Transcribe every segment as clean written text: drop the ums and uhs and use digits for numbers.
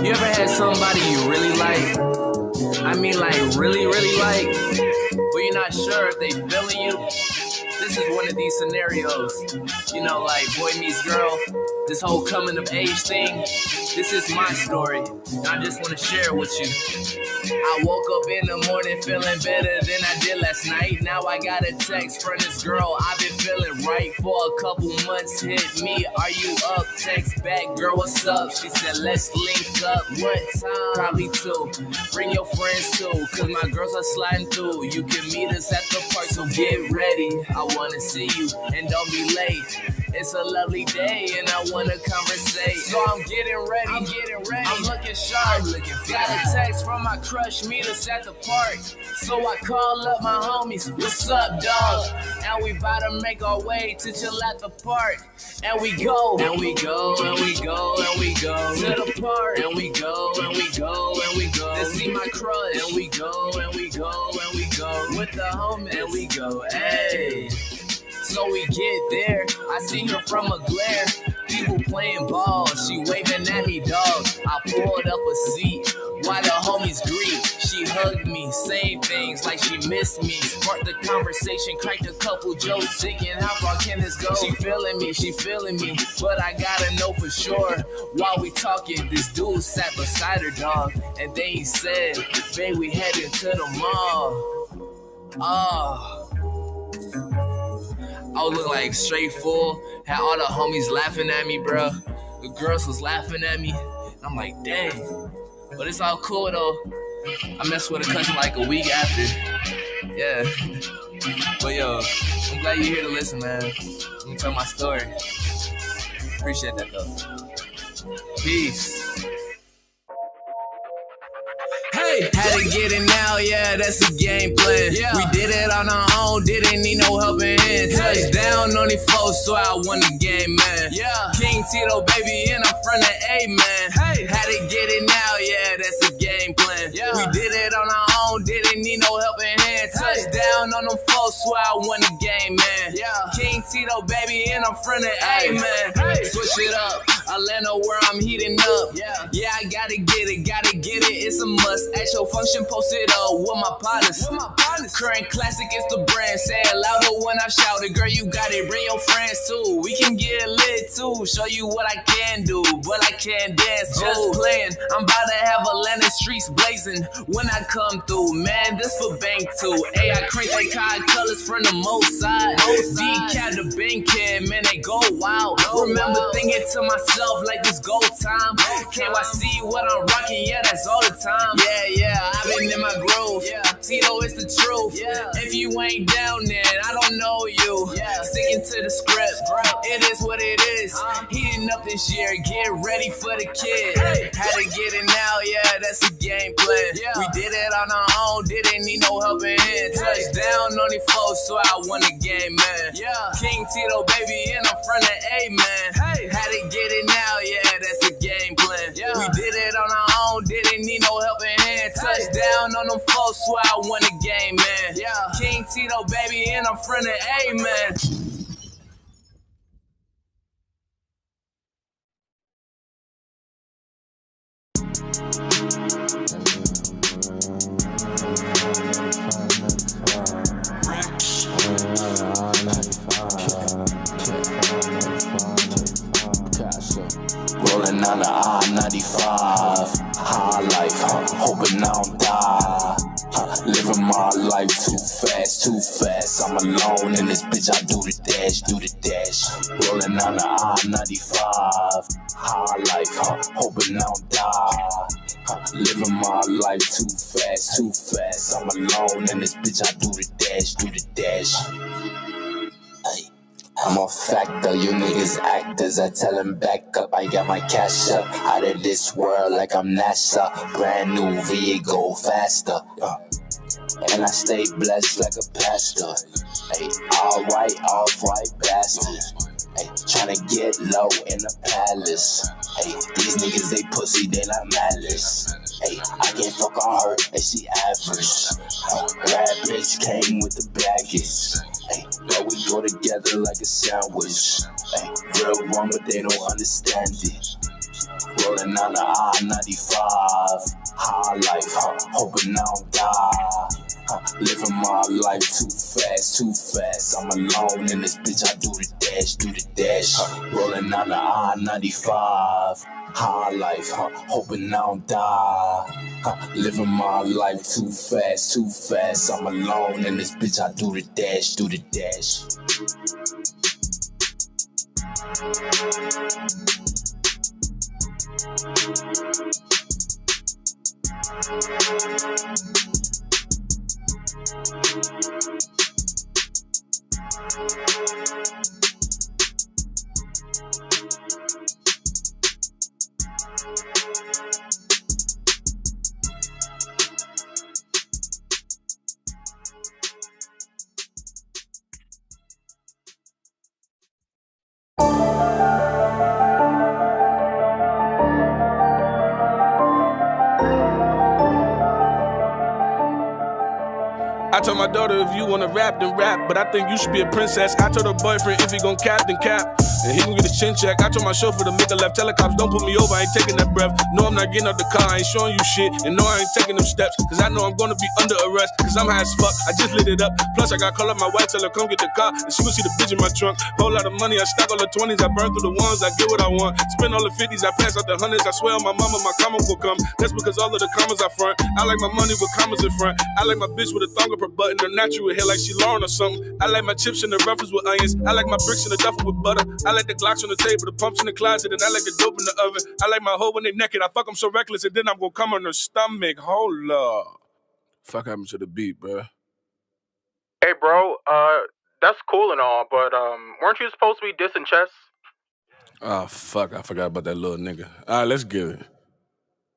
You ever had somebody you really like? I mean like really, really like, but you're not sure if they feeling you? This is one of these scenarios, you know, like boy meets girl, this whole coming of age thing. This is my story, and I just want to share it with you. I woke up in the morning feeling better than I did last night. Now I got a text from this girl I've been feeling right for a couple months. Hit me, are you up? Text back, girl, what's up? She said, let's link up. What time? Probably 2. Bring your friends too, cause my girls are sliding through. You can meet us at the park, so get ready. I wanna see you, and don't be late. It's a lovely day, and I wanna conversate. So I'm getting ready. I'm looking sharp. Got a text from my crush, meet us at the park. So I call up my homies, what's up, dog? And we bout to make our way to chill at the park. And we go, and we go, and we go, and we go to the park. And we go, and we go, and we go to see my crush. And we go, and we go, and we go with the homies. And we go, hey. So we get there, I see her from a glare. People playing ball, she waving at me, dog. I pulled up a seat while the homies greet. She hugged me, saying things like she missed me. Sparked the conversation, cracked a couple jokes, thinking how far can this go? She feeling me, but I gotta know for sure. While we talking, this dude sat beside her, dog. And then he said, babe, we heading to the mall. I was looking like straight full, had all the homies laughing at me, bro. The girls was laughing at me. I'm like, dang. But it's all cool though. I messed with a cousin like a week after. Yeah. But yo, I'm glad you're here to listen, man. Let me tell my story. Appreciate that though. Peace. Hey, had to get it now, yeah, that's the game plan. Yeah. We did it on our own, didn't need no helping hand. Touchdown on the floor, so I won the game, man. Yeah. King Tito, baby, and I'm from the A, man. Hey. Had to get it now, yeah, that's the game plan. Yeah. We did it on our own, didn't need no helping hand. Touchdown on them floor, so I won the game, man. Yeah. King Tito, baby, and I'm from the A, man. Hey. Switch it up, Atlanta where I'm heating up. Yeah, I gotta get it, it's a must. At your function, post it up with my partners. Current classic is the brand. Say it louder when I shout it. Girl, you got it, bring your friends too. We can get lit too. Show you what I can do, but I can't dance. Just playing. I'm about to have Atlanta streets blazing when I come through. Man, this for bank too. Hey, I crank like cod colors from the most side. Decap the bank kid, man, they go wild. Remember thinking to myself like this gold time. Can't I see what I'm rocking? Yeah, that's all the time. Yeah, I've been in my groove. Tito, it's the truth. If you ain't down there, I don't know you. Sticking to the script, it is what it is. Heating up this year, get ready for the kid. Had to get it now, yeah, that's the game plan. We did it on our own, didn't need no helping hand. Touchdown on the floor, so I won the game, man. King Tito, baby, and I'm from the A, man. Had to get it now, yeah, that's the game plan. We did it on our own, didn't need no helping hand. Touchdown on them folks, so I won the game, man. King Tito, baby, and I'm from the A, man. Rolling on the I-95, high life, hoping I don't die. Living my life too fast. I'm alone in this bitch, I do the dash. Rolling on the I-95, high life, hoping I don't die. Living my life too fast. I'm alone in this bitch, I do the dash. Hey. I'm a factor, you niggas actors. I tell them back up, I got my cash up. Out of this world like I'm NASA. Brand new V8 go faster. And I stay blessed like a pastor. Hey, all white bastard. Hey, tryna get low in the palace. Hey, these niggas they pussy, they not malice. Hey, I can't fuck on her, and she average. Bad bitch came with the baggage. Hey, but we go together like a sandwich. Hey, real one, but they don't understand it. Rolling on the I-95. High life, hoping I don't die. Living my life too fast. I'm alone in this bitch, I do the dash. Rolling on the I-95. High life, hoping I don't die. Living my life too fast. I'm alone in this bitch, I do the dash. I told my daughter if you wanna rap, then rap. But I think you should be a princess. I told her boyfriend if he gon' cap, then cap. And he gon' get his chin check. I told my chauffeur to make a left. Tell the cops don't put me over, I ain't taking that breath. No, I'm not getting out the car, I ain't showing you shit. And no, I ain't taking them steps. Cause I know I'm gonna be under arrest. Cause I'm high as fuck, I just lit it up. Plus I got call up my wife, tell her come get the car. And she gon' see the bitch in my trunk. Whole lot of money, I stack all the 20s. I burn through the ones, I get what I want. Spend all the 50s, I pass out the 100s. I swear on my mama, my comma will come. That's because all of the commas I front. I like my money with commas in front. I like my bitch with a thong up her button. Her natural hair like she Lauren or something. I like my chips in the ruffles with onions. I like my bricks in the duffel with butter. I like the Glocks on the table, the pumps in the closet, and I like the dope in the oven. I like my hoe when they naked. I fuck them so reckless, and then I'm gonna come on her stomach. Hold up. Fuck happened to the beat, bro? Hey, bro, that's cool and all, but weren't you supposed to be dissing Chess? Oh, fuck, I forgot about that little nigga. All right, let's get it.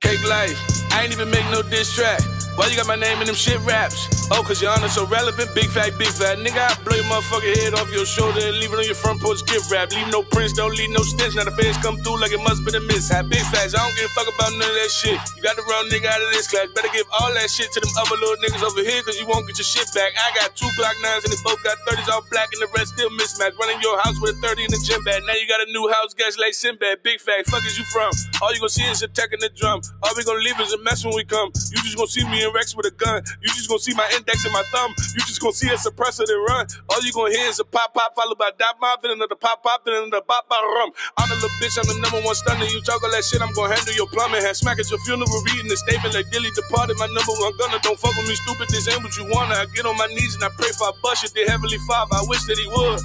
Cake life, I ain't even make no diss track. Why you got my name in them shit raps? Oh, cause your honor's so relevant, big fat. Nigga, I blow your motherfucking head off your shoulder and leave it on your front porch gift wrap. Leave no prints, don't leave no stench. Now the feds come through like it must been a mishap. Big facts, I don't give a fuck about none of that shit. You got the wrong nigga out of this class. Better give all that shit to them other little niggas over here, cause you won't get your shit back. I got 2 Glock 9s and they both got 30s all black and the rest still mismatched. Running your house with a 30 in the gym bag. Now you got a new house, guys like Sinbad. Big fact, fuck is you from? All you gonna see is a tech in the drum. All we gonna leave is a mess when we come. You just gonna see me and Rex with a gun. You just gonna see my index and my thumb. You just gonna see a suppressor that run. All you gonna hear is a pop pop followed by dot pop, then another pop pop, then another pop pop rum. I'm the little bitch, I'm the #1 stunner. You talk all that shit, I'm gonna handle your plumbing. Had smack at your funeral, reading the statement like Dilly departed. My #1 gunner, don't fuck with me, stupid. This ain't what you wanna. I get on my knees and I pray for a bust it. Dear Heavenly Father, I wish that he would.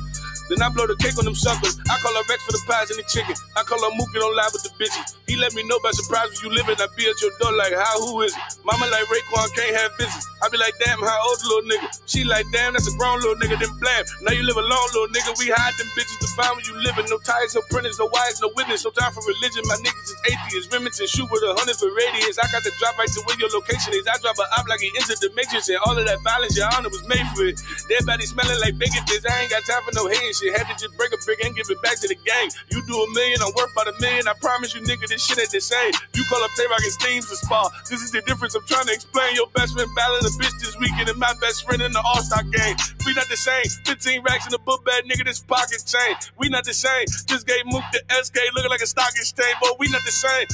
Then I blow the cake on them suckers. I call her Rex for the pies and the chicken. I call her Mookie, don't lie with the bitches. He let me know by surprise where you living. I be at your door like, how, who is it? Mama like Raekwon, can't have visits. I be like, damn, how old the little nigga? She like, damn, that's a grown little nigga, then blam. Now you live alone, little nigga. We hide them bitches to find where you living. No ties, no printers, no wires, no witness. No time for religion. My niggas is atheists. Remington shoot with 100 for radius. I got the drop right to where your location is. I drop a op like he entered the matrix. And all of that violence, your honor was made for it. Dead body smelling like bacon bits. I ain't got time for no hating shit. Had to just break a brick and give it back to the gang. You do $1 million, I'm worth about $1 million. I promise you, nigga, this shit ain't the same. You call up Tay-Rock and Steams to spar. This is the difference I'm trying to explain. Your best friend battling a bitch this weekend and my best friend in the All-Star game. We not the same. 15 racks in the book bag, nigga, this pocket chain. We not the same. Just gave Mook the SK looking like a stock exchange, but we not the same.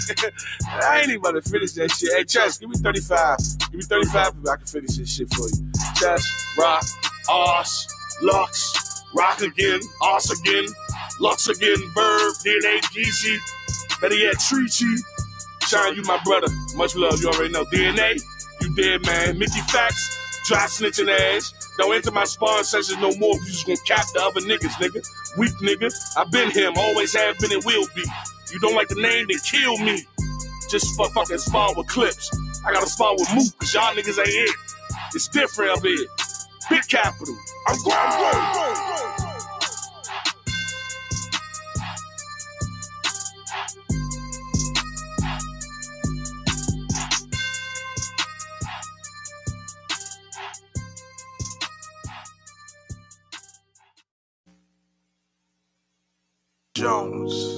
I ain't even about to finish that shit. Hey, Chess, give me 35. Give me 35 if I can finish this shit for you. Chess, Rock, Oz, Lux. Rock again, Oz again, Lux again, Verb, DNA, GC, better yet, Treachy. Shine, you my brother, much love, you already know. DNA, you dead, man. Mickey Facts, dry snitching ass. Don't enter my sparring sessions no more, you just gonna cap the other niggas, nigga. Weak nigga, I been him, always have been and will be. You don't like the name, then kill me. Just fucking spar with Clips. I gotta spar with Mook, cause y'all niggas ain't it. It's different up here. Big capital. I'm going. Jones.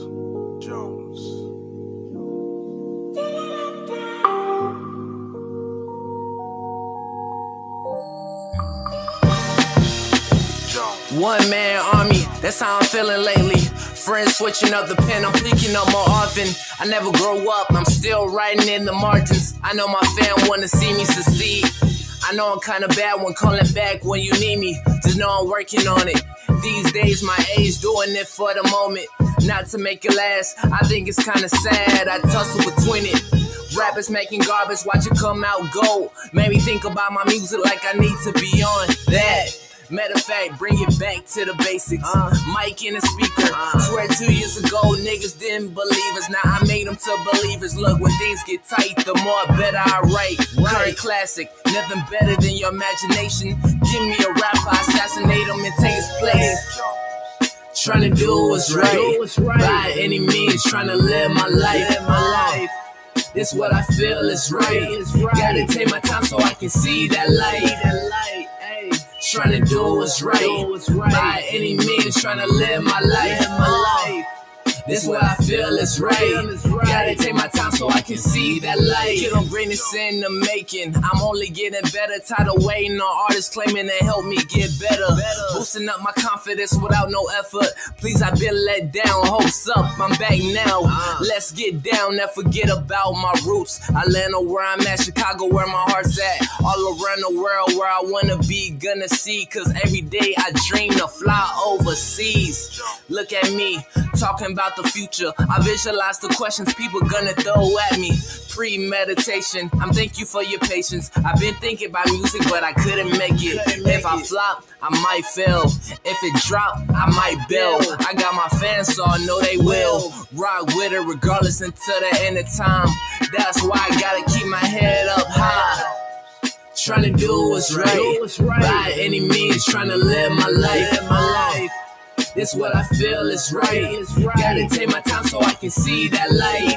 One man army, that's how I'm feeling lately. friends switching up the pen, I'm picking up more often. I never grow up, I'm still writing in the margins. I know my fam wanna see me succeed. I know I'm kinda bad when calling back when you need me. Just know I'm working on it. These days, my age doing it for the moment, not to make it last. I think it's kinda sad, I tussle between it. Rappers making garbage, watch it come out gold. Made me think about my music like I need to be on that. Matter of fact, bring it back to the basics. Mic in a speaker. Swear 2 years ago, niggas didn't believe us. Now I made them to believers. Look, when things get tight, the more better I write. Current classic, nothing better than your imagination. Give me a rapper, assassinate him and take his place. Trying to do what's right, by any means, trying to live my life. This what I feel is right. Gotta take my time so I can see that light. Trying to do what's right, by any means, trying to live my life. This what I feel is right. Gotta take my time so I can see that light. Kid on greatness in the making. I'm only getting better. Tired of waiting on artists claiming to help me get better. Boosting up my confidence without no effort. Please, I've been let down. Hopes up, I'm back now. Let's get down and forget about my roots. Atlanta where I'm at, Chicago where my heart's at. All around the world where I wanna be, gonna see. Cause every day I dream to fly overseas. Look at me, talking about the future. I visualize the questions people gonna throw at me. Premeditation, I'm thank you for your patience. I've been thinking about music, but I couldn't make it. If I flop, I might fail. If it drop, I might bail. I got my fans, so I know they will rock with it regardless until the end of time. That's why I gotta keep my head up high. Trying to do what's right, by any means, trying to live my life. This what I feel is right. Gotta take my time so I can see that light.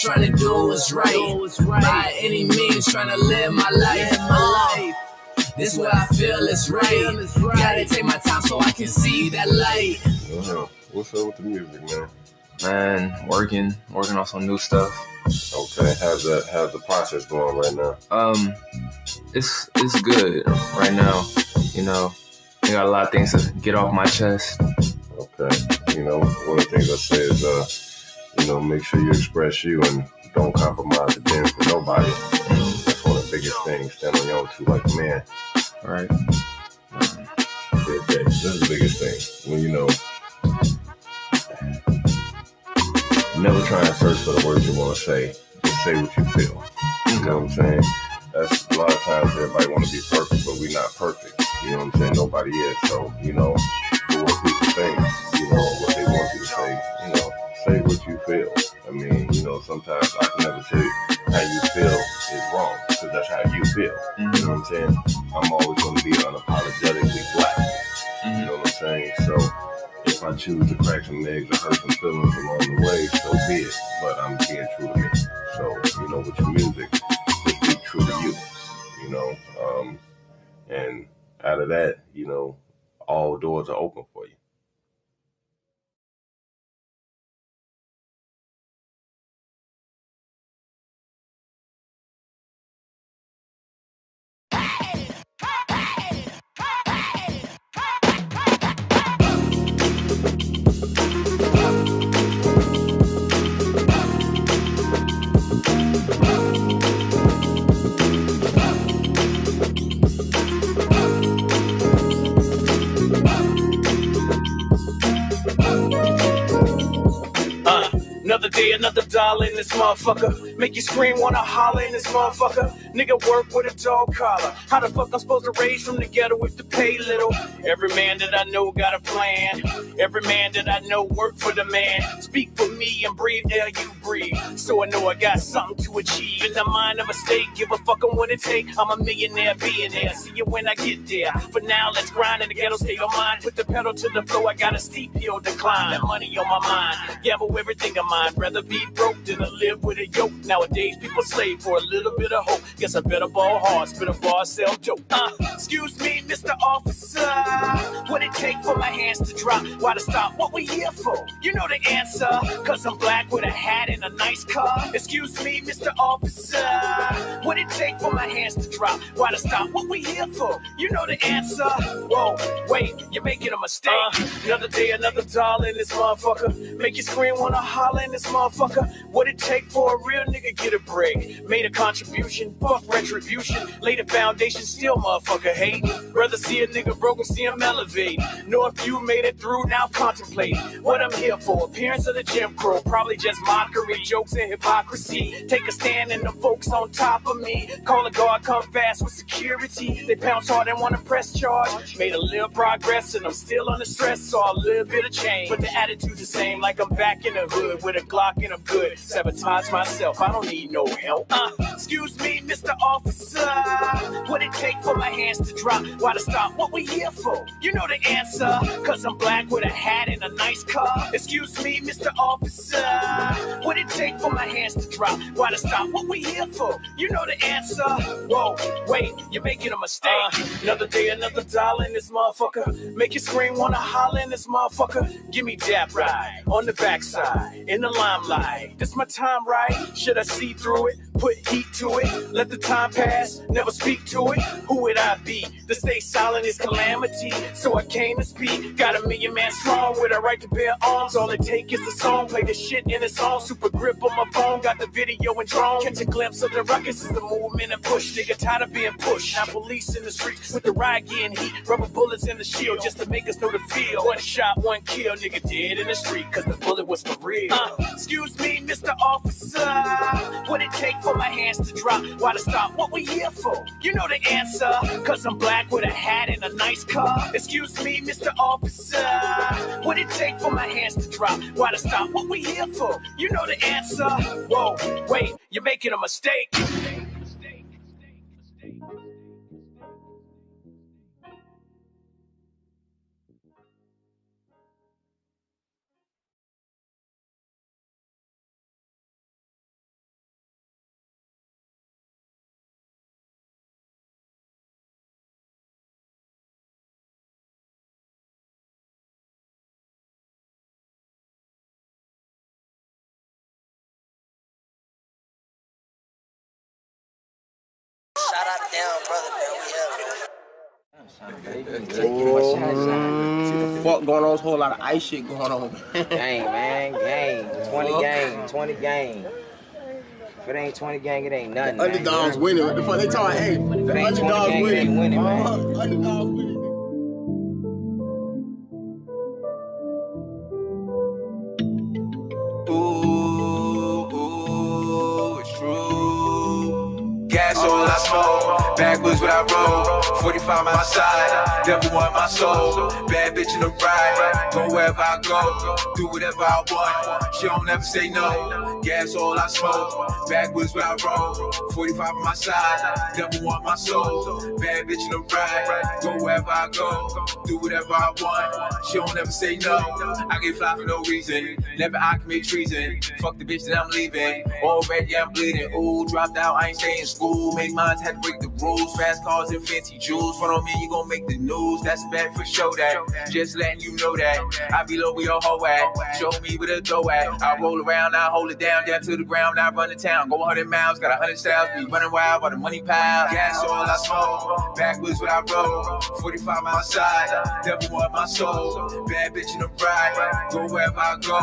Trying to do what's right, by any means, trying to live my life. This what I feel is right. Gotta take my time so I can see that light. What's up with the music, man? Man, working on some new stuff. Okay, how's the process going right now? It's good right now. You know, I got a lot of things to get off my chest. Okay, you know, one of the things I say is, make sure you express you and don't compromise the pen for nobody. That's one of the biggest things. Stand on your own two like a man. All right. Okay, this is the biggest thing. When never try and search for the words you want to say. Just say what you feel. You know what I'm saying? That's a lot of times everybody want to be perfect, but we're not perfect. You know what I'm saying? Nobody is. So, for what people think, what they want you to say, say what you feel. I mean, sometimes I can never tell you how you feel is wrong, because that's how you feel. You know what I'm saying? I'm always going to be unapologetically black. You know what I'm saying? So, if I choose to crack some eggs or hurt some feelings along the way, so be it. But I'm being true to me. So, with your music, just be true to you. And out of that, all doors are open for you. Another day, another dollar in this motherfucker. Make you scream, wanna holler in this motherfucker. Nigga work with a dog collar. How the fuck I'm supposed to raise from the ghetto if to pay little? Every man that I know got a plan. Every man that I know work for the man. Speak for me and breathe air you breathe. So I know I got something to achieve. In the mind of a state, give a fuck on what it take. I'm a millionaire, billionaire. See you when I get there. For now, let's grind in the ghetto state of mind. Put the pedal to the floor, I got a steep hill to climb. That money on my mind. Gamble everything of mine. Rather rather be broke than to live with a yoke. Nowadays, people slave for a little bit of hope. Guess I better ball hard, spit a bar, sell dope. Excuse me, Mr. Officer, what it take for my hands to drop? Why to stop? What we here for? You know the answer, cause I'm black with a hat and a nice car. Excuse me, Mr. Officer, what it take for my hands to drop? Why to stop? What we here for? You know the answer. Whoa, wait, you're making a mistake. Another day, another dollar in this motherfucker. Make you scream, wanna holler in this motherfucker. What it take for a real nigga get a break? Made a contribution, fuck retribution. Laid a foundation, still motherfucker hate. Rather see a nigga broken, see him elevate. Know if you made it through, now contemplate what I'm here for. Appearance of the Jim Crow, probably just mockery, jokes and hypocrisy. Take a stand and the folks on top of me. Call a guard, come fast with security. They pounce hard and wanna press charge. Made a little progress and I'm still under stress, so a little bit of change. But the attitude's the same, like I'm back in the hood with a Glock and I'm good. Sabotage myself, I don't need no help. Excuse me, Mr. Officer, what it take for my hands to drop? Why to stop? What we here for? You know the answer, cause I'm black with a hat and a nice car. Excuse me, Mr. Officer, what it take for my hands to drop? Why to stop? What we here for? You know the answer. Whoa, wait, you're making a mistake. Another day, another dollar in this motherfucker. Make you scream, wanna holler in this motherfucker. Give me dap right on the backside, in the limelight. This my time, right? Should I see through it? Put heat to it. Let the time pass, never speak to it. Who would I be? To stay silent is calamity. So I came to speak. Got a million man strong with a right to bear arms. All it take is a song. Play the shit in a song. Super grip on my phone. Got the video and drone. Catch a glimpse of the ruckus is the movement and push. Nigga tired of being pushed. Now police in the streets with the riot getting heat. Rubber bullets in the shield just to make us know the feel. One shot, one kill. Nigga dead in the street cause the bullet was for real. Excuse me, Mr. Officer, what it take for my hands to drop? Why to stop? What we here for? You know the answer, cause I'm black with a hat and a nice car. Excuse me, Mr. Officer, what it take for my hands to drop? Why to stop? What we here for? You know the answer. Whoa, wait, you're making a mistake. Shout out to down brother, man. See the fuck going on? There's a whole lot of ice shit going on. Gang, man, gang. 20 gang, 20 gang. If it ain't 20 gang, it ain't nothing. The underdogs winning. What the fuck they talking? Hey, the underdogs gang, winning. Ain't winning, man. Underdogs winning. Ooh, it's true. Gas all I smoke, backwards when I roll. 45 my side, devil want my soul. Bad bitch in the ride, go wherever I go, do whatever I want. She don't ever say no. Gas all I smoke, backwards when I roll. 45 my side, devil want my soul. Bad bitch in the ride, go wherever I go, do whatever I want. She don't ever say no. I get fly for no reason, never I commit treason. Fuck the bitch that I'm leaving, already I'm bleeding. Ooh, dropped out, I ain't staying in school. Make mines, had to break the rules. Fast cars and fancy jewels. Front on me, you gon' make the news. That's bad for show that. Just letting you know that. I be low where your hoe at. Show me where the dough at. I roll around, I hold it down to the ground. I run the town. Go 100 miles, got 100 styles. Be running wild while the money pile. Gas all I smoke. Backwards when I roll. 45 my side. Devil want my soul. Bad bitch in the ride. Go wherever I go.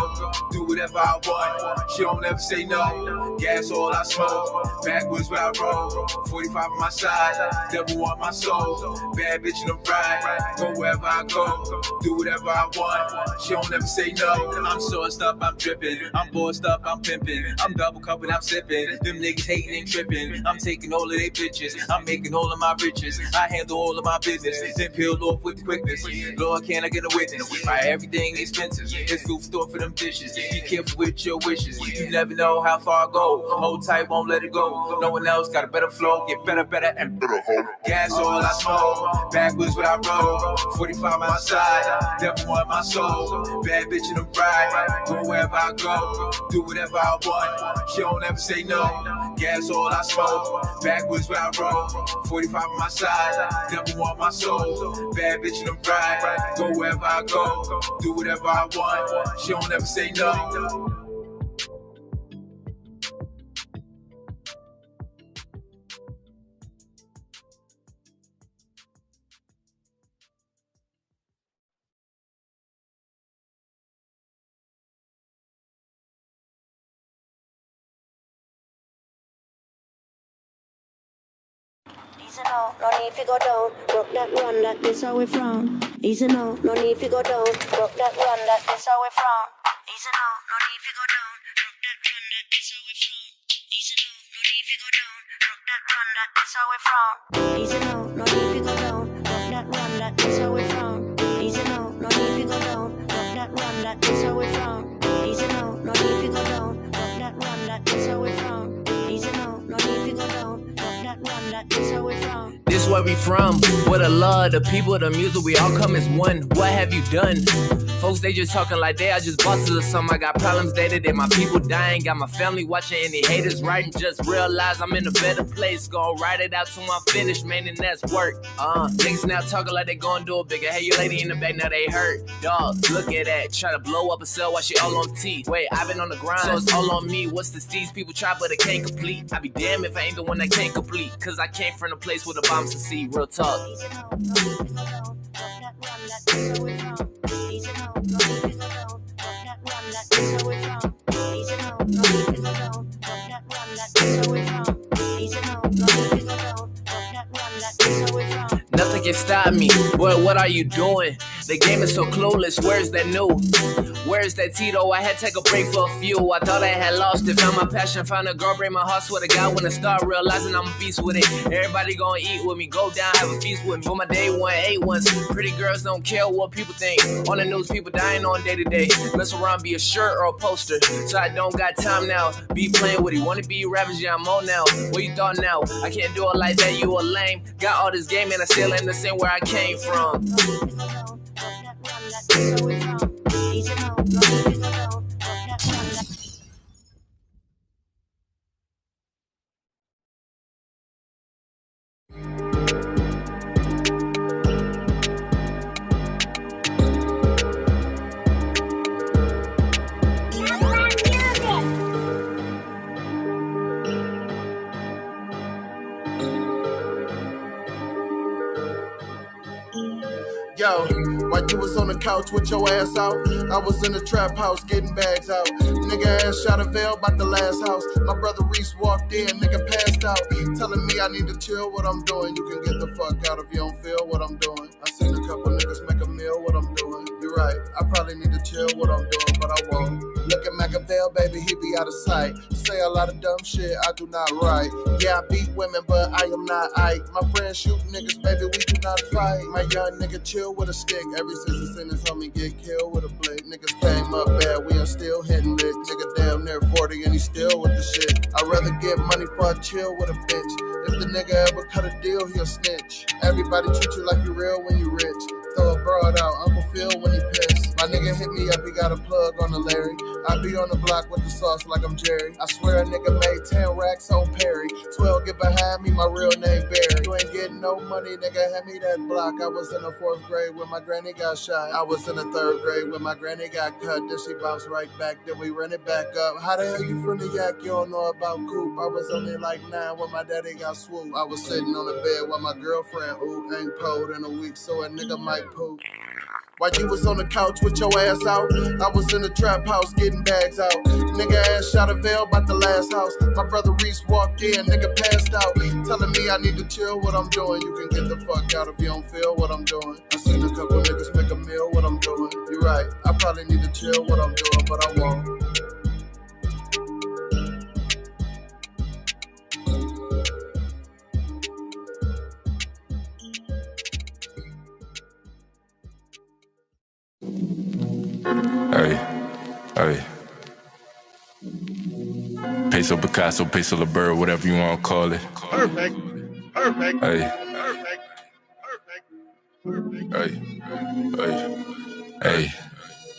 Do whatever I want. She don't ever say no. Gas all I smoke. Backwards when I roll. 45 on my side, devil want my soul. Bad bitch in the ride, go wherever I go, do whatever I want. She don't ever say no. I'm sourced up, I'm dripping. I'm bossed up, I'm pimping. I'm double cupping, I'm sipping. Them niggas hating and tripping. I'm taking all of they bitches. I'm making all of my riches. I handle all of my business. Then peel off with the quickness. Lord, can I get a witness? Buy everything expensive. It's food store for them dishes. Be careful with your wishes. You never know how far I go. hoe. Hold tight, won't let it go. No one else got a better flow. Get better, better, and better, hoe. Gas all I smoke. Backwards when I roll. 45 on my side. Never want my soul. Bad bitch in the ride. Go wherever I go. Do whatever I want. She don't ever say no. Gas all I smoke. Backwards when I roll. 45 on my side. Never want my soul. Bad bitch in the ride. Go wherever I go. Do whatever I want. She don't ever say no. Easy now, no need to go down. Rock that run, that is how we frown. Easy now, no need to go down. Rock that run, that is how we frown. Easy now, no need to go down. Rock that run, that is how we frown. Easy now, no need to go down. Rock that run, that is how we frown. Easy now, no need to go down. Rock that run, that is how we frown. Easy now, no need to go down. Rock that run, that is how we frown. Easy now, no need to go down. Rock that run, that is how we frown. Easy now, no need to go down. Rock that run, that is how we frown. This where we from, where the love, the people, the music, we all come as one. What have you done? Folks, they just talking like they are just bosses or something. I got problems day to day, my people dying. Got my family watching and the haters writing. Just realize I'm in a better place. Gonna write it out till I'm finished, man, and that's work. Niggas now talking like they gonna do it bigger. Hey, you lady in the back, now they hurt. Dog, look at that. Try to blow up a cell while she all on T. Wait, I've been on the grind, so it's all on me. What's the steez people try, but it can't complete. I be damned if I ain't the one that can't complete. Cause I came from a place where the bombs to see. Real talk. Nothing can stop me. Boy, what are you doing? The game is so clueless. Where's that new? Where's that Tito? I had to take a break for a few. I thought I had lost it. Found my passion, found a girl, break my heart. Swear to God, when I start realizing I'm a beast with it. Everybody gonna eat with me, go down, have a feast with me. For my day one, 8 ones. Pretty girls don't care what people think. On the news, people dying on day to day. Mess around, be a shirt or a poster. So I don't got time now. Be playing with it. Wanna be ravaging, I'm on now. What you thought now? I can't do it like that, you a lame. Got all this game and I still ain't the same where I came from. Yo, while you was on the couch with your ass out, I was in the trap house getting bags out. Nigga ass shot a veil about the last house. My brother Reese walked in, nigga passed out. Telling me I need to chill what I'm doing. You can get the fuck out if you don't feel what I'm doing. I seen a couple niggas make a meal what I'm doing. You're right, I probably need to chill what I'm doing, but I won't. Look at Machiavelli, baby, he be out of sight. Say a lot of dumb shit, I do not write. Yeah, I beat women, but I am not Ike. My friends shoot niggas, baby, we do not fight. My young nigga chill with a stick. Ever since he seen his homie get killed with a blick. Niggas came up bad, we are still hitting licks. Nigga damn near 40 and he still with the shit. I'd rather get money for a chill with a bitch. If the nigga ever cut a deal, he'll snitch. Everybody treat you like you real when you rich. Throw a broad out, Uncle Phil when he pissed. My nigga hit me up, he got a plug on the Larry. I be on the block with the sauce like I'm Jerry. I swear a nigga made 10 racks on Perry. 12 get behind me, my real name Barry. You ain't getting no money, nigga, hand me that block. I was in the 4th grade when my granny got shot. I was in the 3rd grade when my granny got cut. Then she bounced right back, then we ran it back up. How the hell you from the yak, you don't know about Coop? I was only like 9 when my daddy got swooped. I was sitting on the bed while my girlfriend, ain't pulled in a week, so a nigga might poop. While you was on the couch with your ass out, I was in the trap house getting bags out. Nigga ass shot a veil about the last house. My brother Reese walked in, nigga passed out. Telling me I need to chill what I'm doing. You can get the fuck out if you don't feel what I'm doing. I seen a couple niggas make a meal what I'm doing. You're right, I probably need to chill what I'm doing, but I won't. Peso, Picasso, Peso, La Bird, whatever you want to call it. Perfect. Hey. Hey.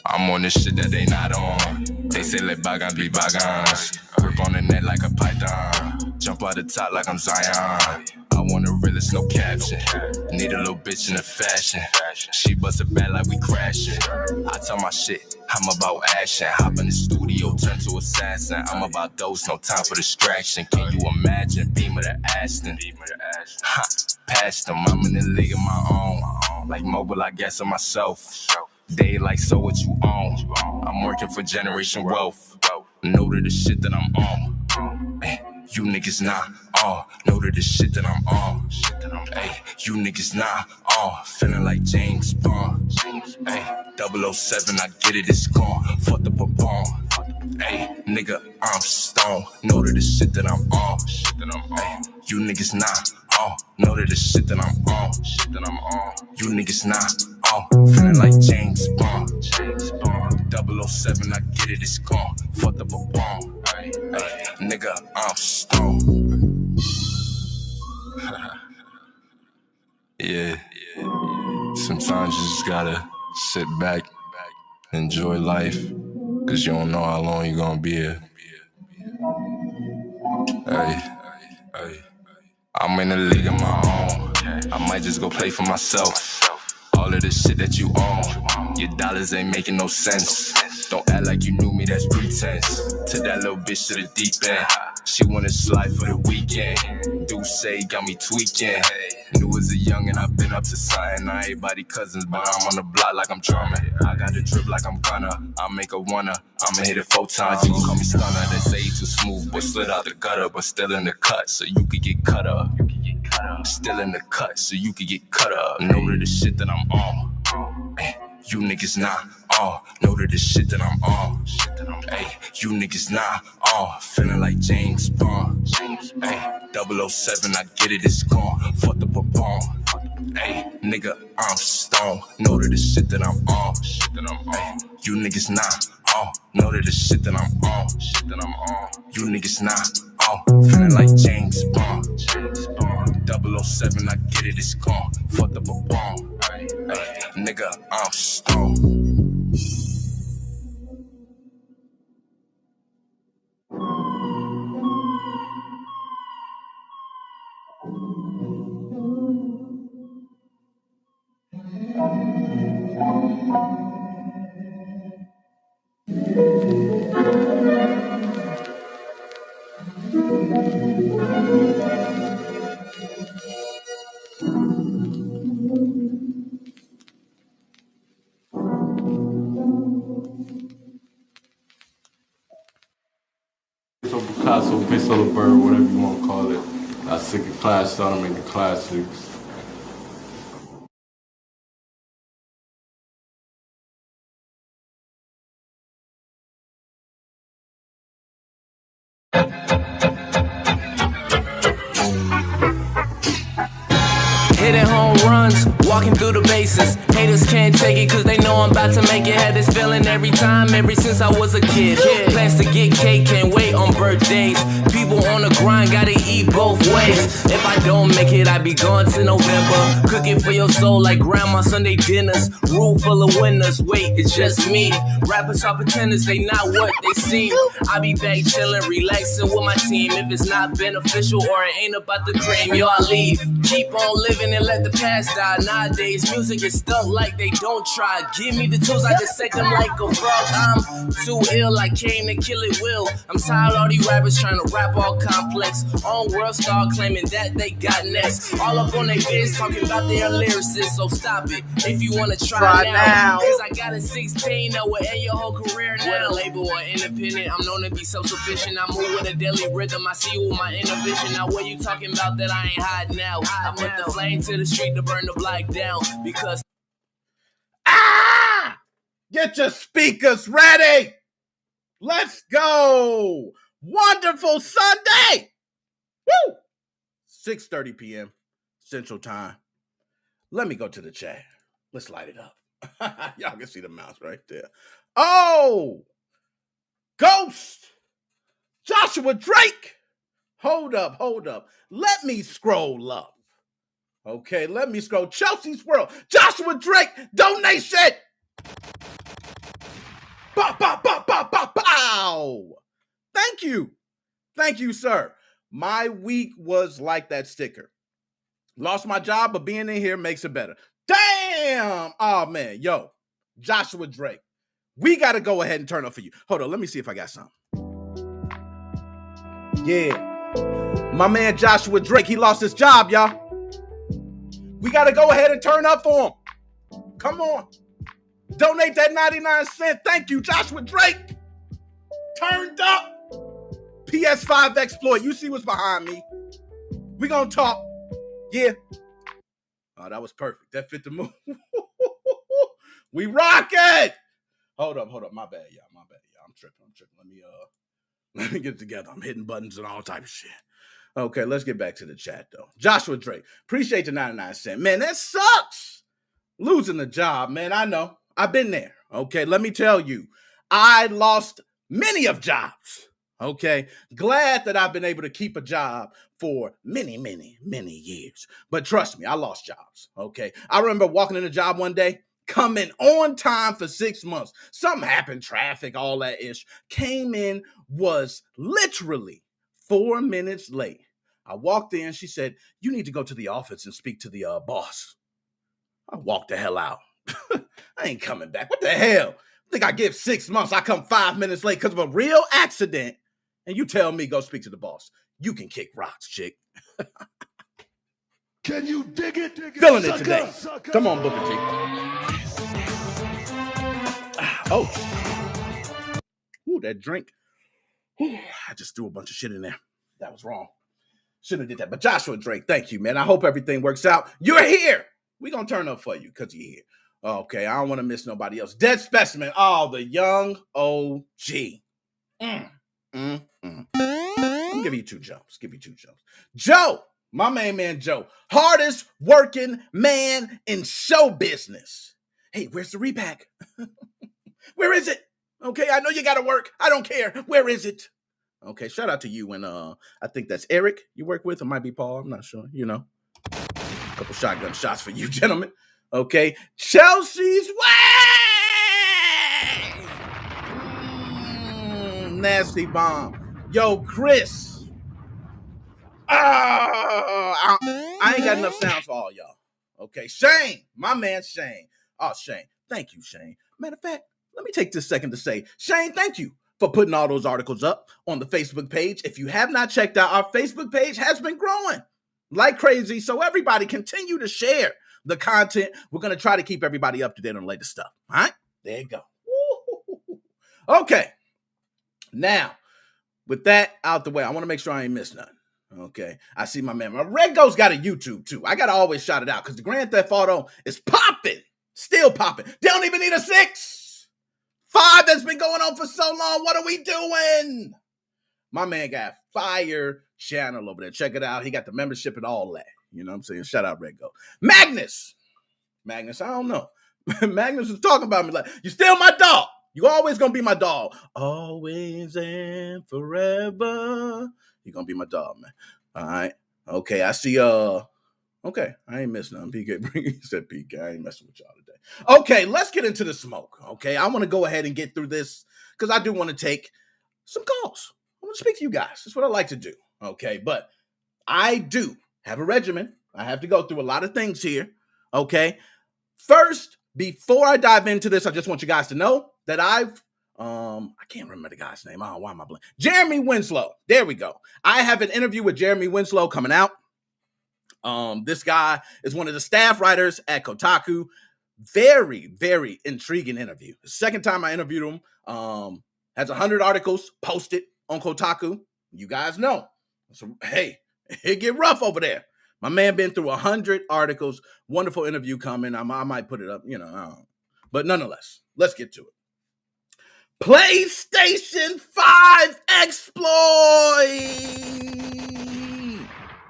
I'm on this shit that they not on. They say let bygones be bygones. Grip on the net like a python. Jump out the top like I'm Zion. I want a realist, no caption. Need a little bitch in the fashion. She bust a bat like we crashing. I tell my shit, I'm about action. Hop in the studio, turn to assassin. I'm about those, no time for distraction. Can you imagine? Beamer to Aston. Ha, past them, I'm in the league of my own. Like mobile, I guess on myself. They like, so what you own? I'm working for generation wealth. Know to the shit that I'm on. Ay, you niggas not on. Know to the shit that I'm on. Ay, you niggas not on. Feeling like James Bond. Ay, 007, I get it, it's gone. Fuck the pop-on. Ay, nigga, I'm stoned. Know to the shit that I'm on. Ay, you niggas not on. Know to the shit that I'm on. You niggas not on. Feeling like James Bond. 007, I get it, it's gone. Fuck the bomb. Ay, nigga, I'm stoned. Yeah. Sometimes you just gotta sit back, enjoy life, cause you don't know how long you're gonna be here. Hey. I'm in the league of my own. I might just go play for myself. All of this shit that you own, your dollars ain't making no sense. Don't act like you knew me, that's pretense. To that little bitch to the deep end. She wanna slide for the weekend. Do say got me tweaking. New as a youngin', I've been up to something. Not everybody cousins, but I'm on the block like I'm drumming. I got the drip like I'm gonna. I'll make a wanna. I'ma hit it 4 times. You can call me stunner. They say you too smooth, but slid out the gutter, but still in the cut, so you could get cut up. Still in the cut, so you could get cut up. Know to the shit that I'm on. Ay, you niggas not on. Know to the shit that I'm on. Ay, you niggas not on. Feeling like James Bond. Ay, 007, I get it, it's gone. Fuck the pop-on. Ay, nigga, I'm stoned. Know to the shit that I'm on. Ay, you niggas not on. Know to the shit that I'm on. You niggas not on. Feeling like James Bond. 007, I get it, it's gone. Fuck the bomb. Ay, nigga, I'm stoned. Picasso, Peso, La Bird, whatever you want to call it. I sick of class, started making classics. Hitting home runs, walking through the bases. Haters can't take it cause they know I'm about to make it. Had this feeling every time, ever since I was a kid. Plans to get cake, can't wait on birthdays. People on the grind, gotta eat both ways. If I don't make it, I be gone to November. Cooking for your soul like grandma Sunday dinners. Room full of winners, wait, it's just me. Rappers are pretenders, they not what they seem. I be back chillin', relaxing with my team. If it's not beneficial or it ain't about the cream, yo, I leave. Keep on living and let the past die. Nowadays, music is stuck like they don't try. Give me the tools, I dissect them like a frog. I'm too ill, I came to kill it will. I'm tired of all these rappers trying to rap all complex. On world star claiming that they got next. All up on their vids talking about their lyricists. So stop it if you wanna try now. Cause I got a 16 that will end your whole career now. With a label or independent, I'm known to be self-sufficient. I move with a daily rhythm, I see you with my inner vision. Now what you talking about that I ain't hiding now? I put the flame to the street to burn the block down because Get your speakers ready. Let's go. Wonderful Sunday. Woo! 6:30 p.m. Central Time. Let me go to the chat. Let's light it up. Y'all can see the mouse right there. Oh, Ghost Joshua Drake. Hold up. Let me scroll up. Okay, let me scroll. Chelsea's World. Joshua Drake donation. Pow. Thank you, sir. My week was like that sticker. Lost my job, but being in here makes it better. Damn. Oh, man. Yo, Joshua Drake. We got to go ahead and turn up for you. Hold on. Let me see if I got something. Yeah. My man Joshua Drake, he lost his job, y'all. We got to go ahead and turn up for him. Come on. Donate that 99 cents. Thank you, Joshua Drake. Turned up. PS5 exploit. You see what's behind me. We gonna talk. Yeah. Oh, that was perfect. That fit the move. We rocking. Hold up. My bad, y'all. I'm tripping. Let me get it together. I'm hitting buttons and all type of shit. Okay, let's get back to the chat, though. Joshua Drake, appreciate the 99 cents. Man, that sucks. Losing the job, man. I know. I've been there. Okay, let me tell you. I lost many of jobs. Okay, glad that I've been able to keep a job for many years. But trust me, I lost jobs. Okay, I remember walking in a job one day, coming on time for 6 months. Something happened, traffic, all that ish. Came in, was literally 4 minutes late. I walked in, she said, "You need to go to the office and speak to the boss." I walked the hell out. I ain't coming back. What the hell? I think I give 6 months. I come 5 minutes late because of a real accident. And you tell me go speak to the boss. You can kick rocks, chick. Can you dig it? Feeling it today. Come on, Booker T. Oh. Ooh, that drink. Ooh, I just threw a bunch of shit in there. That was wrong. Shouldn't have did that. But Joshua Drake, thank you, man. I hope everything works out. You're here. We're going to turn up for you because you're here. Okay, I don't want to miss nobody else. Dead Specimen. Oh, the young OG. I'll give you two jumps. Joe, my main man Joe, hardest working man in show business. Hey, where's the repack? Where is it? Okay, I know you got to work. I don't care. Where is it? Okay, shout out to you and I think that's Eric you work with. It might be Paul. I'm not sure. You know, a couple shotgun shots for you, gentlemen. Okay, Chelsea's way. Nasty bomb. Yo, Chris. I ain't got enough sounds for all y'all. Okay, Shane, my man Shane. Oh, Shane, thank you, Shane. Matter of fact, let me take this second to say, Shane, thank you for putting all those articles up on the Facebook page. If you have not checked out, our Facebook page has been growing like crazy. So everybody continue to share the content. We're going to try to keep everybody up to date on the latest stuff. All right, there you go. Woo. Okay, now with that out the way, I want to make sure I ain't missed nothing. Okay, I see my man. My Rego's got a YouTube too. I got to always shout it out because the Grand Theft Auto is popping, still popping. They don't even need a 6. 5 that's been going on for so long. What are we doing? My man got fire channel over there. Check it out. He got the membership and all that. You know what I'm saying? Shout out Rego. Magnus, I don't know. Magnus was talking about me like, you still my dog. You always gonna be my dog. Always and forever. You gonna be my dog, man. All right. Okay, I see okay, I ain't missing nothing. PK, he said PK, I ain't messing with y'all today. Okay, let's get into the smoke. Okay, I want to go ahead and get through this because I do want to take some calls. I want to speak to you guys. That's what I like to do. Okay, but I do have a regimen. I have to go through a lot of things here. Okay, first, before I dive into this, I just want you guys to know that I can't remember the guy's name. Oh, why am I blank? Jeremy Winslow. There we go. I have an interview with Jeremy Winslow coming out. This guy is one of the staff writers at Kotaku. Very, very intriguing interview. The second time I interviewed him, has 100 articles posted on Kotaku. You guys know. So, hey, it get rough over there. My man been through 100 articles. Wonderful interview coming. I might put it up, you know. But nonetheless, let's get to it. PlayStation 5 exploit.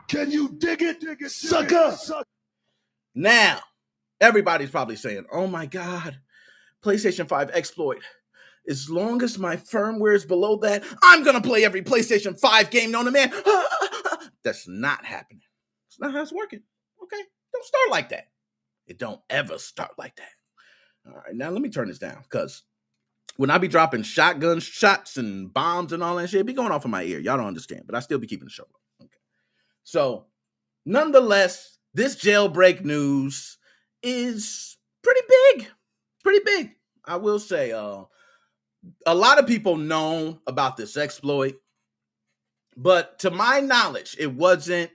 Can you dig it, sucker? Now, everybody's probably saying, oh my God, PlayStation 5 exploit. as long as my firmware is below that, I'm going to play every PlayStation 5 game known to man. That's not happening. It's not how it's working. Okay? Don't start like that. It don't ever start like that. All right, now let me turn this down because when I be dropping shotgun shots and bombs and all that shit, it be going off in my ear. Y'all don't understand, but I still be keeping the show up. Okay. So, nonetheless, this jailbreak news is pretty big. Pretty big. I will say, a lot of people know about this exploit, but to my knowledge, it wasn't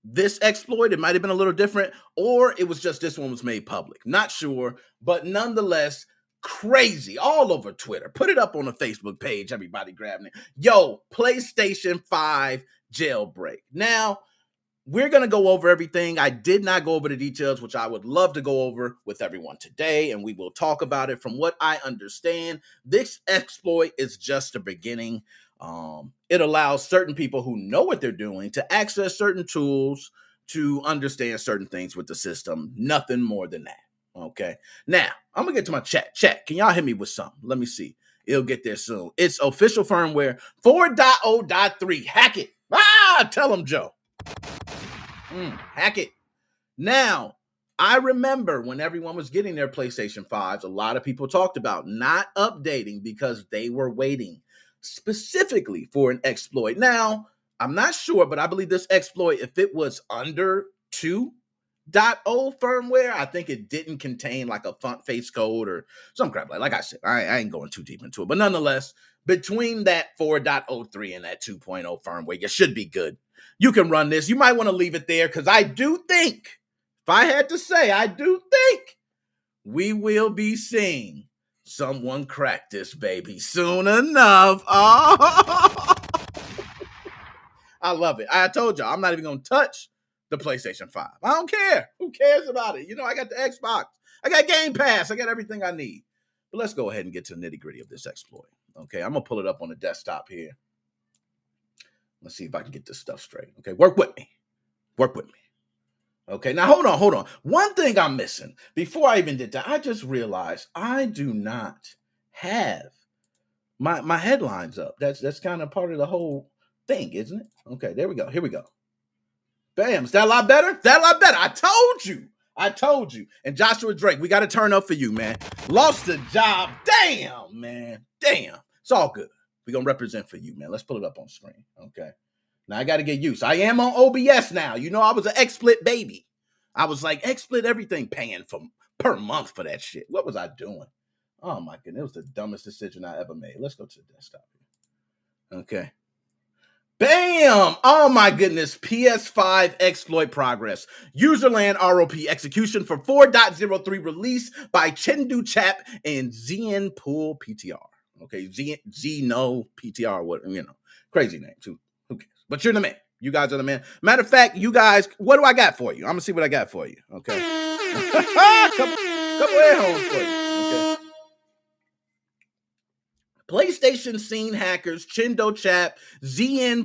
this exploit. It might have been a little different, or it was just this one was made public. Not sure, but nonetheless, crazy all over Twitter. Put it up on the Facebook page. Everybody grabbing it. Yo, PlayStation 5 jailbreak. Now, we're going to go over everything. I did not go over the details, which I would love to go over with everyone today, and we will talk about it. From what I understand, this exploit is just the beginning. It allows certain people who know what they're doing to access certain tools to understand certain things with the system. Nothing more than that. Okay. Now, I'm going to get to my chat. Chat, can y'all hit me with something? Let me see. It'll get there soon. It's official firmware 4.0.3. Hack it. Tell them, Joe. Hack it. Now, I remember when everyone was getting their PlayStation 5s, a lot of people talked about not updating because they were waiting specifically for an exploit. Now, I'm not sure, but I believe this exploit, if it was under 2.0 firmware, I think it didn't contain like a font face code or some crap. Like I said, I ain't going too deep into it, but nonetheless, between that 4.03 and that 2.0 firmware, you should be good. You can run this. You might want to leave it there because I do think, if I had to say, I do think we will be seeing someone crack this baby soon enough. Oh. I love it. I told y'all, I'm not even going to touch the PlayStation 5. I don't care. Who cares about it? You know, I got the Xbox. I got Game Pass. I got everything I need. But let's go ahead and get to the nitty-gritty of this exploit. Okay, I'm going to pull it up on the desktop here. Let's see if I can get this stuff straight. Okay, work with me. Work with me. Okay, now hold on. One thing I'm missing. Before I even did that, I just realized I do not have my headlines up. That's kind of part of the whole thing, isn't it? Okay, there we go. Here we go. Bam. Is that a lot better? That a lot better. I told you. And Joshua Drake, we got to turn up for you, man. Lost the job. Damn, man. Damn. It's all good. We're going to represent for you, man. Let's pull it up on screen. Okay. Now, I got to get used. I am on OBS now. You know, I was an XSplit baby. I was like, XSplit everything, paying per month for that shit. What was I doing? Oh, my goodness. It was the dumbest decision I ever made. Let's go to the desktop. Okay. Bam! Oh, my goodness. PS5 exploit progress. Userland ROP execution for 4.03 release by Chendu Chap and Zien Pool PTR. Okay, Zeno PTR, what, you know, crazy name too. Who cares? But you're the man. You guys are the man. Matter of fact, you guys, what do I got for you? I'm gonna see what I got for you. Okay, couple air holes for you. Okay. PlayStation scene hackers Chindo Chap, Zeno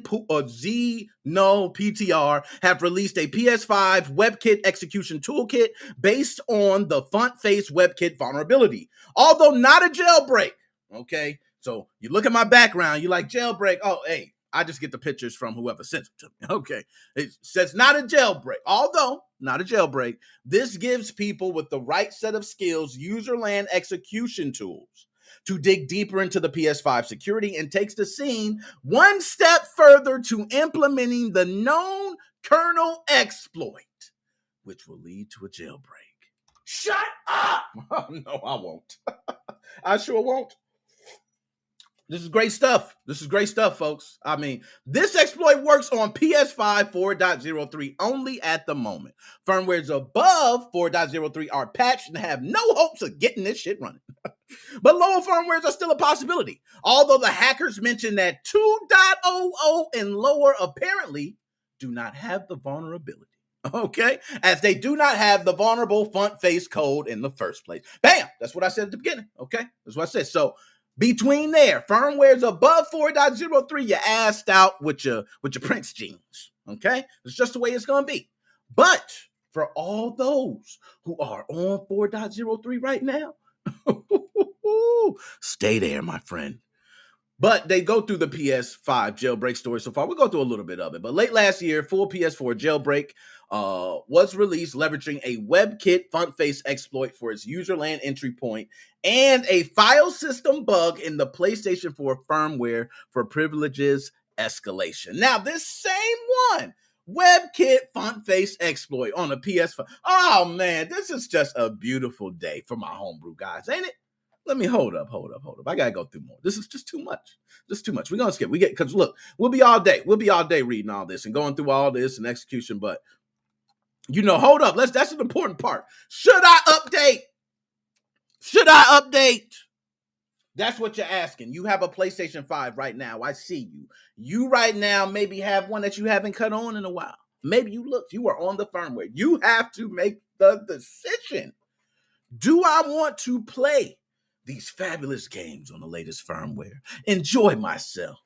PTR have released a PS5 WebKit execution toolkit based on the font face WebKit vulnerability, although not a jailbreak. Okay, so you look at my background, you like jailbreak. Oh, hey, I just get the pictures from whoever sent it to me. Okay, it says not a jailbreak, although not a jailbreak. This gives people with the right set of skills userland execution tools to dig deeper into the PS5 security and takes the scene one step further to implementing the known kernel exploit, which will lead to a jailbreak. Shut up! No, I won't. I sure won't. This is great stuff. Folks. I mean, this exploit works on PS5 4.03 only at the moment. Firmwares above 4.03 are patched and have no hopes of getting this shit running. But lower firmwares are still a possibility. Although the hackers mentioned that 2.00 and lower apparently do not have the vulnerability. Okay? As they do not have the vulnerable font face code in the first place. Bam! That's what I said at the beginning. Okay? That's what I said. So, between there, firmware's above 4.03, you're assed out with your Prince jeans. Okay? It's just the way it's going to be. But for all those who are on 4.03 right now, Woo! Stay there, my friend. But they go through the PS5 jailbreak story so far. We'll go through a little bit of it. But late last year, full PS4 jailbreak was released, leveraging a WebKit font face exploit for its user land entry point and a file system bug in the PlayStation 4 firmware for privileges escalation. Now, this same one, WebKit font face exploit on a PS5. Oh, man, this is just a beautiful day for my homebrew guys, ain't it? Let me hold up. I gotta go through more. This is just too much. We're gonna skip. Because look, we'll be all day reading all this and going through all this and execution. But hold up. That's an important part. Should I update? That's what you're asking. You have a PlayStation 5 right now. I see you. You right now maybe have one that you haven't cut on in a while. Maybe you are on the firmware. You have to make the decision. Do I want to play these fabulous games on the latest firmware, enjoy myself?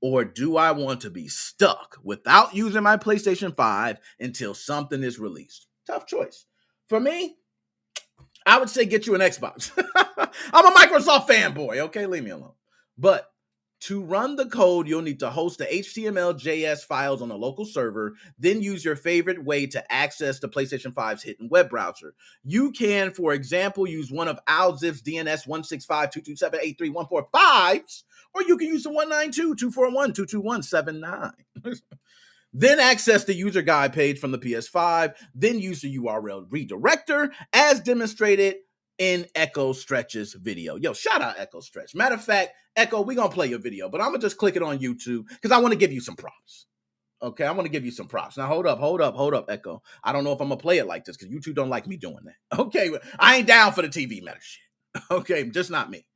Or do I want to be stuck without using my PlayStation 5 until something is released? Tough choice. For me, I would say get you an Xbox. I'm a Microsoft fanboy, okay? Leave me alone. But to run the code, you'll need to host the HTML, JS files on a local server, then use your favorite way to access the PlayStation 5's hidden web browser. You can, for example, use one of AlZip's DNS 165.227.83.145s, or you can use the 192.241.221.79. Then access the user guide page from the PS5, then use the URL redirector as demonstrated in Echo Stretch's video. Yo, shout out Echo Stretch. Matter of fact, Echo, we're going to play your video, but I'm going to just click it on YouTube because I want to give you some props. Okay, I want to give you some props. Now, hold up, Echo. I don't know if I'm going to play it like this because YouTube don't like me doing that. Okay, I ain't down for the TV meta shit. Okay, just not me.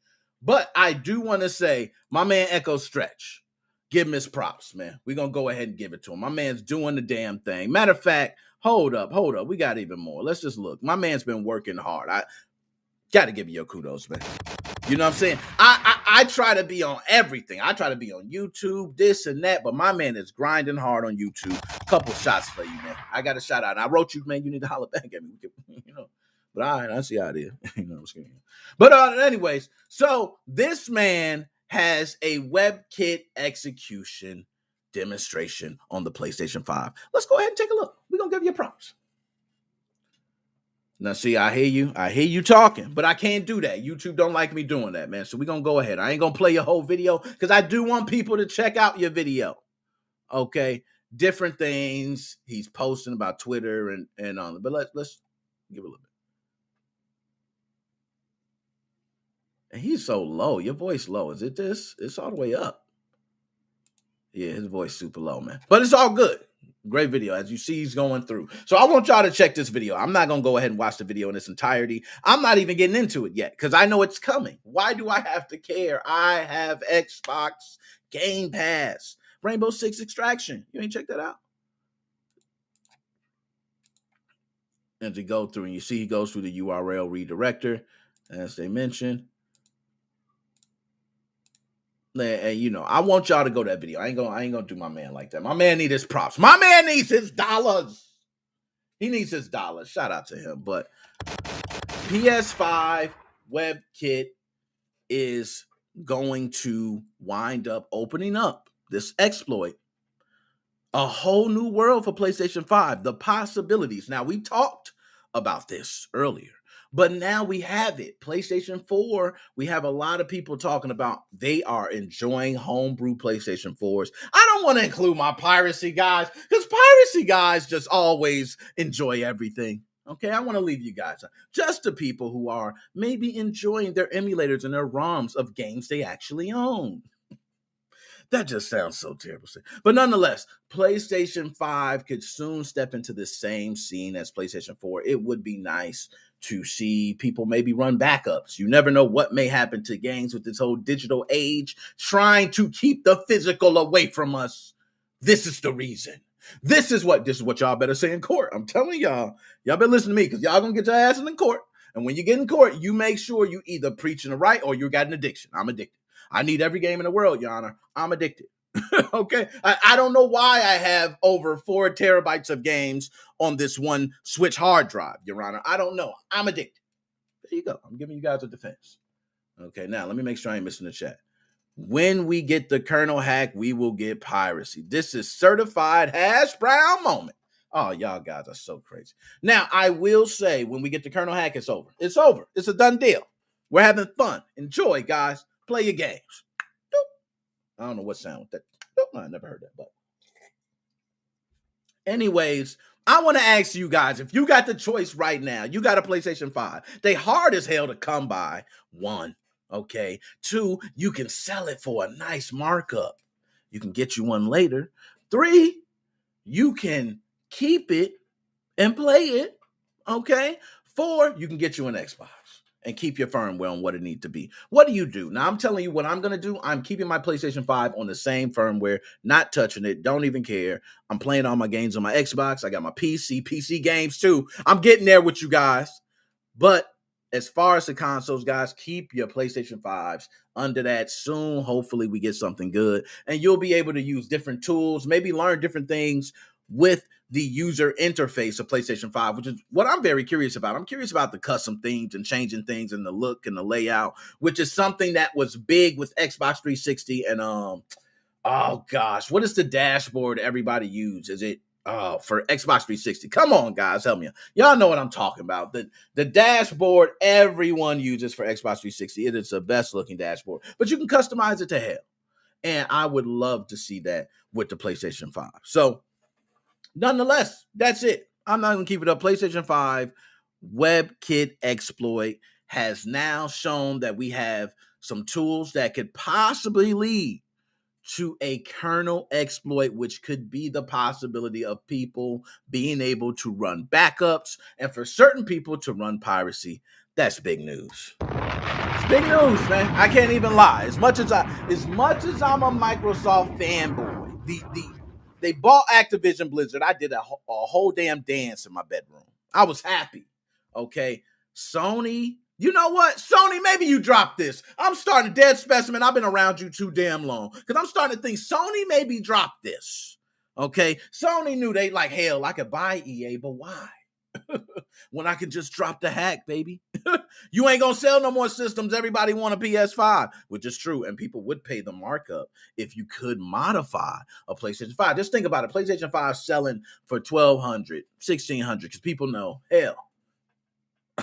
But I do want to say, my man Echo Stretch, give him his props, man. We're going to go ahead and give it to him. My man's doing the damn thing. Matter of fact, hold up. We got even more. Let's just look. My man's been working hard. I got to give you your kudos, man. You know what I'm saying? I try to be on everything. I try to be on YouTube, this and that, but my man is grinding hard on YouTube. Couple shots for you, man. I got a shout out. And I wrote you, man, you need to holler back at me. But all right, I see how it is. I'm scared. But anyways, so this man has a WebKit execution demonstration on the PlayStation 5. Let's go ahead and take a look. We're going to give you props. Now, see, I hear you talking, but I can't do that. YouTube don't like me doing that, man. So we're going to go ahead. I ain't going to play your whole video because I do want people to check out your video. Okay? Different things he's posting about Twitter and on. But let's give a little bit. And he's so low. Your voice low. Is it this? It's all the way up. Yeah, his voice super low, man. But it's all good. Great video. As you see, he's going through. So I want y'all to check this video. I'm not going to go ahead and watch the video in its entirety. I'm not even getting into it yet because I know it's coming. Why do I have to care? I have Xbox Game Pass. Rainbow Six Extraction. You ain't checked that out? And to go through, and you see he goes through the URL redirector, as they mentioned. And I want y'all to go to that video. I ain't gonna do my man like that. My man needs his props. My man needs his dollars. He needs his dollars. Shout out to him. But PS5 WebKit is going to wind up opening up this exploit. A whole new world for PlayStation 5. The possibilities. Now, we talked about this earlier. But now we have it. PlayStation 4, we have a lot of people talking about they are enjoying homebrew PlayStation 4s. I don't want to include my piracy guys because piracy guys just always enjoy everything. Okay, I want to leave you guys just the people who are maybe enjoying their emulators and their ROMs of games they actually own. That just sounds so terrible. But nonetheless, PlayStation 5 could soon step into the same scene as PlayStation 4. It would be nice to see people maybe run backups. You never know what may happen to games with this whole digital age, trying to keep the physical away from us. This is the reason. This is what y'all better say in court. I'm telling y'all better listen to me because y'all gonna get your ass in court. And when you get in court, you make sure you either preaching the right or you got an addiction. I'm addicted. I need every game in the world, Your Honor. I'm addicted. Okay? I don't know why I have over 4 terabytes of games on this one Switch hard drive, Your Honor. I don't know. I'm addicted. There you go. I'm giving you guys a defense. Okay, now let me make sure I ain't missing the chat. When we get the kernel hack, we will get piracy. This is certified hash brown moment. Oh, y'all guys are so crazy. Now, I will say when we get the kernel hack, it's over. It's over. It's a done deal. We're having fun. Enjoy, guys. Play your games. I don't know what sound with that. I never heard that, but anyways, I want to ask you guys, if you got the choice right now, you got a PlayStation 5. They hard as hell to come by. 1, okay. 2, you can sell it for a nice markup. You can get you one later. 3, you can keep it and play it, okay. 4, you can get you an Xbox and keep your firmware on what it needs to be. What do you do? Now, I'm telling you what I'm going to do. I'm keeping my PlayStation 5 on the same firmware, not touching it, don't even care. I'm playing all my games on my Xbox. I got my PC games too. I'm getting there with you guys. But as far as the consoles, guys, keep your PlayStation 5s under that. Soon, hopefully, we get something good. And you'll be able to use different tools, maybe learn different things with the user interface of PlayStation 5, which is what I'm very curious about. I'm curious about the custom themes and changing things and the look and the layout, which is something that was big with Xbox 360 and oh gosh, what is the dashboard everybody uses? Is it for Xbox 360? Come on, guys, help me. Y'all know what I'm talking about. The dashboard everyone uses for Xbox 360. It is the best looking dashboard, but you can customize it to hell. And I would love to see that with the PlayStation 5. So nonetheless, that's it. I'm not going to keep it up. PlayStation 5 WebKit exploit has now shown that we have some tools that could possibly lead to a kernel exploit, which could be the possibility of people being able to run backups and for certain people to run piracy. That's big news. It's big news, man. I can't even lie. As much as I'm a Microsoft fanboy, they bought Activision Blizzard. I did a whole damn dance in my bedroom. I was happy. Okay. Sony, you know what? Sony, maybe you dropped this. I'm starting dead specimen. I've been around you too damn long. Because I'm starting to think Sony maybe dropped this. Okay. Sony knew they like, hell, I could buy EA, but why? When I could just drop the hack, baby. You ain't gonna sell no more systems. Everybody want a PS5, which is true. And people would pay the markup if you could modify a PlayStation 5. Just think about it. PlayStation 5 selling for $1,200, $1,600, because people know, hell,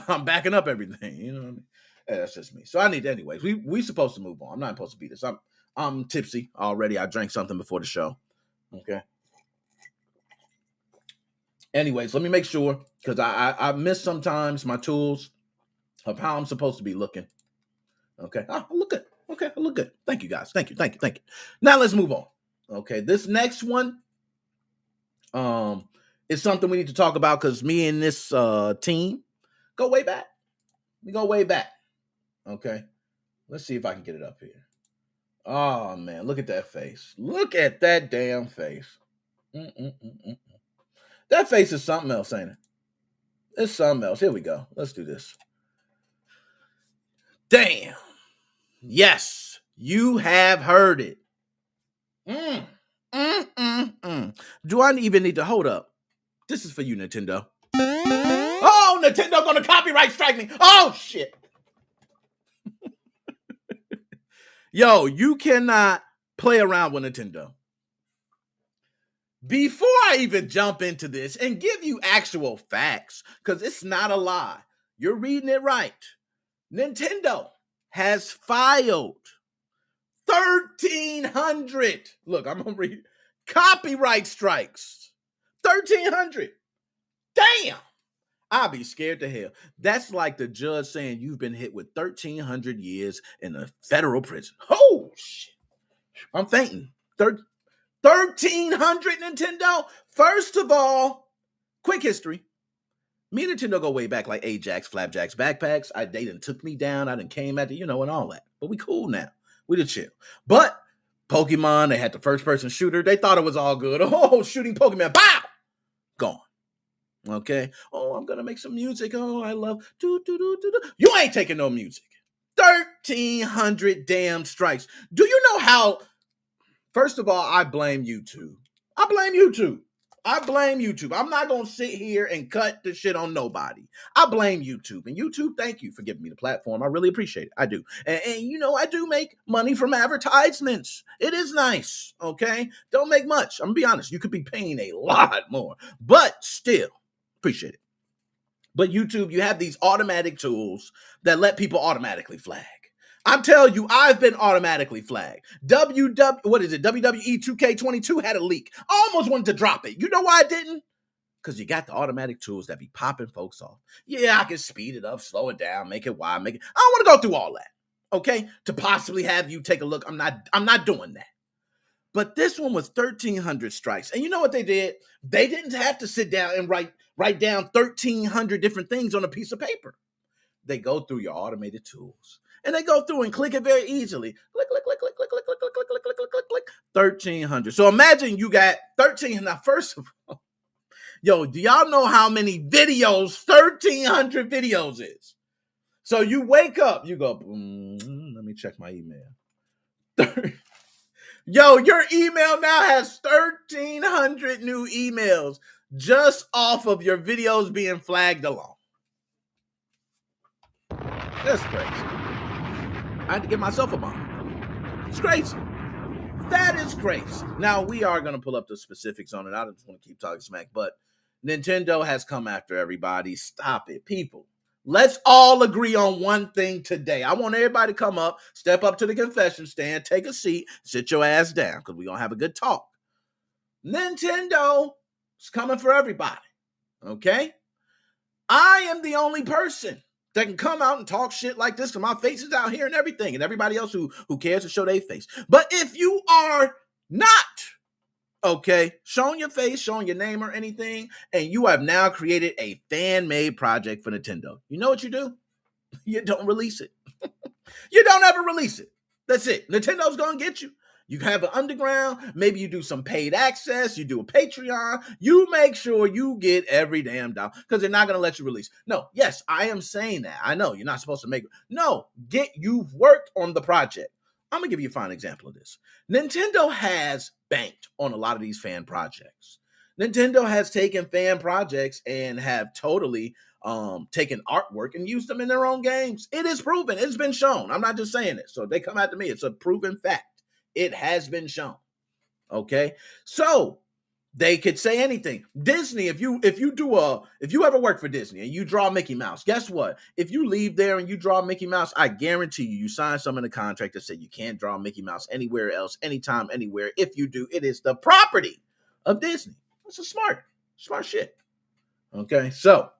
I'm backing up everything. You know what I mean? Yeah, that's just me. So I need, anyways, we supposed to move on. I'm not supposed to be this. I'm tipsy already. I drank something before the show. Okay. Anyways, let me make sure, because I miss sometimes my tools of how I'm supposed to be looking. Okay. I look good. Okay. I look good. Thank you, guys. Thank you. Now let's move on. Okay. This next one is something we need to talk about because me and this team go way back. We go way back. Okay. Let's see if I can get it up here. Oh, man. Look at that face. Look at that damn face. That face is something else, ain't it? It's something else. Here we go. Let's do this. Damn. Yes, you have heard it. Do I even need to hold up? This is for you, Nintendo. Oh, Nintendo gonna copyright strike me. Oh, shit. Yo, you cannot play around with Nintendo. Before I even jump into this and give you actual facts, because it's not a lie, you're reading it right. Nintendo has filed 1,300. Look, I'm going to read copyright strikes. 1,300. Damn. I'll be scared to hell. That's like the judge saying you've been hit with 1,300 years in a federal prison. Oh, shit. I'm fainting. 1,300, Nintendo. First of all, quick history. Me and Nintendo go way back, like Ajax, Flapjacks, backpacks. They done took me down. I done came at and all that. But we cool now. We done chill. But Pokemon, they had the first-person shooter. They thought it was all good. Oh, shooting Pokemon. Pow! Gone. Okay. Oh, I'm going to make some music. Oh, I love. You ain't taking no music. 1,300 damn strikes. Do you know how? First of all, I blame YouTube. I blame YouTube. I'm not going to sit here and cut the shit on nobody. I blame YouTube. And YouTube, thank you for giving me the platform. I really appreciate it. I do. And I do make money from advertisements. It is nice, okay? Don't make much. I'm going to be honest. You could be paying a lot more. But still, appreciate it. But YouTube, you have these automatic tools that let people automatically flag. I'm telling you, I've been automatically flagged. WWE 2K22 had a leak. I almost wanted to drop it. You know why I didn't? Because you got the automatic tools that be popping folks off. Yeah, I can speed it up, slow it down, make it wide, I don't want to go through all that. Okay? To possibly have you take a look. I'm not doing that. But this one was 1,300 strikes. And you know what they did? They didn't have to sit down and write down 1,300 different things on a piece of paper. They go through your automated tools. And they go through and click it very easily. Click, click, click, click, click, click, click, click, click, click, click, click, click, click. 1,300. So imagine you got 13. Now, first of all, yo, do y'all know how many videos 1,300 videos is? So you wake up, you go, let me check my email. Yo, your email now has 1,300 new emails just off of your videos being flagged alone. That's crazy. I had to give myself a bomb. It's crazy. That is crazy. Now, we are going to pull up the specifics on it. I don't just want to keep talking smack, but Nintendo has come after everybody. Stop it, people. Let's all agree on one thing today. I want everybody to come up, step up to the confession stand, take a seat, sit your ass down, because we're going to have a good talk. Nintendo is coming for everybody, okay? I am the only person that can come out and talk shit like this, because my face is out here and everything, and everybody else who cares to show their face. But if you are not, okay, showing your face, showing your name or anything, and you have now created a fan-made project for Nintendo, you know what you do? You don't release it. You don't ever release it. That's it. Nintendo's going to get you. You have an underground, maybe you do some paid access, you do a Patreon, you make sure you get every damn dollar, because they're not going to let you release. No, yes, I am saying that. I know you're not supposed to make it. No, you've worked on the project. I'm going to give you a fine example of this. Nintendo has banked on a lot of these fan projects. Nintendo has taken fan projects and have totally taken artwork and used them in their own games. It is proven. It's been shown. I'm not just saying it. So if they come after me, it's a proven fact. It has been shown. Okay? So they could say anything. Disney, if you ever work for Disney and you draw Mickey Mouse, guess what? If you leave there and you draw Mickey Mouse, I guarantee you sign some in the contract that say you can't draw Mickey Mouse anywhere else, anytime, anywhere. If you do, it is the property of Disney. That's a smart shit. Okay, so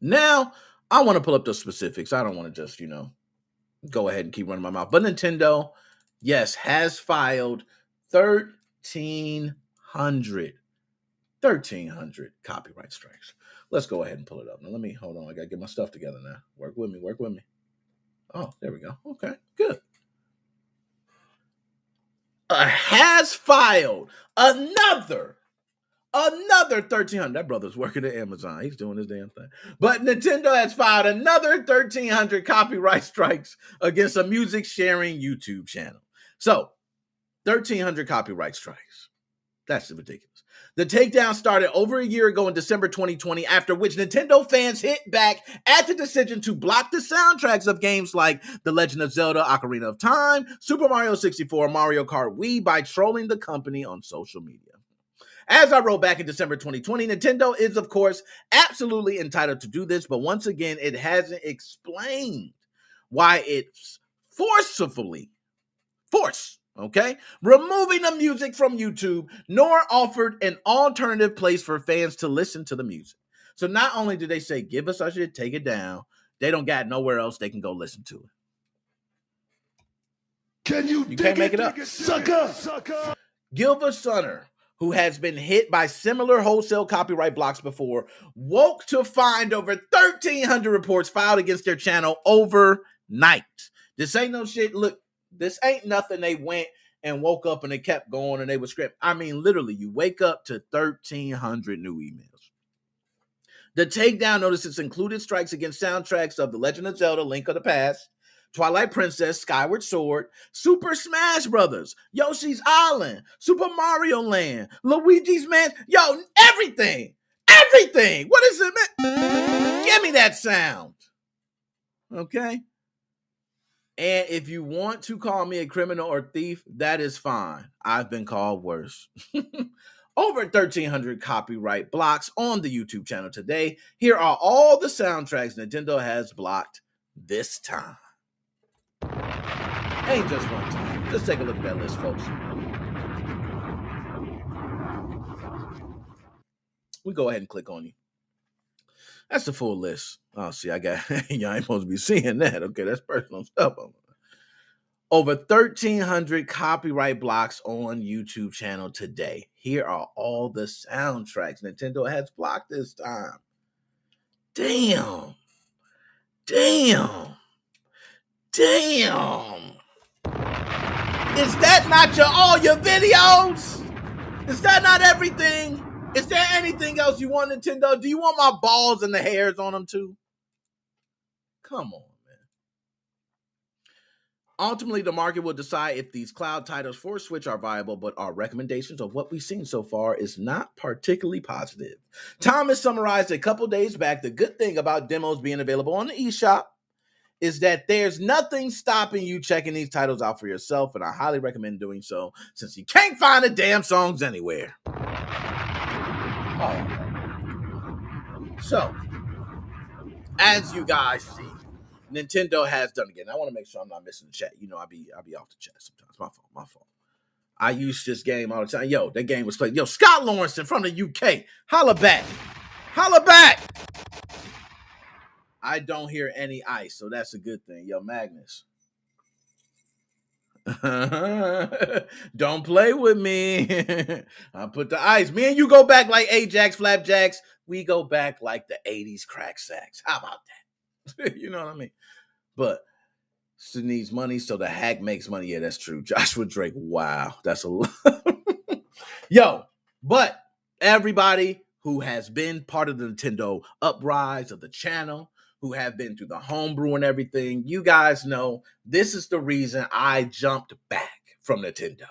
now I want to pull up the specifics. I don't want to just, go ahead and keep running my mouth. But Nintendo, yes, has filed 1,300 copyright strikes. Let's go ahead and pull it up. Now, hold on. I got to get my stuff together now. Work with me. Oh, there we go. Okay, good. Has filed another 1,300. That brother's working at Amazon. He's doing his damn thing. But Nintendo has filed another 1,300 copyright strikes against a music sharing YouTube channel. So, 1,300 copyright strikes. That's ridiculous. The takedown started over a year ago in December 2020, after which Nintendo fans hit back at the decision to block the soundtracks of games like The Legend of Zelda: Ocarina of Time, Super Mario 64, Mario Kart Wii by trolling the company on social media. As I wrote back in December 2020, Nintendo is, of course, absolutely entitled to do this, but once again, it hasn't explained why it's removing the music from YouTube, nor offered an alternative place for fans to listen to the music. So not only do they say, give us our shit, take it down, they don't got nowhere else they can go listen to it. You can't make it up. Sucker. Gilbert Sunner, who has been hit by similar wholesale copyright blocks before, woke to find over 1,300 reports filed against their channel overnight. This ain't no shit. Look, this ain't nothing they went and woke up and they kept going and they were script. I mean, literally, you wake up to 1,300 new emails. The takedown notices included strikes against soundtracks of The Legend of Zelda: Link of the Past, Twilight Princess, Skyward Sword, Super Smash Brothers, Yoshi's Island, Super Mario Land, Luigi's Mansion. Yo, everything. Everything. What is it, man? Give me that sound. Okay? And if you want to call me a criminal or thief, that is fine. I've been called worse. Over 1,300 copyright blocks on the YouTube channel today. Here are all the soundtracks Nintendo has blocked this time. Ain't just one time. Just take a look at that list, folks. We go ahead and click on you. That's the full list. Oh, see, I got y'all ain't supposed to be seeing that. Okay, that's personal stuff. Over 1,300 copyright blocks on YouTube channel today. Here are all the soundtracks Nintendo has blocked this time. Damn. Is that not all your videos? Is that not everything? Is there anything else you want, Nintendo? Do you want my balls and the hairs on them too? Come on, man. Ultimately, the market will decide if these cloud titles for Switch are viable, but our recommendations of what we've seen so far is not particularly positive. Thomas summarized a couple days back the good thing about demos being available on the eShop is that there's nothing stopping you checking these titles out for yourself, and I highly recommend doing so since you can't find the damn songs anywhere. Oh. So, as you guys see, Nintendo has done again. I want to make sure I'm not missing the chat. You know, I'll be off the chat sometimes. My fault. I use this game all the time. Yo, that game was played. Yo, Scott Lawrence from the UK. Holla back. I don't hear any ice, so that's a good thing. Yo, Magnus. Don't play with me. I put the ice. Me and you go back like Ajax, Flapjacks. We go back like the 80s crack sacks. How about that? You know what I mean? But it needs money, so the hack makes money. Yeah, that's true. Joshua Drake. Wow. That's a lot. Yo, but everybody who has been part of the Nintendo uprise of the channel, who have been through the homebrew and everything, you guys know this is the reason I jumped back from Nintendo.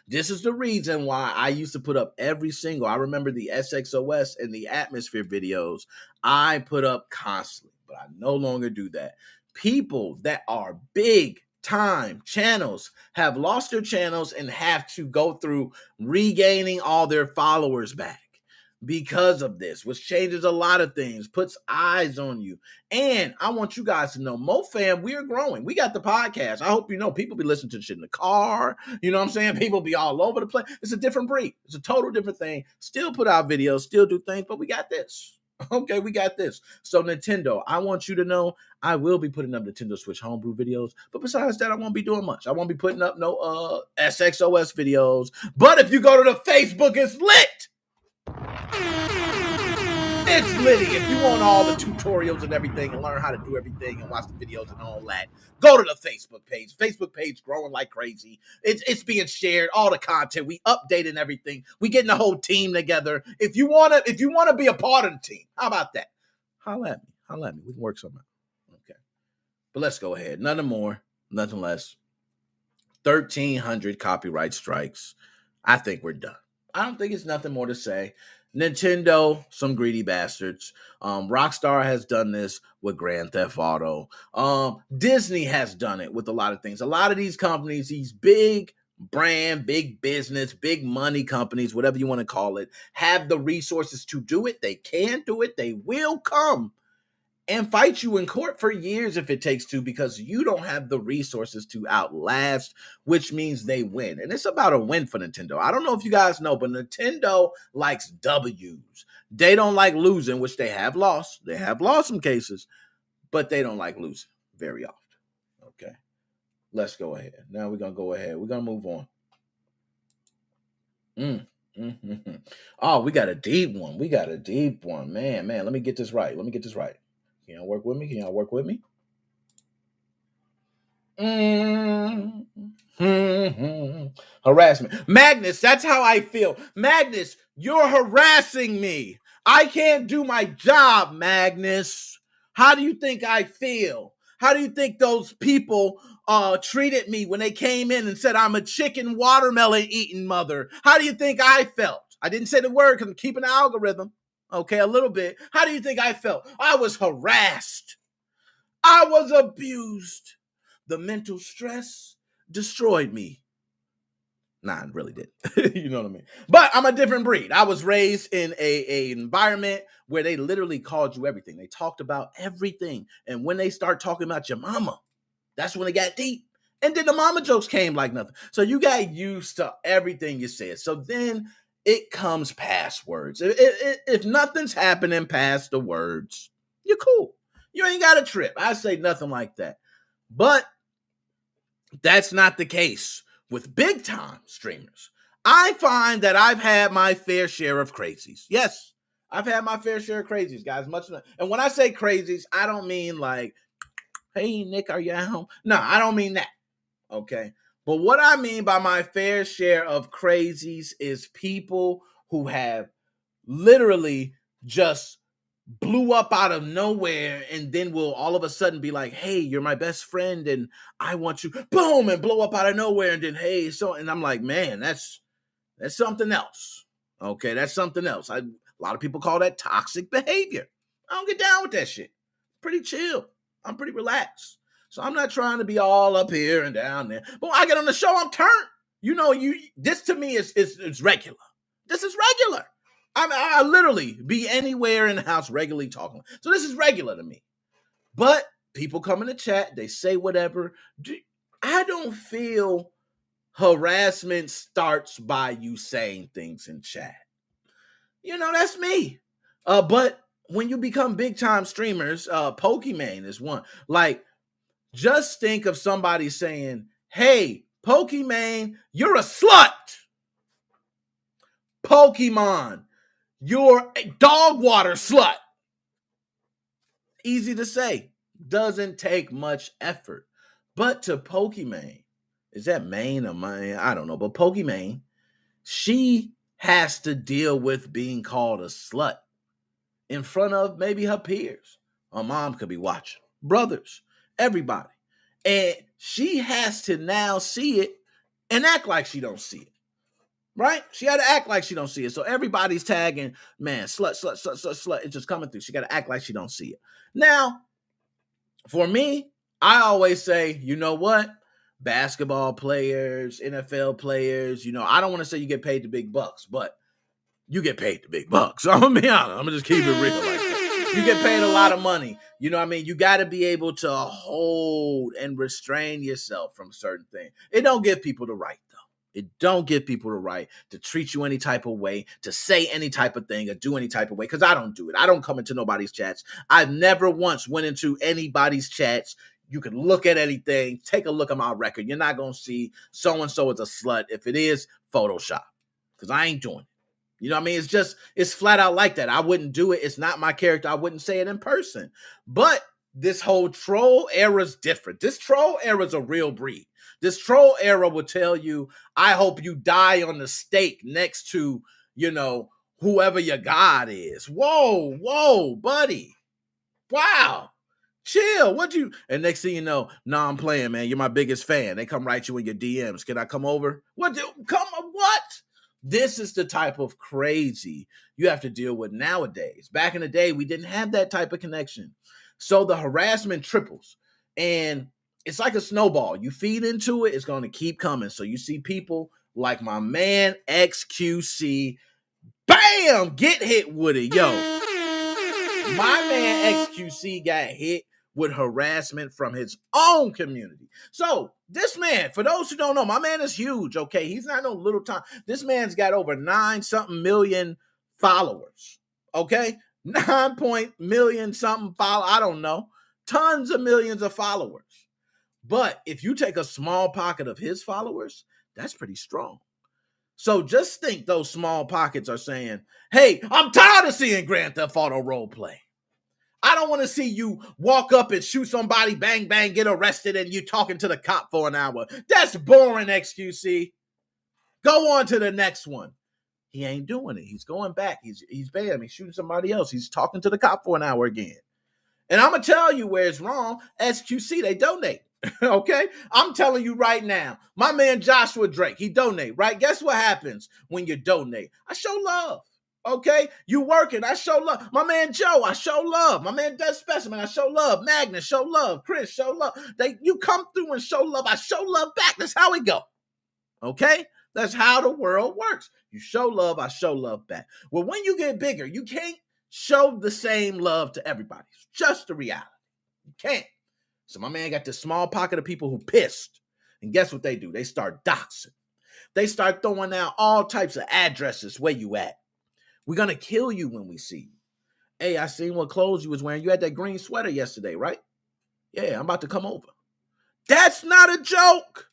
This is the reason why I used to put up every single, I remember the SXOS and the Atmosphere videos I put up constantly, but I no longer do that. People that are big time channels have lost their channels and have to go through regaining all their followers back because of this, which changes a lot of things, puts eyes on you. And I want you guys to know, MoFam, we're growing. We got the podcast. I hope you know people be listening to shit in the car. You know what I'm saying? People be all over the place. It's a different breed. It's a total different thing. Still put out videos, still do things, but we got this. Okay, we got this. So Nintendo, I want you to know I will be putting up Nintendo Switch homebrew videos, but besides that, I won't be doing much. I won't be putting up no SXOS videos. But if you go to the Facebook, it's lit. It's litty. If you want all the tutorials and everything and learn how to do everything and watch the videos and all that, go to the Facebook page. Facebook page growing like crazy. It's being shared, all the content. We updating everything. We getting the whole team together. If you wanna be a part of the team, how about that? Holla at me. We can work something out. Okay. But let's go ahead. Nothing more, nothing less. 1,300 copyright strikes. I think we're done. I don't think it's nothing more to say. Nintendo, some greedy bastards. Rockstar has done this with Grand Theft Auto. Disney has done it with a lot of things. A lot of these companies, these big brand, big business, big money companies, whatever you want to call it, have the resources to do it. They can do it. They will come and fight you in court for years if it takes to, because you don't have the resources to outlast, which means they win. And it's about a win for Nintendo. I don't know if you guys know, but Nintendo likes W's. They don't like losing, which they have lost. They have lost some cases, but they don't like losing very often. Okay, let's go ahead. Now we're going to go ahead. We're going to move on. Oh, we got a deep one. Man, let me get this right. Can y'all work with me? Harassment. Magnus, that's how I feel. Magnus, you're harassing me. I can't do my job, Magnus. How do you think I feel? How do you think those people treated me when they came in and said I'm a chicken watermelon eating mother? How do you think I felt? I didn't say the word because I'm keeping the algorithm. Okay, a little bit. How do you think I felt? I was harassed. I was abused. The mental stress destroyed me. Nah, it really did. You know what I mean? But I'm a different breed. I was raised in a environment where they literally called you everything. They talked about everything. And when they start talking about your mama, that's when it got deep. And then the mama jokes came like nothing. So you got used to everything you said. So then it comes past words. If nothing's happening past the words, you're cool. You ain't got a trip. I say nothing like that. But that's not the case with big time streamers. I find that I've had my fair share of crazies. Yes, I've had my fair share of crazies, guys. And when I say crazies, I don't mean like, hey, Nick, are you at home? No, I don't mean that. Okay. But what I mean by my fair share of crazies is people who have literally just blew up out of nowhere and then will all of a sudden be like, hey, you're my best friend and I want you, boom, and blow up out of nowhere and then, hey, so, and I'm like, man, that's something else. Okay, that's something else. A lot of people call that toxic behavior. I don't get down with that shit. Pretty chill. I'm pretty relaxed. So I'm not trying to be all up here and down there. But when I get on the show, I'm turned. You know, this to me is regular. This is regular. I literally be anywhere in the house regularly talking. So this is regular to me. But people come in the chat, they say whatever. I don't feel harassment starts by you saying things in chat. You know, that's me. But when you become big time streamers, Pokimane is one. Like, just think of somebody saying, hey, Pokimane, you're a slut. Pokemon, you're a dog water slut. Easy to say. Doesn't take much effort. But to Pokimane, is that Maine or mine? I don't know. But Pokimane, she has to deal with being called a slut in front of maybe her peers. Her mom could be watching. Brothers, everybody. And she has to now see it and act like she don't see it. Right? She had to act like she don't see it. So everybody's tagging, man, slut, slut, slut, slut, slut. It's just coming through. She got to act like she don't see it. Now, for me, I always say, you know what? Basketball players, NFL players, you know, I don't want to say you get paid the big bucks, but you get paid the big bucks. So I'm going to be honest. I'm going to just keep it real like that. You get paid a lot of money. You know what I mean? You got to be able to hold and restrain yourself from certain things. It don't give people the right, though. It don't give people the right to treat you any type of way, to say any type of thing or do any type of way, because I don't do it. I don't come into nobody's chats. I've never once went into anybody's chats. You can look at anything. Take a look at my record. You're not going to see so-and-so is a slut. If it is, Photoshop, because I ain't doing it. You know what I mean? It's flat out like that. I wouldn't do it. It's not my character. I wouldn't say it in person. But this whole troll era is different. This troll era is a real breed. This troll era will tell you, I hope you die on the stake next to, you know, whoever your God is. Whoa, buddy. Wow. Chill. And next thing you know, nah, I'm playing, man. You're my biggest fan. They come write you in your DMs. Can I come over? What? This is the type of crazy you have to deal with nowadays. Back in the day, we didn't have that type of connection. So the harassment triples. And it's like a snowball. You feed into it, it's going to keep coming. So you see people like my man XQC, bam, get hit with it. Yo, my man XQC got hit with harassment from his own community. So this man, for those who don't know, my man is huge, okay? He's not no little time. This man's got over 9-something million followers, okay? 9 million something followers, I don't know. Tons of millions of followers. But if you take a small pocket of his followers, that's pretty strong. So just think those small pockets are saying, hey, I'm tired of seeing Grand Theft Auto roleplay. I don't want to see you walk up and shoot somebody, bang, bang, get arrested, and you talking to the cop for an hour. That's boring, XQC. Go on to the next one. He ain't doing it. He's going back. He's bam. He's shooting somebody else. He's talking to the cop for an hour again. And I'm going to tell you where it's wrong. SQC, they donate. Okay? I'm telling you right now. My man Joshua Drake, he donate, right? Guess what happens when you donate? I show love. Okay? You working, I show love. My man Joe, I show love. My man Dead Specimen, I show love. Magnus, show love. Chris, show love. You come through and show love. I show love back. That's how it go. Okay? That's how the world works. You show love, I show love back. Well, when you get bigger, you can't show the same love to everybody. It's just the reality. You can't. So my man got this small pocket of people who pissed. And guess what they do? They start doxing. They start throwing out all types of addresses where you at. We're going to kill you when we see you. Hey, I seen what clothes you was wearing. You had that green sweater yesterday, right? Yeah, I'm about to come over. That's not a joke.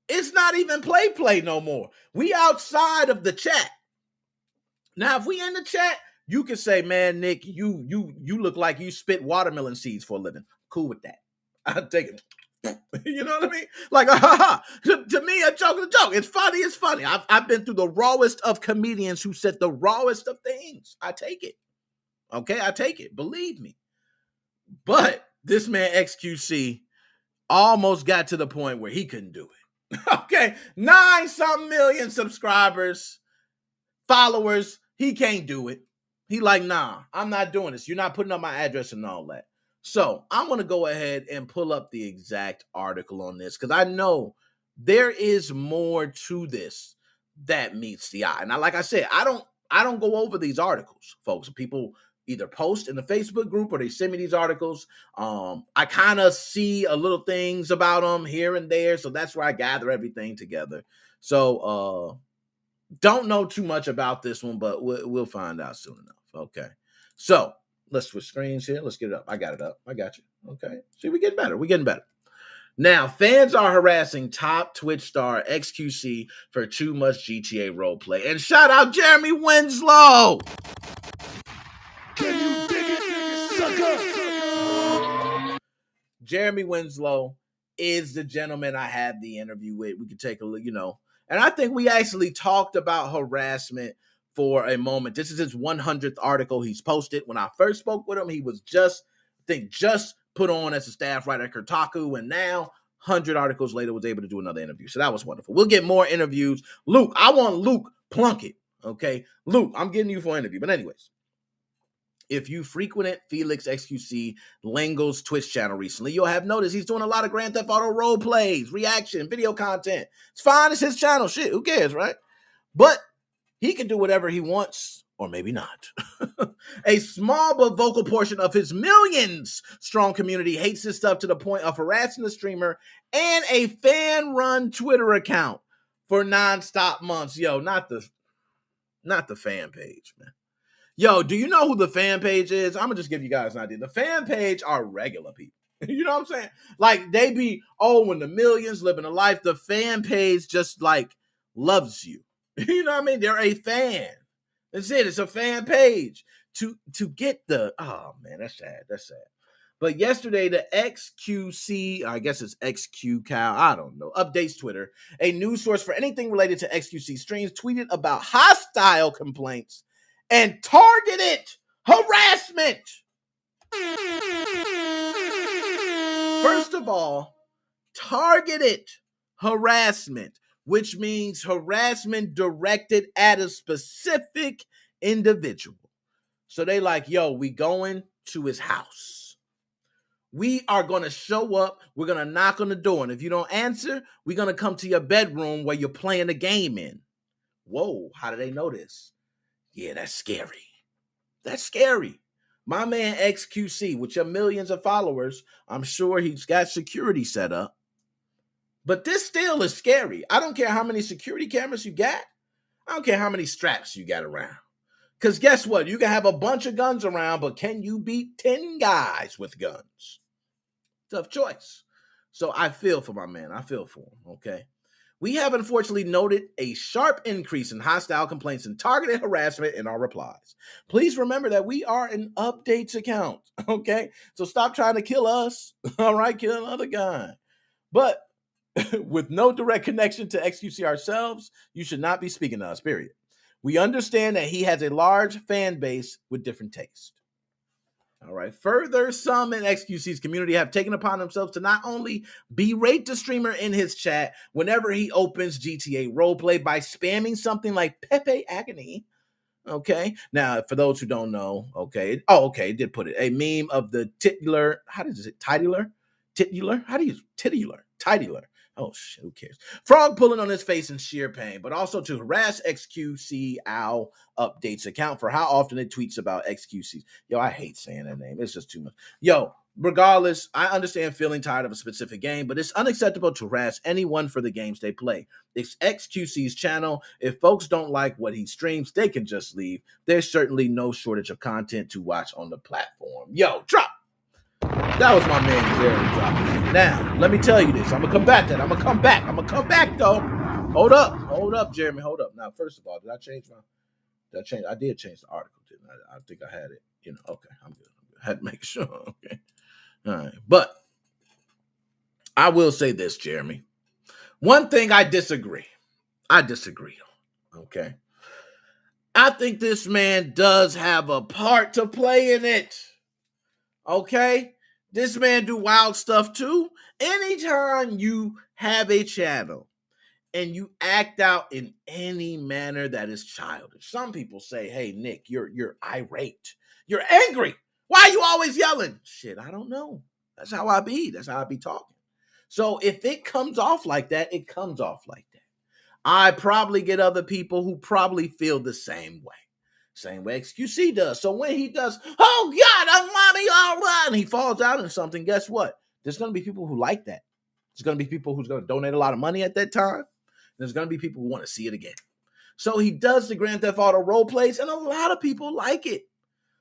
It's not even play no more. We outside of the chat. Now, if we in the chat, you can say, man, Nick, you look like you spit watermelon seeds for a living. Cool with that. I'll take it. You know what I mean? Like, to me, a joke is a joke. It's funny. It's funny. I've been through the rawest of comedians who said the rawest of things. I take it. Okay, I take it. Believe me. But this man XQC almost got to the point where he couldn't do it. Okay, 9-something million subscribers, followers. He can't do it. He like, nah, I'm not doing this. You're not putting up my address and all that. So I'm going to go ahead and pull up the exact article on this because I know there is more to this that meets the eye. Now, like I said, I don't go over these articles, folks. People either post in the Facebook group or they send me these articles. I kind of see a little things about them here and there. So that's where I gather everything together. So don't know too much about this one, but we'll find out soon enough. Okay. So let's switch screens here. Let's get it up. I got it up. I got you. Okay. See, we're getting better. We're getting better. Now, fans are harassing top Twitch star XQC for too much GTA roleplay. And shout out Jeremy Winslow. Can you dig it, sucker? Jeremy Winslow is the gentleman I had the interview with. We could take a look, and I think we actually talked about harassment for a moment. This is his 100th article he's posted. When I first spoke with him, he was just put on as a staff writer at Kotaku, and now 100 articles later was able to do another interview. So that was wonderful. We'll get more interviews. Luke, I want Luke Plunkett, okay? Luke, I'm getting you for an interview. But anyways, if you frequented Felix XQC Lingo's Twitch channel recently, you'll have noticed he's doing a lot of Grand Theft Auto role plays, reaction, video content. It's fine. It's his channel. Shit, who cares, right? But he can do whatever he wants, or maybe not. A small but vocal portion of his millions-strong community hates his stuff to the point of harassing the streamer and a fan-run Twitter account for nonstop months. Yo, not the fan page, man. Yo, do you know who the fan page is? I'm going to just give you guys an idea. The fan page are regular people. You know what I'm saying? Like, they be, when the millions living a life, the fan page just, loves you. You know what I mean? They're a fan. That's it. It's a fan page. To get the, oh, man, that's sad. That's sad. But yesterday, the XQC, I guess it's XQ Cow, I don't know, updates Twitter. A news source for anything related to XQC streams tweeted about hostile complaints and targeted harassment. First of all, targeted harassment, which means harassment directed at a specific individual. So they like, yo, we going to his house. We are going to show up. We're going to knock on the door. And if you don't answer, we're going to come to your bedroom where you're playing the game in. Whoa, how do they know this? Yeah, that's scary. That's scary. My man XQC, with your millions of followers, I'm sure he's got security set up. But this still is scary. I don't care how many security cameras you got. I don't care how many straps you got around. Because guess what? You can have a bunch of guns around, but can you beat 10 guys with guns? Tough choice. So I feel for my man. I feel for him, okay? We have unfortunately noted a sharp increase in hostile complaints and targeted harassment in our replies. Please remember that we are an updates account, okay? So stop trying to kill us, all right? Kill another guy. But with no direct connection to XQC ourselves, you should not be speaking to us, period. We understand that he has a large fan base with different tastes. All right. Further, some in XQC's community have taken upon themselves to not only berate the streamer in his chat whenever he opens GTA roleplay by spamming something like Pepe Agony. Okay. Now, for those who don't know, okay. Oh, okay. It did put it. A meme of the titular. How does it? Titular? Titular? How do you? Titular. Titular. Oh, shit. Who cares? Frog pulling on his face in sheer pain, but also to harass XQC Owl Updates account for how often it tweets about XQC. Yo, I hate saying that name. It's just too much. Yo, regardless, I understand feeling tired of a specific game, but it's unacceptable to harass anyone for the games they play. It's XQC's channel. If folks don't like what he streams, they can just leave. There's certainly no shortage of content to watch on the platform. Yo, drop. That was my man Jerry dropping. Now, let me tell you this. I'm going to come back to that. I'm going to come back. I'm going to come back, though. Hold up, Jeremy. Hold up. Now, first of all, did I change? I did change the article, didn't I? I think I had it. Okay, I'm good. I had to make sure. Okay. All right. But I will say this, Jeremy. One thing I disagree on. Okay. I think this man does have a part to play in it. Okay. This man do wild stuff too. Anytime you have a channel and you act out in any manner that is childish. Some people say, hey, Nick, you're irate. You're angry. Why are you always yelling? Shit, I don't know. That's how I be. That's how I be talking. So if it comes off like that, it comes off like that. I probably get other people who probably feel the same way. Same way XQC does. So when he does, oh God, I'm mommy, all right, and he falls out in something, guess what? There's going to be people who like that. There's going to be people who's going to donate a lot of money at that time. There's going to be people who want to see it again. So he does the Grand Theft Auto role plays, and a lot of people like it.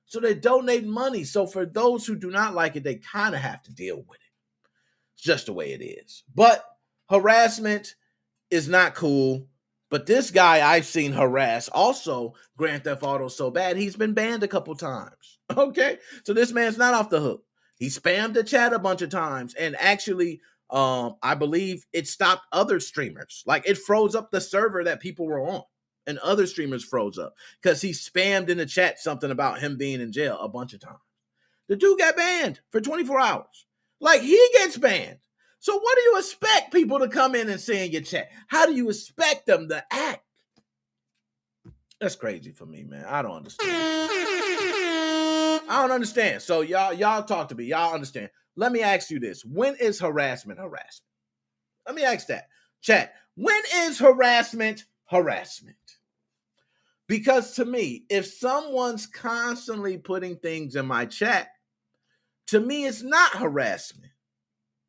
So they donate money. So for those who do not like it, they kind of have to deal with it. It's just the way it is. But harassment is not cool. But this guy I've seen harass also Grand Theft Auto so bad, he's been banned a couple times. Okay? So this man's not off the hook. He spammed the chat a bunch of times, and actually, I believe it stopped other streamers. Like, it froze up the server that people were on, and other streamers froze up because he spammed in the chat something about him being in jail a bunch of times. The dude got banned for 24 hours. Like, he gets banned. So what do you expect people to come in and say in your chat? How do you expect them to act? That's crazy for me, man. I don't understand. So y'all talk to me. Y'all understand. Let me ask you this. When is harassment harassment? Let me ask that. Chat. When is harassment harassment? Because to me, if someone's constantly putting things in my chat, to me, it's not harassment.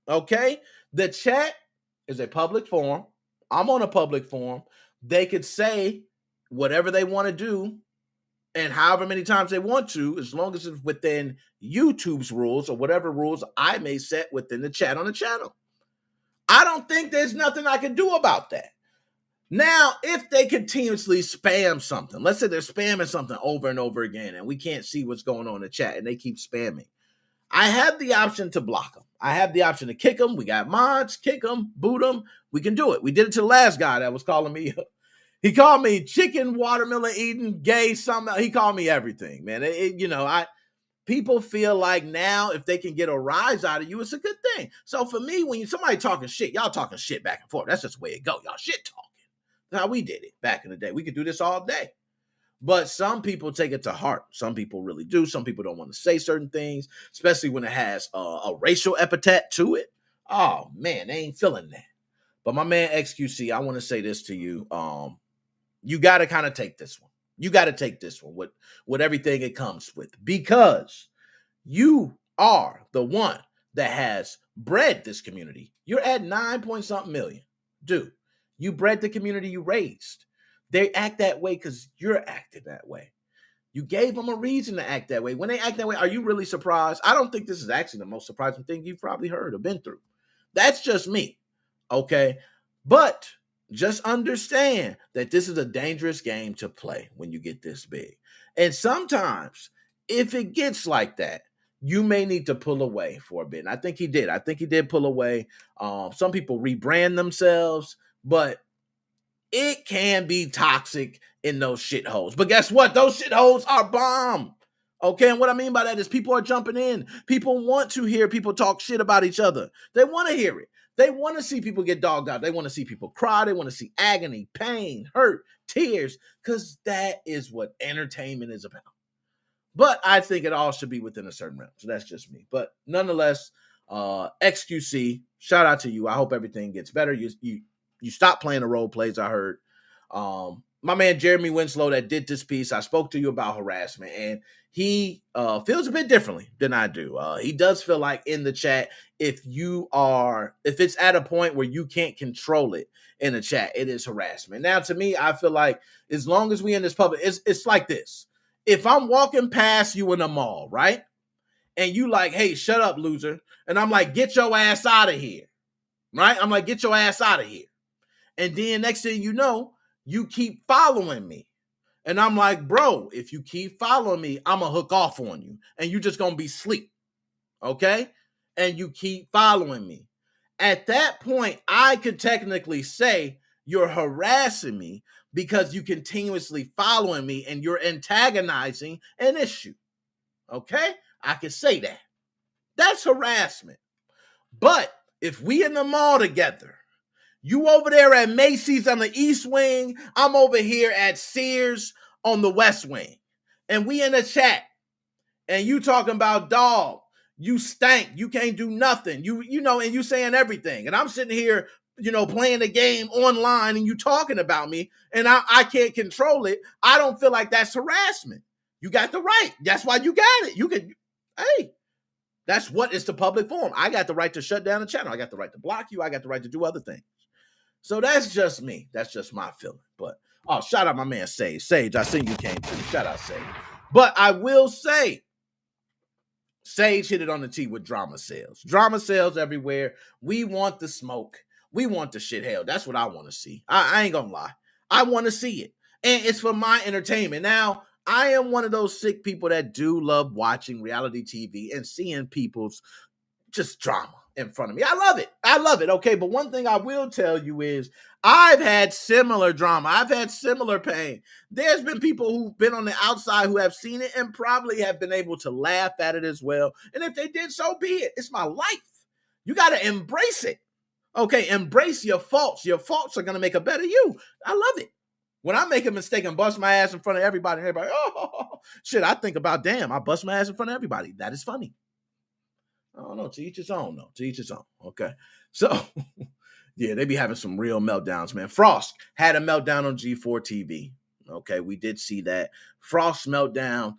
Okay? The chat is a public forum. I'm on a public forum. They could say whatever they want to do and however many times they want to, as long as it's within YouTube's rules or whatever rules I may set within the chat on the channel. I don't think there's nothing I can do about that. Now, if they continuously spam something, let's say they're spamming something over and over again and we can't see what's going on in the chat and they keep spamming, I have the option to block them. I have the option to kick them. We got mods, kick them, boot them. We can do it. We did it to the last guy that was calling me. He called me chicken, watermelon eating, gay, something. He called me everything, man. People feel like now if they can get a rise out of you, it's a good thing. So for me, when somebody talking shit, y'all talking shit back and forth. That's just the way it go. Y'all shit talking. That's how we did it back in the day. We could do this all day. But some people take it to heart. Some people really do. Some people don't want to say certain things, especially when it has a racial epithet to it. Oh, man, they ain't feeling that. But my man XQC, I want to say this to you. You got to kind of take this one. You got to take this one with everything it comes with, because you are the one that has bred this community. You're at 9-point-something million. Dude, you bred the community you raised. They act that way because you're acting that way. You gave them a reason to act that way. When they act that way, are you really surprised? I don't think this is actually the most surprising thing you've probably heard or been through. That's just me, okay? But just understand that this is a dangerous game to play when you get this big. And sometimes, if it gets like that, you may need to pull away for a bit. And I think he did. I think he did pull away. Some people rebrand themselves, but it can be toxic in those shitholes. But guess what? Those shitholes are bomb. Okay, and what I mean by that is people are jumping in. People want to hear people talk shit about each other. They want to hear it. They want to see people get dogged out. They want to see people cry. They want to see agony, pain, hurt, tears, because that is what entertainment is about. But I think it all should be within a certain realm. So that's just me. But nonetheless, XQC, shout out to you. I hope everything gets better. You stopped playing the role plays, I heard. My man Jeremy Winslow that did this piece, I spoke to you about harassment, and he feels a bit differently than I do. He does feel like in the chat, if it's at a point where you can't control it in the chat, it is harassment. Now, to me, I feel like as long as we in this public, it's like this. If I'm walking past you in the mall, right? And you like, hey, shut up, loser. And I'm like, get your ass out of here. Right? I'm like, get your ass out of here. And then next thing you know, you keep following me. And I'm like, bro, if you keep following me, I'm going to hook off on you. And you're just going to be asleep. Okay? And you keep following me. At that point, I could technically say you're harassing me because you continuously following me and you're antagonizing an issue. Okay? I can say that. That's harassment. But if we in the mall together, you over there at Macy's on the East Wing, I'm over here at Sears on the West Wing, and we in a chat, and you talking about, dog, you stank, you can't do nothing, you know, and you saying everything, and I'm sitting here, you know, playing the game online, and you talking about me, and I can't control it. I don't feel like that's harassment. You got the right. That's why you got it. You can, hey, that's what is the public forum. I got the right to shut down the channel. I got the right to block you. I got the right to do other things. So that's just me. That's just my feeling. But, oh, shout out my man Sage. Sage, I seen you came through. Shout out Sage. But I will say, Sage hit it on the tee with drama sales. Drama sales everywhere. We want the smoke. We want the shit. Hell, that's what I want to see. I ain't gonna lie. I want to see it. And it's for my entertainment. Now, I am one of those sick people that do love watching reality TV and seeing people's just drama in front of me. I love it. I love it. Okay, but one thing I will tell you is I've had similar drama. I've had similar pain. There's been people who've been on the outside who have seen it and probably have been able to laugh at it as well. And if they did, so be it. It's my life. You got to embrace it. Okay, embrace your faults. Your faults are going to make a better you. I love it. When I make a mistake and bust my ass in front of everybody, and everybody, oh, shit, I think about, damn, I bust my ass in front of everybody. That is funny. I don't know. To each his own, though. To each his own. Okay. So, yeah, they be having some real meltdowns, man. Frost had a meltdown on G4 TV. Okay, we did see that. Frost meltdown,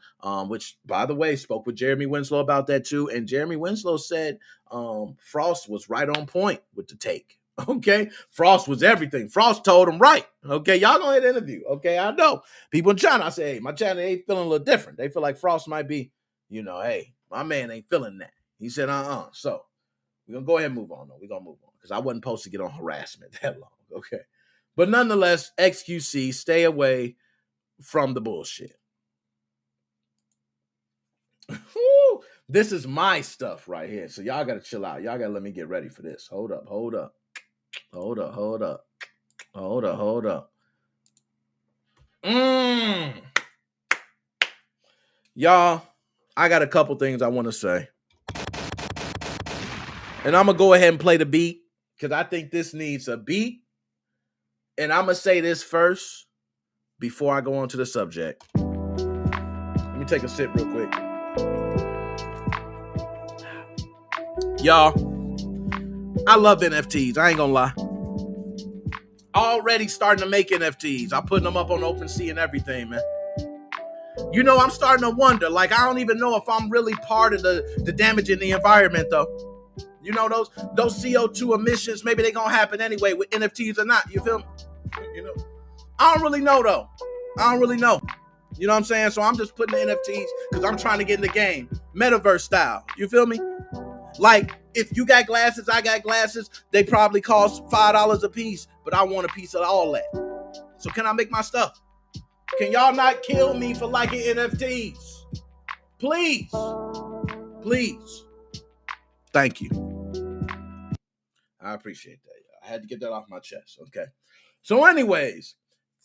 which, by the way, spoke with Jeremy Winslow about that, too. And Jeremy Winslow said Frost was right on point with the take. Okay, Frost was everything. Frost told him right. Okay, y'all gonna hit the interview. Okay, I know. People in China, I say, hey, my China ain't feeling a little different. They feel like Frost might be, you know, hey, my man ain't feeling that. He said, So we're gonna go ahead and move on, though. We're gonna move on because I wasn't supposed to get on harassment that long. Okay. But nonetheless, XQC, stay away from the bullshit. This is my stuff right here. So y'all gotta chill out. Y'all gotta let me get ready for this. Hold up. Y'all, I got a couple things I want to say. And I'm going to go ahead and play the beat because I think this needs a beat. And I'm going to say this first before I go on to the subject. Let me take a sip real quick. Y'all, I love NFTs. I ain't going to lie. Already starting to make NFTs. I'm putting them up on OpenSea and everything, man. You know, I'm starting to wonder. Like, I don't even know if I'm really part of the damage in the environment, though. You know, those CO2 emissions, maybe they're going to happen anyway with NFTs or not. You feel me? You know, I don't really know, though. I don't really know. You know what I'm saying? So I'm just putting the NFTs because I'm trying to get in the game. Metaverse style. You feel me? Like, if you got glasses, I got glasses, they probably cost $5 a piece, but I want a piece of all that. So can I make my stuff? Can y'all not kill me for liking NFTs? Please. Please. Thank you. I appreciate that. I had to get that off my chest, okay? So anyways,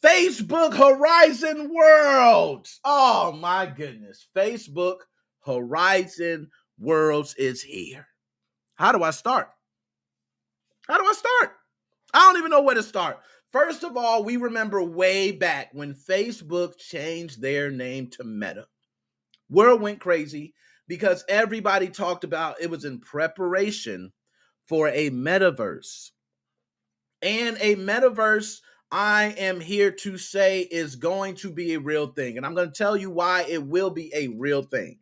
Facebook Horizon Worlds. Oh my goodness. Facebook Horizon Worlds is here. How do I start? I don't even know where to start. First of all, we remember way back when Facebook changed their name to Meta. World went crazy because everybody talked about it was in preparation for a metaverse. And a metaverse, I am here to say, is going to be a real thing. And I'm going to tell you why it will be a real thing.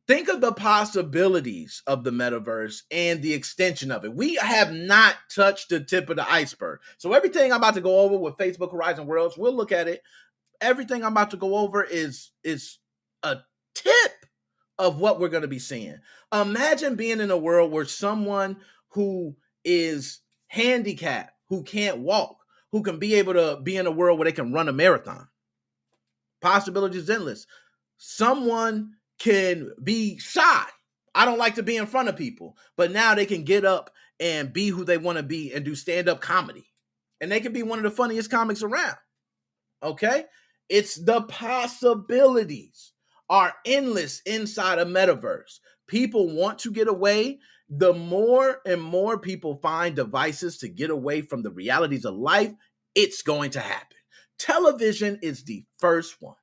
Think of the possibilities of the metaverse and the extension of it. We have not touched the tip of the iceberg. So everything I'm about to go over with Facebook Horizon Worlds, we'll look at it. Everything I'm about to go over is a tip of what we're going to be seeing. Imagine being in a world where someone who is handicapped, who can't walk, who can be able to be in a world where they can run a marathon. Possibilities endless. Someone can be shy. I don't like to be in front of people, but now they can get up and be who they want to be and do stand-up comedy. And they can be one of the funniest comics around. Okay? It's the possibilities are endless inside a metaverse. People want to get away. The more and more people find devices to get away from the realities of life, it's going to happen. Television is the first one.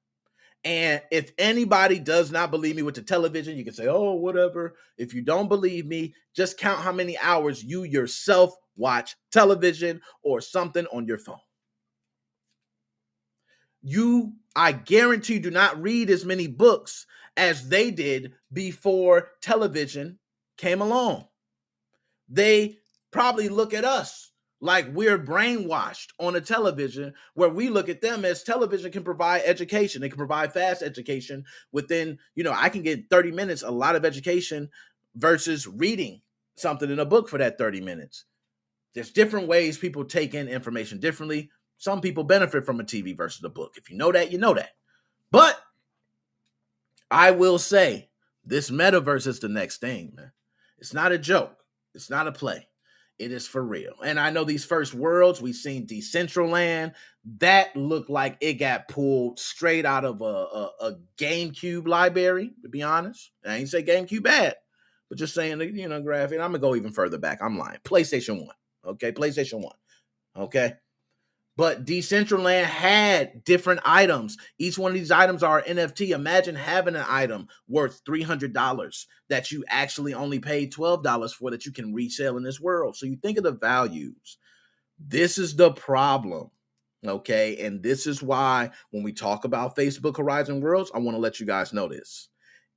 And if anybody does not believe me with the television, you can say, oh, whatever. If you don't believe me, just count how many hours you yourself watch television or something on your phone. You, I guarantee, do not read as many books as they did before television came along. They probably look at us like we're brainwashed on a television, where we look at them as television can provide education. They can provide fast education within, I can get 30 minutes, a lot of education versus reading something in a book for that 30 minutes. There's different ways people take in information differently. Some people benefit from a TV versus a book. If you know that, you know that. But I will say this metaverse is the next thing, man. It's not a joke. It's not a play. It is for real. And I know these first worlds, we've seen Decentraland. That looked like it got pulled straight out of a GameCube library, to be honest. I ain't say GameCube bad, but just saying, graphic. I'm going to go even further back. I'm lying. PlayStation 1. Okay, PlayStation 1. Okay. But Decentraland had different items. Each one of these items are NFT. Imagine having an item worth $300 that you actually only paid $12 for, that you can resell in this world. So you think of the values. This is the problem, okay? And this is why when we talk about Facebook Horizon Worlds, I want to let you guys know this.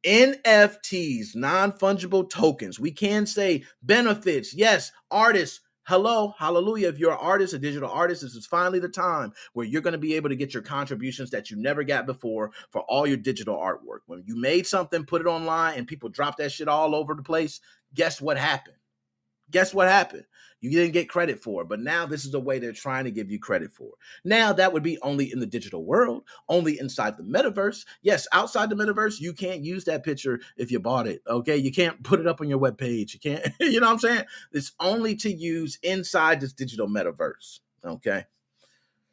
NFTs, non-fungible tokens. We can say benefits. Yes, artists. Hello, hallelujah. If you're an artist, a digital artist, this is finally the time where you're going to be able to get your contributions that you never got before for all your digital artwork. When you made something, put it online, and people drop that shit all over the place, guess what happened? Guess what happened? You didn't get credit for it, but now this is a way they're trying to give you credit for. Now, that would be only in the digital world, only inside the metaverse. Yes, outside the metaverse, you can't use that picture if you bought it, okay? You can't put it up on your webpage. You can't, you know what I'm saying? It's only to use inside this digital metaverse, okay?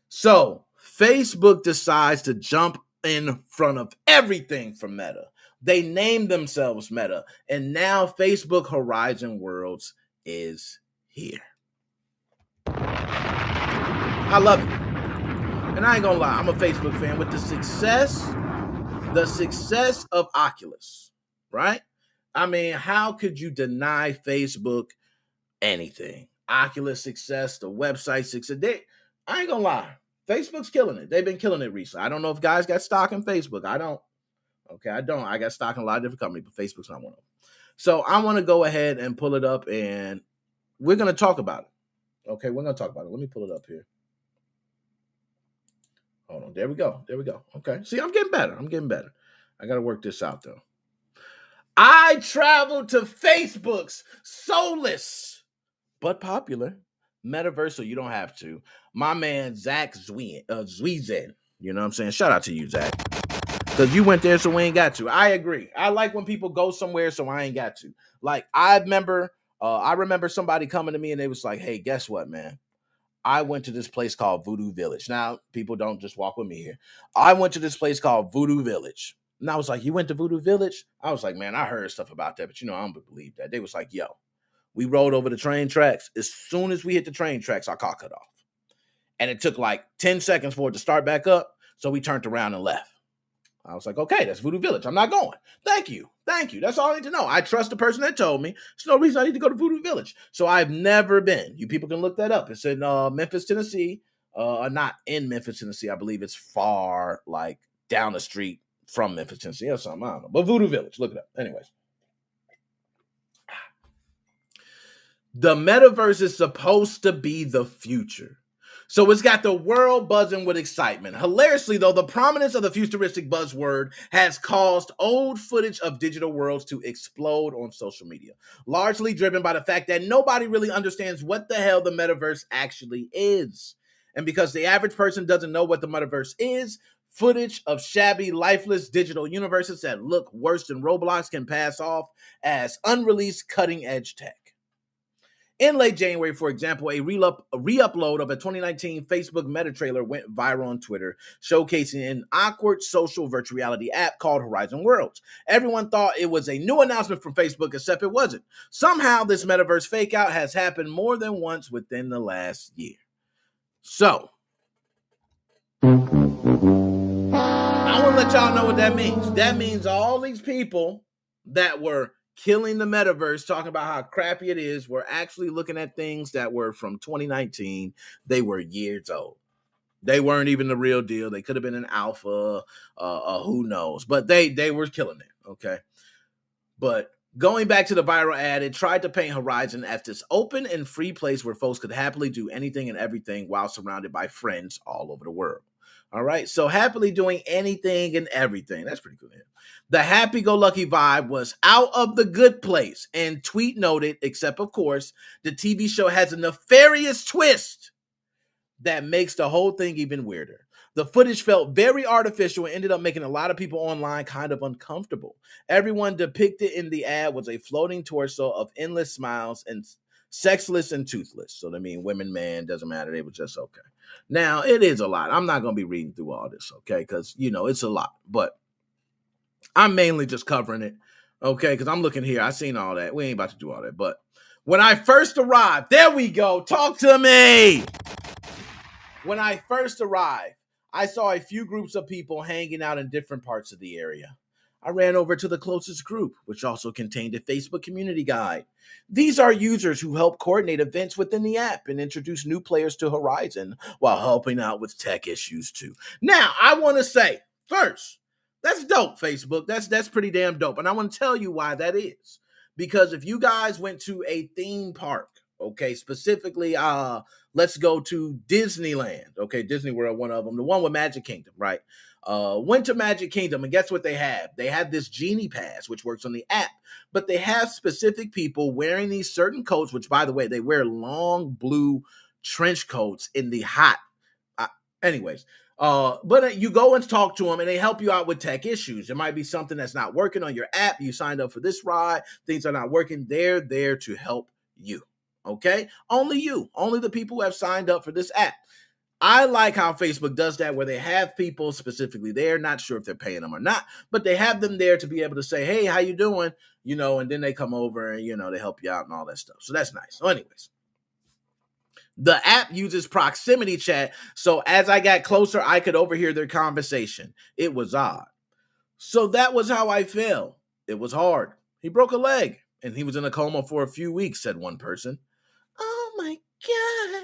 So, Facebook decides to jump in front of everything from Meta. They named themselves Meta, and now Facebook Horizon Worlds is here. I love it. And I ain't gonna lie, I'm a Facebook fan. With the success of Oculus, right? I mean, how could you deny Facebook anything? Oculus success, the website success. I ain't gonna lie, Facebook's killing it. They've been killing it recently. I don't know if guys got stock in Facebook. I don't. Okay, I don't. I got stock in a lot of different companies, but Facebook's not one of them. So I want to go ahead and pull it up, and we're going to talk about it. Okay, we're going to talk about it. Let me pull it up here. Hold on. There we go. Okay. See, I'm getting better. I got to work this out, though. I traveled to Facebook's soulless but popular metaverse, so you don't have to. My man, Zach Zwizen. You know what I'm saying? Shout out to you, Zach. Because you went there, so we ain't got to. I agree. I like when people go somewhere, so I ain't got to. Like, I remember somebody coming to me, and they was like, hey, guess what, man? I went to this place called Voodoo Village. Now, people don't just walk with me here. I went to this place called Voodoo Village. And I was like, you went to Voodoo Village? I was like, man, I heard stuff about that, but I don't believe that. They was like, yo, we rode over the train tracks. As soon as we hit the train tracks, our car cut off. And it took like 10 seconds for it to start back up. So we turned around and left. I was like, okay, that's Voodoo Village. I'm not going. Thank you. That's all I need to know. I trust the person that told me. There's no reason I need to go to Voodoo Village. So I've never been. You people can look that up. It's in Memphis, Tennessee. Not in Memphis, Tennessee. I believe it's far, like, down the street from Memphis, Tennessee or something. I don't know. But Voodoo Village, look it up. Anyways. The metaverse is supposed to be the future. So it's got the world buzzing with excitement. Hilariously, though, the prominence of the futuristic buzzword has caused old footage of digital worlds to explode on social media, largely driven by the fact that nobody really understands what the hell the metaverse actually is. And because the average person doesn't know what the metaverse is, footage of shabby, lifeless digital universes that look worse than Roblox can pass off as unreleased cutting-edge tech. In late January, for example, a re-upload of a 2019 Facebook meta trailer went viral on Twitter, showcasing an awkward social virtual reality app called Horizon Worlds. Everyone thought it was a new announcement from Facebook, except it wasn't. Somehow, this metaverse fake-out has happened more than once within the last year. So, I want to let y'all know what that means. That means all these people that were killing the metaverse, talking about how crappy it is, we're actually looking at things that were from 2019. They were years old. They weren't even the real deal. They could have been an alpha, who knows. But they were killing it, okay? But going back to the viral ad, it tried to paint Horizon as this open and free place where folks could happily do anything and everything while surrounded by friends all over the world. All right, so happily doing anything and everything. That's pretty cool. The happy-go-lucky vibe was out of the good place, and tweet noted, except, of course, the TV show has a nefarious twist that makes the whole thing even weirder. The footage felt very artificial and ended up making a lot of people online kind of uncomfortable. Everyone depicted in the ad was a floating torso of endless smiles and sexless and toothless. So, I mean, women, man, doesn't matter. They were just okay. Now, it is a lot. I'm not going to be reading through all this, okay? Because, it's a lot. But I'm mainly just covering it, okay? Because I'm looking here. I seen all that. We ain't about to do all that. But when I first arrived, there we go. Talk to me. When I first arrived, I saw a few groups of people hanging out in different parts of the area. I ran over to the closest group, which also contained a Facebook community guide. These are users who help coordinate events within the app and introduce new players to Horizon while helping out with tech issues too. Now, I want to say, first, that's dope, Facebook. That's pretty damn dope. And I want to tell you why that is. Because if you guys went to a theme park, okay, specifically, let's go to Disneyland, okay, Disney World, one of them, the one with Magic Kingdom, right? Went to Magic Kingdom, and guess what they have? They have this Genie Pass, which works on the app, but they have specific people wearing these certain coats, which, by the way, they wear long blue trench coats in the hot. But you go and talk to them, and they help you out with tech issues. There might be something that's not working on your app. You signed up for this ride. Things are not working. They're there to help you, okay? Only you. Only the people who have signed up for this app. I like how Facebook does that, where they have people specifically there, not sure if they're paying them or not, but they have them there to be able to say, hey, how you doing? And then they come over and, they help you out and all that stuff. So that's nice. So anyways, the app uses proximity chat. So as I got closer, I could overhear their conversation. It was odd. So that was how I fell. It was hard. He broke a leg and he was in a coma for a few weeks, said one person. Oh my God,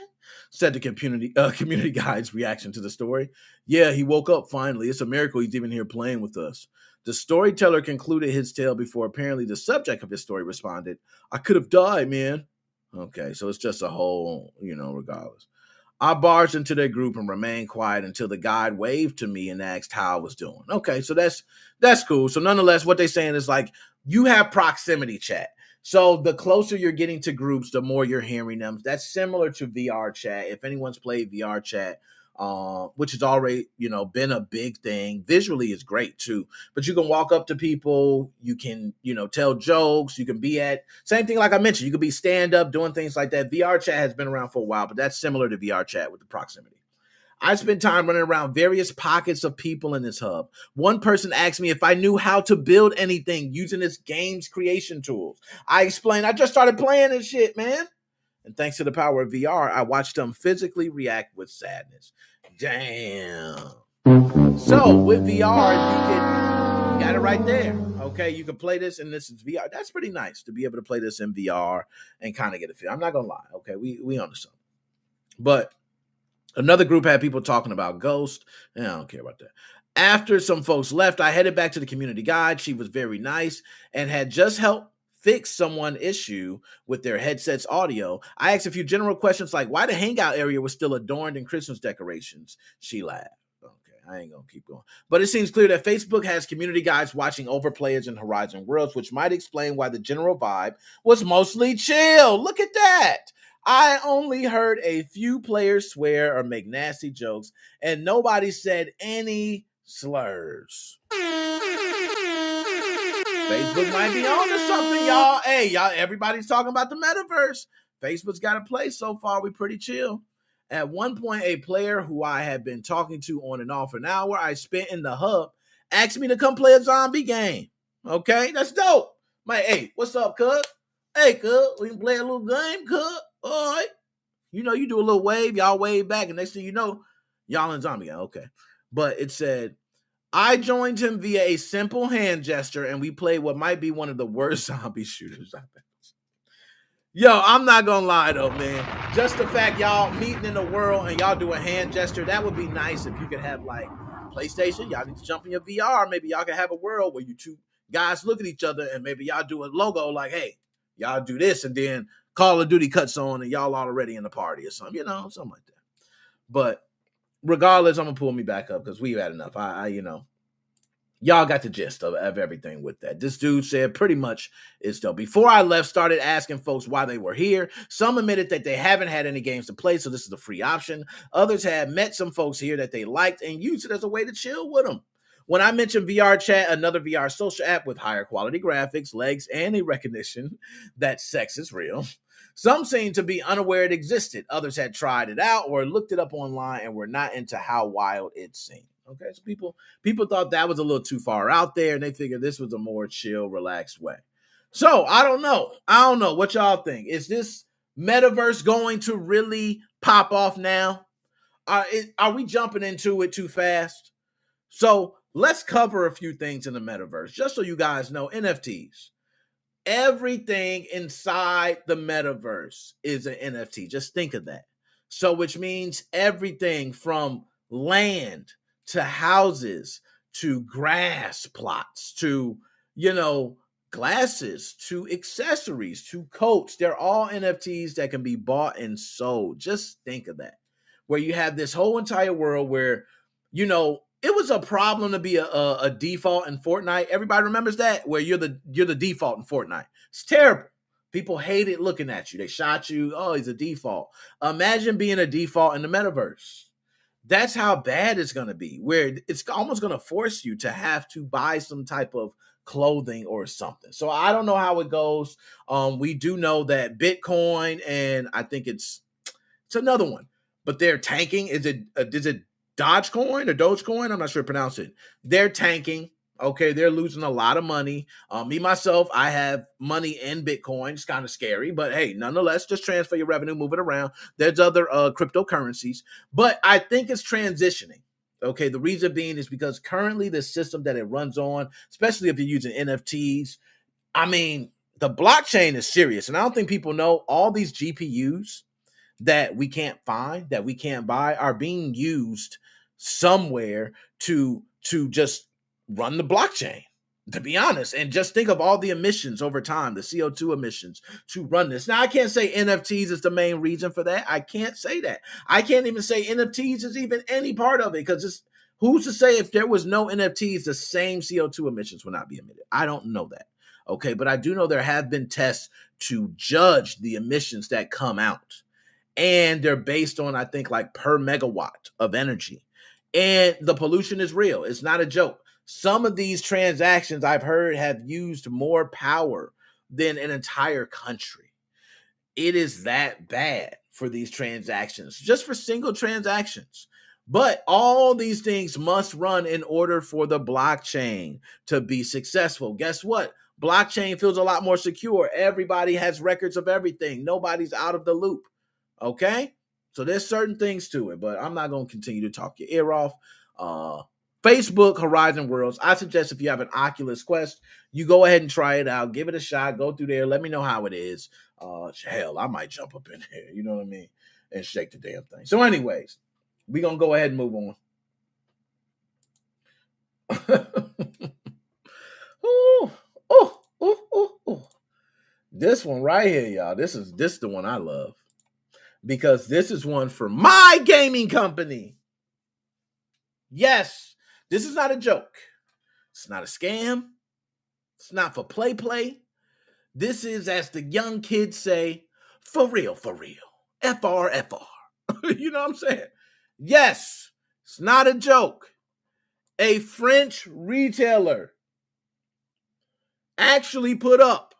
said the community guide's reaction to the story. Yeah, he woke up finally. It's a miracle he's even here playing with us. The storyteller concluded his tale before apparently the subject of his story responded, I could have died, man. Okay, so it's just a whole, regardless. I barged into their group and remained quiet until the guide waved to me and asked how I was doing. Okay, so that's cool. So nonetheless, what they're saying is like, you have proximity chat. So the closer you're getting to groups, the more you're hearing them. That's similar to VR chat. If anyone's played VR chat, which has already, been a big thing. Visually is great too, but you can walk up to people, you can, tell jokes, you can be at, same thing like I mentioned, you could be stand up doing things like that. VR chat has been around for a while, but that's similar to VR chat with the proximity. I spent time running around various pockets of people in this hub. One person asked me if I knew how to build anything using this game's creation tools. I explained, I just started playing this shit, man. And thanks to the power of VR, I watched them physically react with sadness. Damn. So with VR, you got it right there. Okay, you can play this, and this is VR. That's pretty nice to be able to play this in VR and kind of get a feel. I'm not gonna lie. Okay, we on to something. But another group had people talking about Ghost, and I don't care about that. After some folks left, I headed back to the community guide. She was very nice and had just helped fix someone issue with their headset's audio. I asked a few general questions like why the hangout area was still adorned in Christmas decorations. She laughed. Okay, I ain't gonna keep going. But it seems clear that Facebook has community guides watching overplayers in Horizon Worlds, which might explain why the general vibe was mostly chill. Look at that. I only heard a few players swear or make nasty jokes, and nobody said any slurs. Facebook might be on to something, y'all. Hey, y'all, everybody's talking about the metaverse. Facebook's got a play so far. We pretty chill. At one point, a player who I had been talking to on and off for an hour I spent in the hub asked me to come play a zombie game. Okay, that's dope. Hey, what's up, cuz? Hey, cuz, we can play a little game, cuz. All right. You do a little wave, y'all wave back, and next thing you know, y'all in zombie game. Okay. But it said, I joined him via a simple hand gesture, and we played what might be one of the worst zombie shooters I've ever seen. Yo, I'm not gonna lie though, man. Just the fact y'all meeting in the world and y'all do a hand gesture, that would be nice if you could have like PlayStation. Y'all need to jump in your VR. Maybe y'all can have a world where you two guys look at each other and maybe y'all do a logo like, hey, y'all do this, and then Call of Duty cuts on and y'all already in the party or something, something like that. But regardless, I'm gonna pull me back up because we've had enough. Y'all got the gist of everything with that. This dude said pretty much it's dope. Before I left, started asking folks why they were here. Some admitted that they haven't had any games to play, so this is a free option. Others had met some folks here that they liked and used it as a way to chill with them. When I mentioned VR Chat, another VR social app with higher quality graphics, legs, and a recognition that sex is real, some seemed to be unaware it existed. Others had tried it out or looked it up online and were not into how wild it seemed. Okay, so people thought that was a little too far out there, and they figured this was a more chill, relaxed way. So I don't know. What y'all think? Is this metaverse going to really pop off now? Are we jumping into it too fast? So let's cover a few things in the metaverse, just so you guys know. NFTs. Everything inside the metaverse is an NFT. Just think of that. So which means everything from land to houses, to grass plots, to, glasses, to accessories, to coats. They're all NFTs that can be bought and sold. Just think of that. Where you have this whole entire world where, it was a problem to be a default in Fortnite. Everybody remembers that? Where you're the default in Fortnite. It's terrible. People hated looking at you. They shot you. Oh, he's a default. Imagine being a default in the metaverse. That's how bad it's going to be, where it's almost going to force you to have to buy some type of clothing or something. So I don't know how it goes. We do know that Bitcoin, and I think it's another one, but they're tanking. Is it Dogecoin or Dogecoin? I'm not sure to pronounce it. They're tanking. Okay, they're losing a lot of money. Me, myself, I have money in Bitcoin. It's kind of scary, but hey, nonetheless, just transfer your revenue, move it around. There's other cryptocurrencies, but I think it's transitioning. Okay, the reason being is because currently the system that it runs on, especially if you're using NFTs, the blockchain is serious. And I don't think people know all these GPUs that we can't find, that we can't buy, are being used somewhere to just run the blockchain, to be honest. And just think of all the emissions over time, the CO2 emissions to run this. Now, I can't say NFTs is the main reason for that. I can't say that. I can't even say NFTs is even any part of it, because who's to say if there was no NFTs, the same CO2 emissions would not be emitted? I don't know that. Okay, but I do know there have been tests to judge the emissions that come out. And they're based on, I think, like per megawatt of energy. And the pollution is real. It's not a joke. Some of these transactions I've heard have used more power than an entire country. It is that bad for these transactions, just for single transactions. But all these things must run in order for the blockchain to be successful. Guess what? Blockchain feels a lot more secure. Everybody has records of everything. Nobody's out of the loop. Okay? So there's certain things to it, but I'm not going to continue to talk your ear off. Facebook Horizon Worlds. I suggest if you have an Oculus Quest, you go ahead and try it out. Give it a shot. Go through there. Let me know how it is. Hell, I might jump up in there. You know what I mean? And shake the damn thing. So anyways, we're going to go ahead and move on. Ooh. This one right here, y'all. This is the one I love. Because this is one for my gaming company. Yes, this is not a joke. It's not a scam. It's not for play. This is, as the young kids say, for real. FR. You know what I'm saying? Yes, it's not a joke. A French retailer actually put up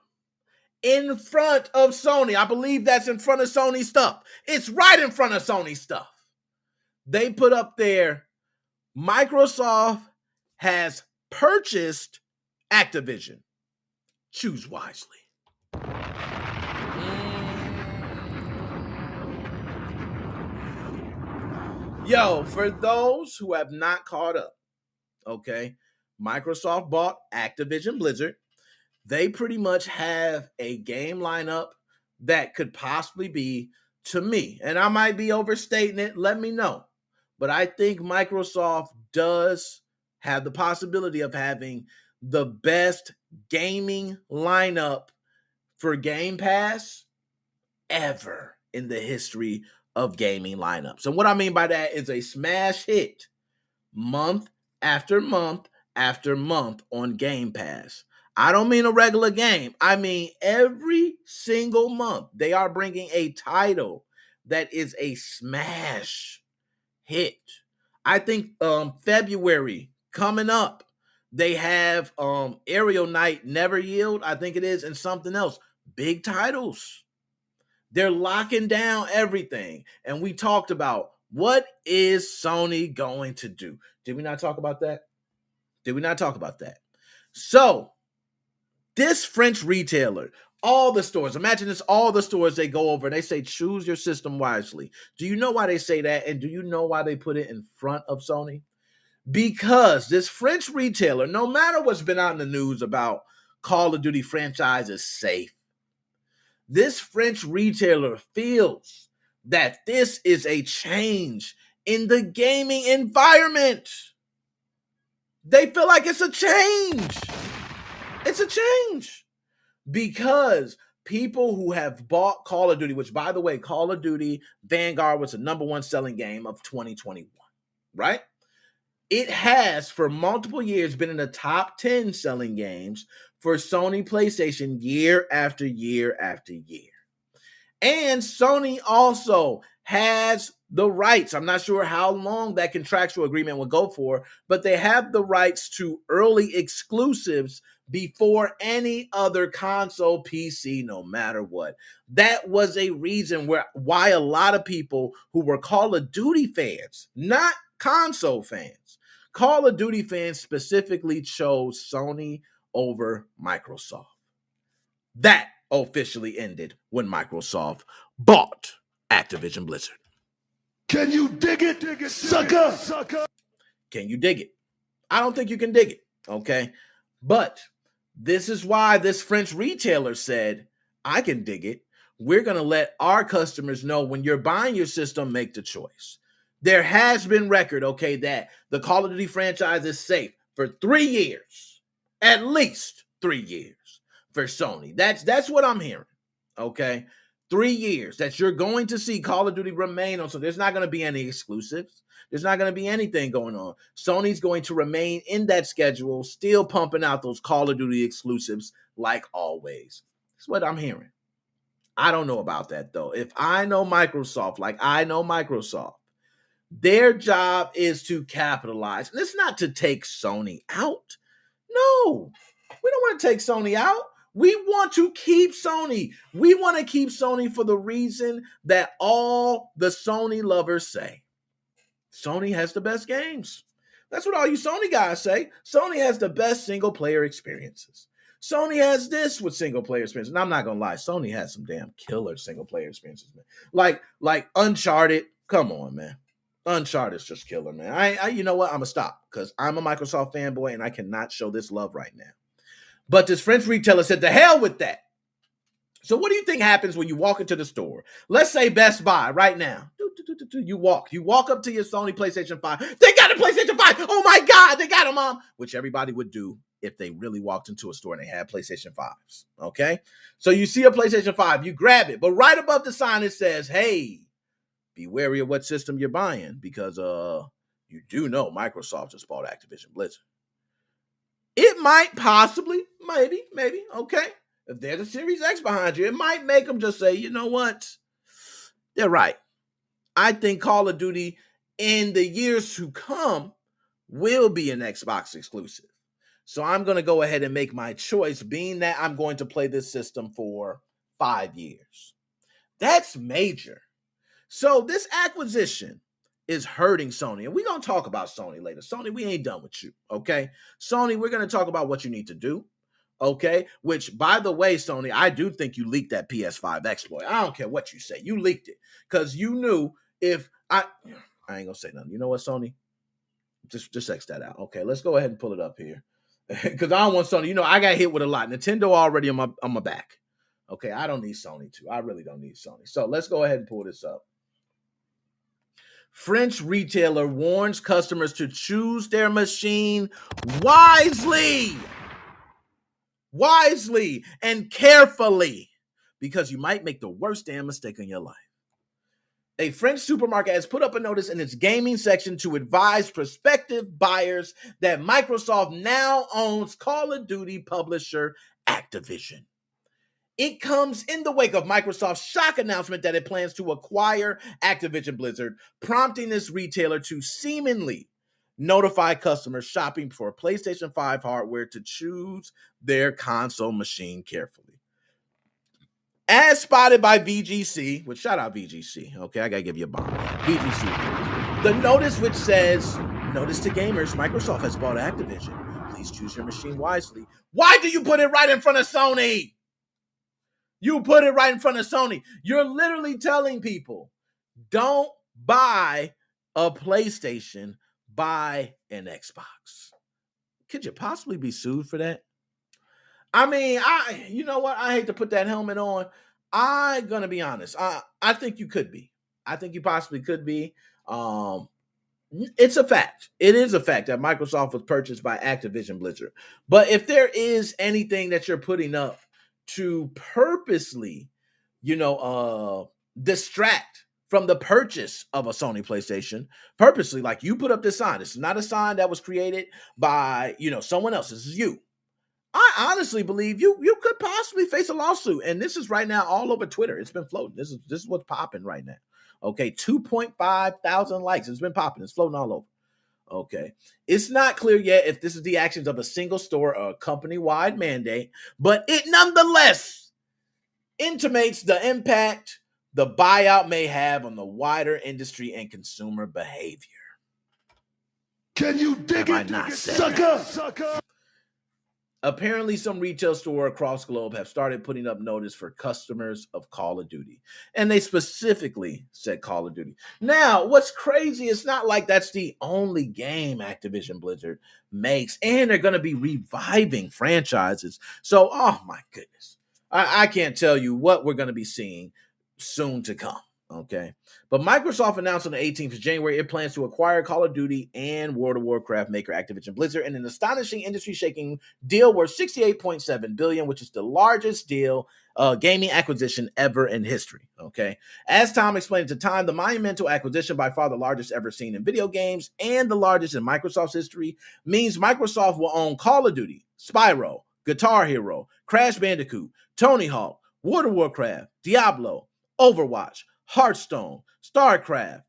in front of Sony. I believe that's in front of Sony stuff. It's right in front of Sony stuff. They put up there, Microsoft has purchased Activision. Choose wisely. Yo, for those who have not caught up, okay, Microsoft bought Activision Blizzard. They pretty much have a game lineup that could possibly be, to me, and I might be overstating it, let me know. But I think Microsoft does have the possibility of having the best gaming lineup for Game Pass ever in the history of gaming lineups. And what I mean by that is a smash hit month after month after month on Game Pass. I don't mean a regular game. I mean every single month they are bringing a title that is a smash hit. I think February coming up, they have Aerial Knight, Never Yield, I think it is, and something else. Big titles. They're locking down everything. And we talked about, what is Sony going to do? Did we not talk about that? So, this French retailer, all the stores, imagine this, all the stores they go over and they say, choose your system wisely. Do you know why they say that? And do you know why they put it in front of Sony? Because this French retailer, no matter what's been out in the news about Call of Duty franchise is safe, this French retailer feels that this is a change in the gaming environment. They feel like it's a change. It's a change because people who have bought Call of Duty, which, by the way, Call of Duty Vanguard was the #1 selling game of 2021, right? It has, for multiple years, been in the top 10 selling games for Sony PlayStation year after year after year. And Sony also has the rights. I'm not sure how long that contractual agreement will go for, but they have the rights to early exclusives before any other console PC, no matter what. That was a reason why a lot of people who were Call of Duty fans, not console fans, Call of Duty fans specifically chose Sony over Microsoft. That officially ended when Microsoft bought Activision Blizzard. Can you dig it, sucker? Can you dig it? I don't think you can dig it, okay? But this is why this French retailer said, I can dig it. We're going to let our customers know when you're buying your system, make the choice. There has been record, okay, that the Call of Duty franchise is safe for 3 years, at least 3 years for Sony. That's what I'm hearing, okay? 3 years that you're going to see Call of Duty remain on. So there's not going to be any exclusives. There's not going to be anything going on. Sony's going to remain in that schedule, still pumping out those Call of Duty exclusives like always. That's what I'm hearing. I don't know about that, though. If I know Microsoft, like I know Microsoft, their job is to capitalize. And it's not to take Sony out. No, we don't want to take Sony out. We want to keep Sony. We want to keep Sony for the reason that all the Sony lovers say. Sony has the best games. That's what all you Sony guys say. Sony has the best single-player experiences. Sony has this with single-player experiences. And I'm not going to lie, Sony has some damn killer single-player experiences, man. Like Uncharted. Come on, man. Uncharted is just killer, man. I you know what? I'm going to stop because I'm a Microsoft fanboy and I cannot show this love right now. But this French retailer said, to hell with that. So what do you think happens when you walk into the store? Let's say Best Buy right now. You walk up to your Sony PlayStation 5. They got a PlayStation 5. Oh my God, they got a Mom. Which everybody would do if they really walked into a store and they had PlayStation 5s. Okay? So you see a PlayStation 5, you grab it. But right above the sign, it says, hey, be wary of what system you're buying because you do know Microsoft just bought Activision Blizzard. It might possibly, maybe, okay. If there's a Series X behind you, it might make them just say, you know what? They're right. I think Call of Duty in the years to come will be an Xbox exclusive. So I'm going to go ahead and make my choice, being that I'm going to play this system for 5 years. That's major. So this acquisition is hurting Sony. And we're going to talk about Sony later. Sony, we ain't done with you, okay? Sony, we're going to talk about what you need to do, okay? Which, by the way, Sony, I do think you leaked that PS5 exploit. I don't care what you say. You leaked it because you knew if I ain't going to say nothing. You know what, Sony? Just X that out. Okay, let's go ahead and pull it up here because I don't want Sony. You know, I got hit with a lot. Nintendo already on my back. Okay, I don't need Sony to. I really don't need Sony. So let's go ahead and pull this up. French retailer warns customers to choose their machine wisely and carefully because you might make the worst damn mistake in your life. A French supermarket has put up a notice in its gaming section to advise prospective buyers that Microsoft now owns Call of Duty publisher Activision. It comes in the wake of Microsoft's shock announcement that it plans to acquire Activision Blizzard, prompting this retailer to seemingly notify customers shopping for PlayStation 5 hardware to choose their console machine carefully. As spotted by VGC, which shout out VGC, okay, I gotta give you a bomb. VGC, the notice which says, notice to gamers, Microsoft has bought Activision. Please choose your machine wisely. Why do you put it right in front of Sony? You put it right in front of Sony. You're literally telling people, don't buy a PlayStation, buy an Xbox. Could you possibly be sued for that? I mean, you know what? I hate to put that helmet on. I'm going to be honest. I think you could be. I think you possibly could be. It's a fact. It is a fact that Microsoft was purchased by Activision Blizzard. But if there is anything that you're putting up to purposely, distract from the purchase of a Sony PlayStation, purposely, like you put up this sign. This is not a sign that was created by, someone else. This is you. I honestly believe you could possibly face a lawsuit. And this is right now all over Twitter. It's been floating. This is what's popping right now. Okay, 2.5 thousand likes. It's been popping. It's floating all over. Okay. It's not clear yet if this is the actions of a single store or a company-wide mandate, but it nonetheless intimates the impact the buyout may have on the wider industry and consumer behavior. Can you dig it, sucker? Apparently, some retail stores across the globe have started putting up notice for customers of Call of Duty. And they specifically said Call of Duty. Now, what's crazy, it's not like that's the only game Activision Blizzard makes. And they're going to be reviving franchises. So, oh my goodness. I can't tell you what we're going to be seeing soon to come. Okay. But Microsoft announced on the 18th of January it plans to acquire Call of Duty and World of Warcraft maker Activision Blizzard in an astonishing industry-shaking deal worth $68.7 billion, which is the largest deal gaming acquisition ever in history. Okay. As Tom explained at the time, the monumental acquisition, by far the largest ever seen in video games and the largest in Microsoft's history, means Microsoft will own Call of Duty, Spyro, Guitar Hero, Crash Bandicoot, Tony Hawk, World of Warcraft, Diablo, Overwatch, Hearthstone, StarCraft,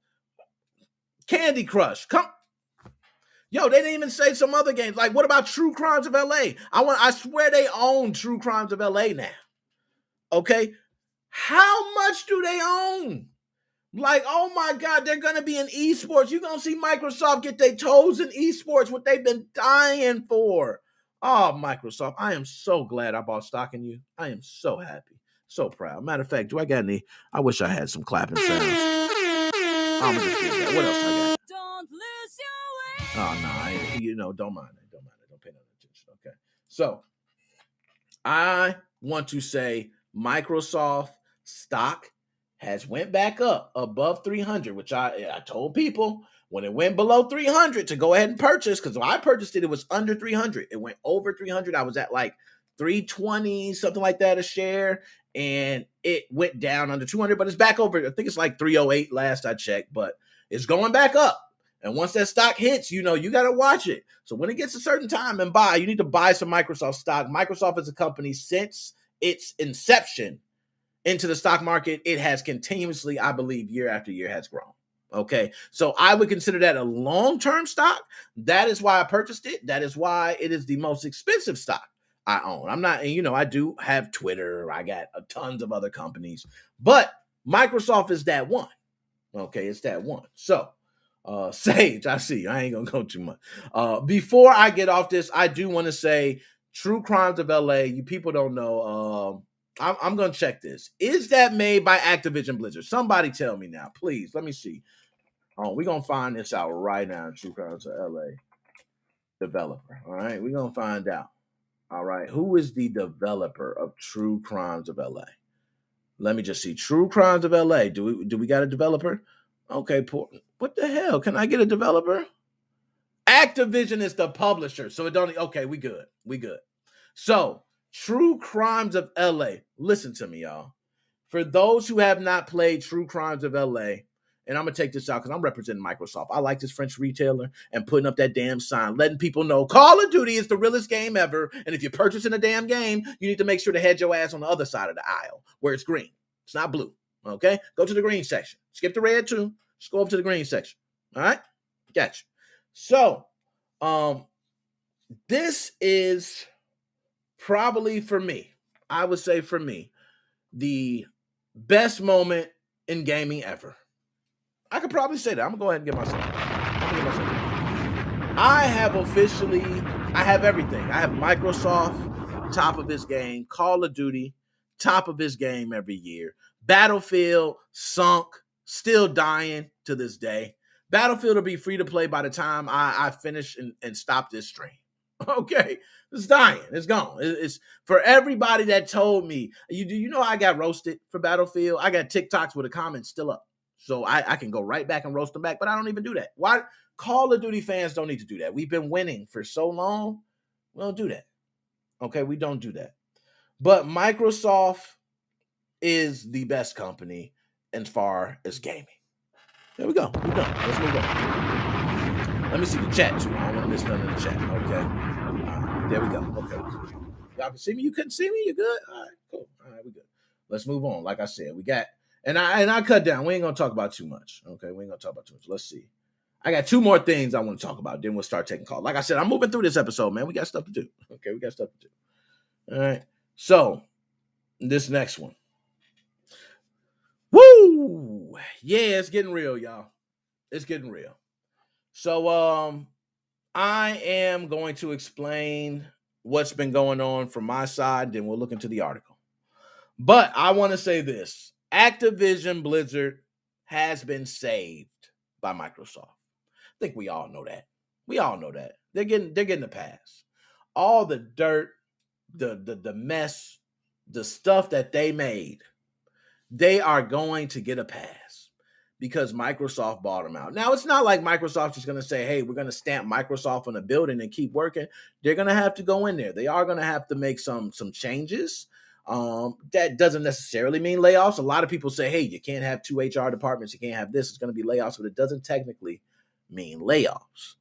Candy Crush. Yo, they didn't even say some other games. Like, what about True Crimes of LA? I swear they own True Crimes of LA now. Okay? How much do they own? Like, oh my God, they're going to be in esports. You're going to see Microsoft get their toes in esports, what they've been dying for. Oh, Microsoft, I am so glad I bought stock in you. I am so happy. So proud. Matter of fact, do I got any? I wish I had some clapping sounds. I'm going to just do that. What else I got? Don't lose your way. Oh, no, don't mind it. Don't pay no attention. Okay. So, I want to say Microsoft stock has went back up above 300, which I told people when it went below 300 to go ahead and purchase, because when I purchased it, it was under 300. It went over 300. I was at like 320, something like that a share, and it went down under 200, but it's back over. I think it's like 308 last I checked, but it's going back up. And once that stock hits, you got to watch it. So when it gets a certain time and buy, you need to buy some Microsoft stock. Microsoft is a company since its inception into the stock market, it has continuously, I believe, year after year has grown. Okay. So I would consider that a long-term stock. That is why I purchased it. That is why it is the most expensive stock I own. I'm not, and I do have Twitter. I got tons of other companies, but Microsoft is that one. Okay. It's that one. So, Sage, I see. I ain't going to go too much. Before I get off this, I do want to say True Crimes of LA. You people don't know, I'm going to check this. Is that made by Activision Blizzard? Somebody tell me now, please. Let me see. We're going to find this out right now. True Crimes of LA developer. All right. We're going to find out. All right. Who is the developer of True Crimes of LA? Let me just see. True Crimes of LA. Do we got a developer? Okay. What the hell? Can I get a developer? Activision is the publisher. So it don't. Okay. We good. So, True Crimes of LA. Listen to me, y'all. For those who have not played True Crimes of LA, and I'm going to take this out because I'm representing Microsoft. I like this French retailer and putting up that damn sign, letting people know Call of Duty is the realest game ever. And if you're purchasing a damn game, you need to make sure to head your ass on the other side of the aisle where it's green. It's not blue. Okay? Go to the green section. Skip the red too. Just go up to the green section. All right? Gotcha. So, this is probably for me, I would say for me, the best moment in gaming ever. I could probably say that. I'm going to go ahead and get myself. I have everything. I have Microsoft, top of his game. Call of Duty, top of his game every year. Battlefield, sunk, still dying to this day. Battlefield will be free to play by the time I finish and stop this stream. Okay, it's dying. It's gone. It's for everybody that told me. You know I got roasted for Battlefield. I got TikToks with the comments still up, so I can go right back and roast them back. But I don't even do that. Why? Call of Duty fans don't need to do that. We've been winning for so long. We don't do that. Okay, we don't do that. But Microsoft is the best company as far as gaming. There we go. We're done. Let's move on. Let me see the chat too. I don't want to miss none of the chat. Okay. There we go. Okay. Y'all can see me? You couldn't see me? You good? All right, cool. All right, we good. Let's move on. Like I said, we got, and I cut down. We ain't going to talk about too much. Okay. We ain't going to talk about too much. Let's see. I got two more things I want to talk about. Then we'll start taking calls. Like I said, I'm moving through this episode, man. We got stuff to do. Okay. We got stuff to do. All right. So this next one. Woo! Yeah, it's getting real, y'all. It's getting real. So, I am going to explain what's been going on from my side, then we'll look into the article. But I want to say this. Activision Blizzard has been saved by Microsoft. I think we all know that. We all know that. They're getting a pass. All the dirt, the mess, the stuff that they made, they are going to get a pass because Microsoft bought them out. Now, it's not like Microsoft is going to say, hey, we're going to stamp Microsoft on a building and keep working. They're going to have to go in there. They are going to have to make some changes. That doesn't necessarily mean layoffs. A lot of people say, hey, you can't have two HR departments. You can't have this. It's going to be layoffs, but it doesn't technically mean layoffs.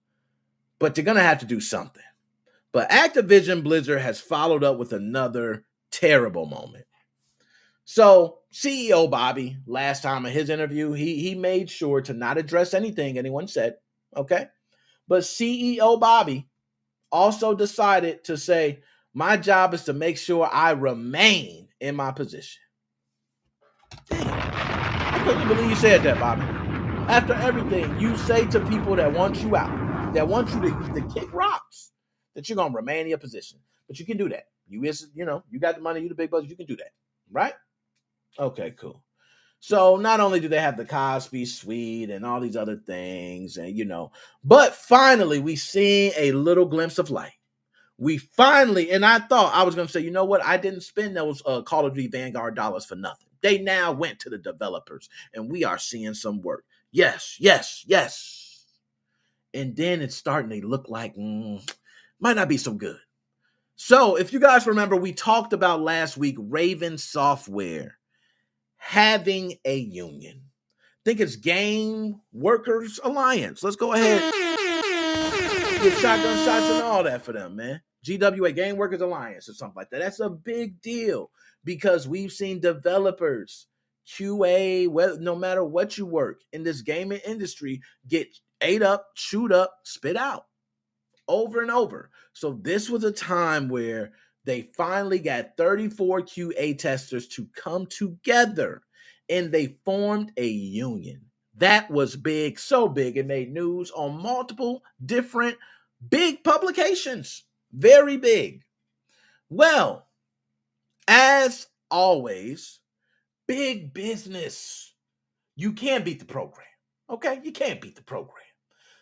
But they're going to have to do something. But Activision Blizzard has followed up with another terrible moment. So CEO Bobby, last time in his interview, he made sure to not address anything anyone said, okay? But CEO Bobby also decided to say, my job is to make sure I remain in my position. Damn, I couldn't believe you said that, Bobby. After everything you say to people that want you out, that want you to kick rocks, that you're going to remain in your position. But you can do that. You got the money, you the big boss, you can do that, right? Okay, cool. So not only do they have the Cosby Suite and all these other things, and but finally we seen a little glimpse of light. We finally, and I thought I was going to say, you know what? I didn't spend those Call of Duty Vanguard dollars for nothing. They now went to the developers, and we are seeing some work. Yes. And then it's starting to look like might not be so good. So if you guys remember, we talked about last week Raven Software having a union. I think it's Game Workers Alliance. Let's go ahead. Get shotgun shots and all that for them, man. GWA, Game Workers Alliance or something like that. That's a big deal because we've seen developers, QA, no matter what you work in this gaming industry, get ate up, chewed up, spit out over and over. So this was a time where they finally got 34 QA testers to come together and they formed a union. That was big, so big it made news on multiple different big publications. Very big. Well, as always, big business. You can't beat the program. Okay? You can't beat the program.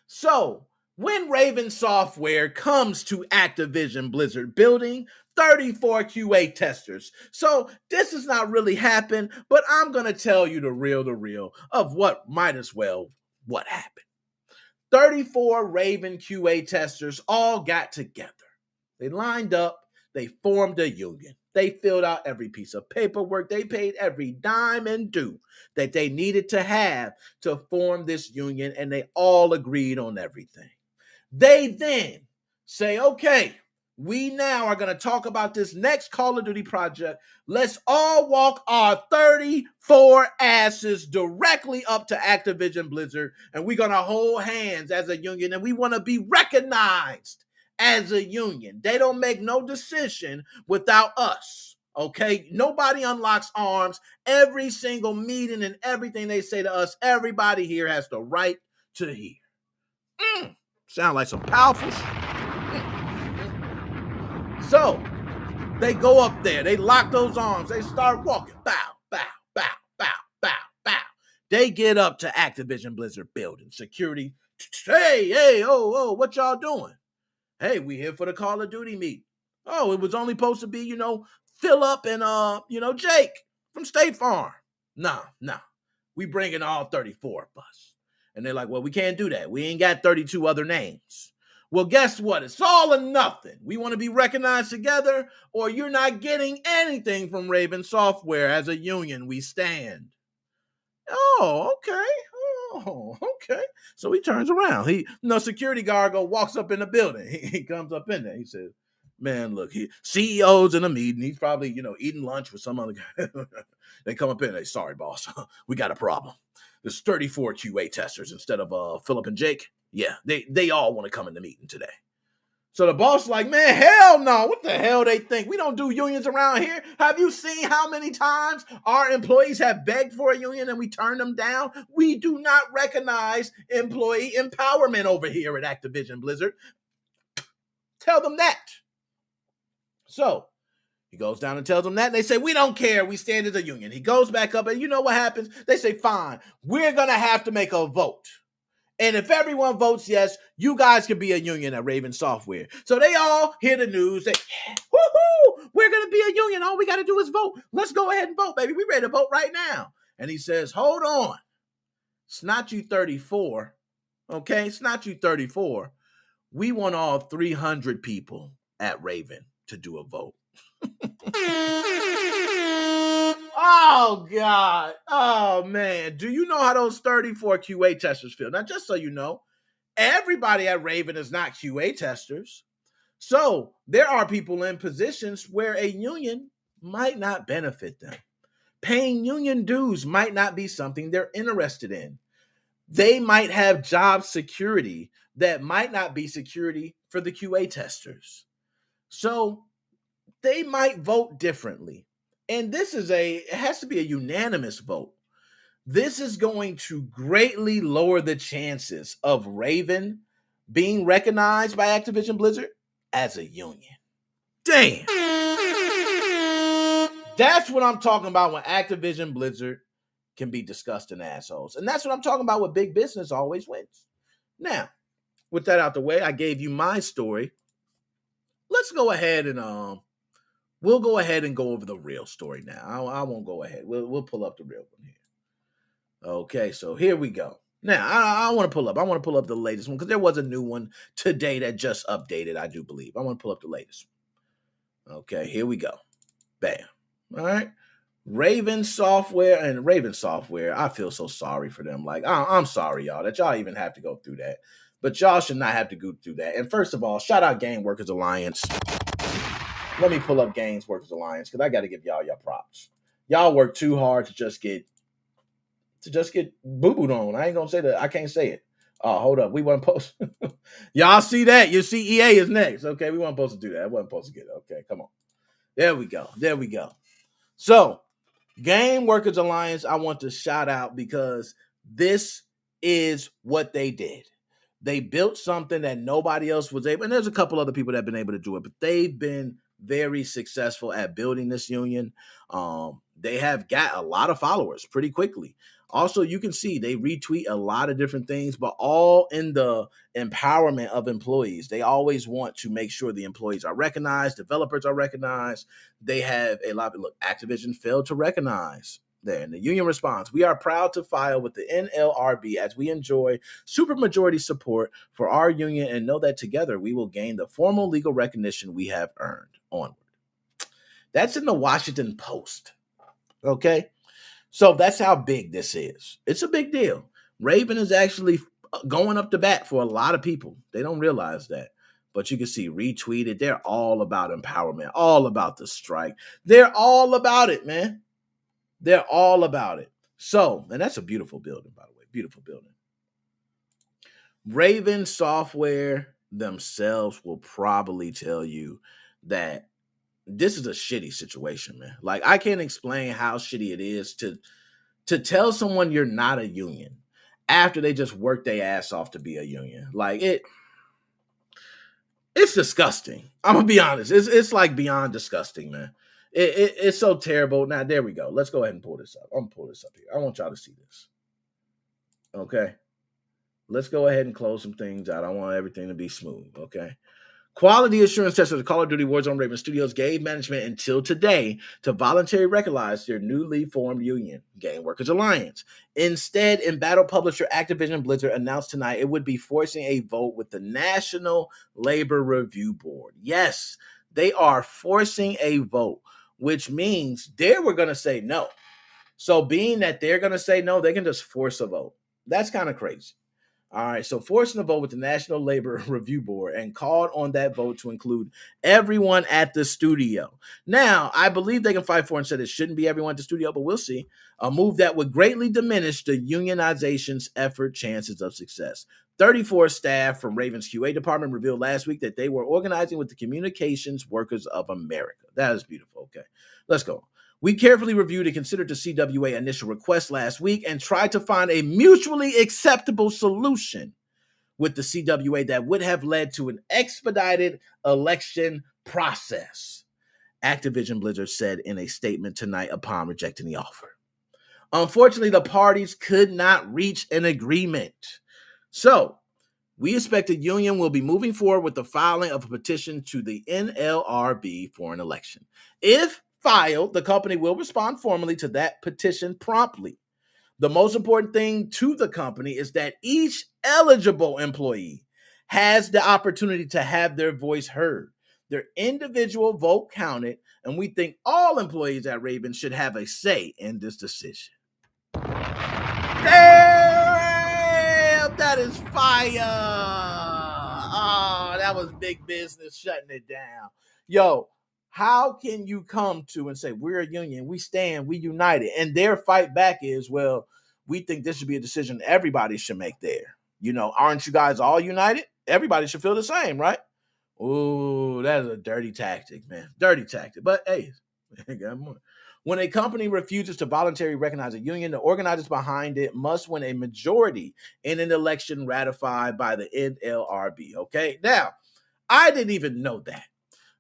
So, when Raven Software comes to Activision Blizzard building 34 QA testers. So this has not really happened, but I'm going to tell you the real of what happened. 34 Raven QA testers all got together. They lined up. They formed a union. They filled out every piece of paperwork. They paid every dime and due that they needed to have to form this union, and they all agreed on everything. They then say, okay, we now are going to talk about this next Call of Duty project. Let's all walk our 34 asses directly up to Activision Blizzard, and we're going to hold hands as a union, and we want to be recognized as a union. They don't make no decision without us, okay? Nobody unlocks arms. Every single meeting and everything they say to us, everybody here has the right to hear. Sound like some powerful shit. So, they go up there. They lock those arms. They start walking. Bow, bow, bow, bow, bow, bow. They get up to Activision Blizzard building. Security. Hey, oh, what y'all doing? Hey, we here for the Call of Duty meet. Oh, it was only supposed to be, Phillip and, Jake from State Farm. Nah. We bringing all 34 of us. And they're like, well, we can't do that. We ain't got 32 other names. Well, guess what? It's all or nothing. We want to be recognized together, or you're not getting anything from Raven Software. As a union, we stand. Oh, okay. So he turns around. Security guard walks up in the building. He comes up in there. He says, man, look, CEO's in a meeting. He's probably, eating lunch with some other guy. They come up in there. Sorry, boss. We got a problem. There's 34 QA testers instead of Phillip and Jake. Yeah, they all want to come in the meeting today. So the boss is like, man, hell no. What the hell they think? We don't do unions around here. Have you seen how many times our employees have begged for a union and we turn them down? We do not recognize employee empowerment over here at Activision Blizzard. Tell them that. So he goes down and tells them that. And they say, we don't care. We stand as a union. He goes back up and you know what happens? They say, fine, we're going to have to make a vote. And if everyone votes yes, you guys can be a union at Raven Software. So they all hear the news. Say, woohoo, we're going to be a union. All we got to do is vote. Let's go ahead and vote, baby. We're ready to vote right now. And he says, hold on. It's not you 34. Okay, it's not you 34. We want all 300 people at Raven to do a vote. Oh, God. Oh, man. Do you know how those 34 QA testers feel? Now, just so you know, everybody at Raven is not QA testers. So there are people in positions where a union might not benefit them. Paying union dues might not be something they're interested in. They might have job security that might not be security for the QA testers. So they might vote differently. And it has to be a unanimous vote. This is going to greatly lower the chances of Raven being recognized by Activision Blizzard as a union. Damn. That's what I'm talking about when Activision Blizzard can be disgusting assholes. And that's what I'm talking about with big business always wins. Now, with that out the way, I gave you my story. Let's go ahead and we'll go ahead and go over the real story now. I won't go ahead. We'll pull up the real one here. Okay, so here we go. Now, I want to pull up the latest one because there was a new one today that just updated, I do believe. I want to pull up the latest one. Okay, here we go. Bam. All right. Raven Software, I feel so sorry for them. Like, I'm sorry, y'all, that y'all even have to go through that. But y'all should not have to go through that. And first of all, shout out Game Workers Alliance. Let me pull up Games Workers Alliance because I got to give y'all your props. Y'all work too hard to just get boo-booed on. I ain't gonna say that. I can't say it. Oh, hold up. We weren't supposed to. Y'all see that? You see EA is next. Okay, we weren't supposed to do that. I wasn't supposed to get it. Okay, come on. There we go. So, Game Workers Alliance, I want to shout out because this is what they did. They built something that nobody else was able, and there's a couple other people that have been able to do it, but they've been very successful at building this union. They have got a lot of followers pretty quickly. Also, you can see they retweet a lot of different things, but all in the empowerment of employees. They always want to make sure the employees are recognized, developers are recognized. They have a lot of, Activision failed to recognize there. In the union response, we are proud to file with the NLRB as we enjoy supermajority support for our union and know that together we will gain the formal legal recognition we have earned. Onward. That's in the Washington Post. Okay? So that's how big this is. It's a big deal. Raven is actually going up to bat for a lot of people. They don't realize that. But you can see retweeted. They're all about empowerment, all about the strike. They're all about it, man. They're all about it. So, and that's a beautiful building, by the way. Beautiful building. Raven Software themselves will probably tell you that this is a shitty situation, man. Like, I can't explain how shitty it is to tell someone you're not a union after they just worked their ass off to be a union. Like, it's disgusting. I'm gonna be honest. It's like beyond disgusting, man. It's so terrible. Now, there we go. Let's go ahead and pull this up. I'm gonna pull this up here. I want y'all to see this. Okay. Let's go ahead and close some things out. I want everything to be smooth, okay? Quality assurance test of the Call of Duty Warzone Raven Studios gave management until today to voluntarily recognize their newly formed union, Game Workers Alliance. Instead, embattled publisher Activision Blizzard announced tonight it would be forcing a vote with the National Labor Review Board. Yes, they are forcing a vote, which means they were going to say no. So being that they're going to say no, they can just force a vote. That's kind of crazy. All right, so forcing a vote with the National Labor Review Board and called on that vote to include everyone at the studio. Now, I believe they can fight for and said it shouldn't be everyone at the studio, but we'll see. A move that would greatly diminish the unionization's effort chances of success. 34 staff from Raven's QA department revealed last week that they were organizing with the Communications Workers of America. That is beautiful. Okay, let's go. We carefully reviewed and considered the CWA initial request last week and tried to find a mutually acceptable solution with the CWA that would have led to an expedited election process, Activision Blizzard said in a statement tonight upon rejecting the offer. Unfortunately, the parties could not reach an agreement. So, we expect the union will be moving forward with the filing of a petition to the NLRB for an election. If filed, the company will respond formally to that petition promptly. The most important thing to the company is that each eligible employee has the opportunity to have their voice heard, their individual vote counted, and we think all employees at Raven should have a say in this decision. Damn, that is fire. Oh, that was big business shutting it down. Yo, How can you come to and say, we're a union, we stand, we united, and their fight back is, well, we think this should be a decision everybody should make there. Aren't you guys all united? Everybody should feel the same, right? Ooh, that is a dirty tactic, man. Dirty tactic. But hey, got more. When a company refuses to voluntarily recognize a union, the organizers behind it must win a majority in an election ratified by the NLRB. Okay, now, I didn't even know that.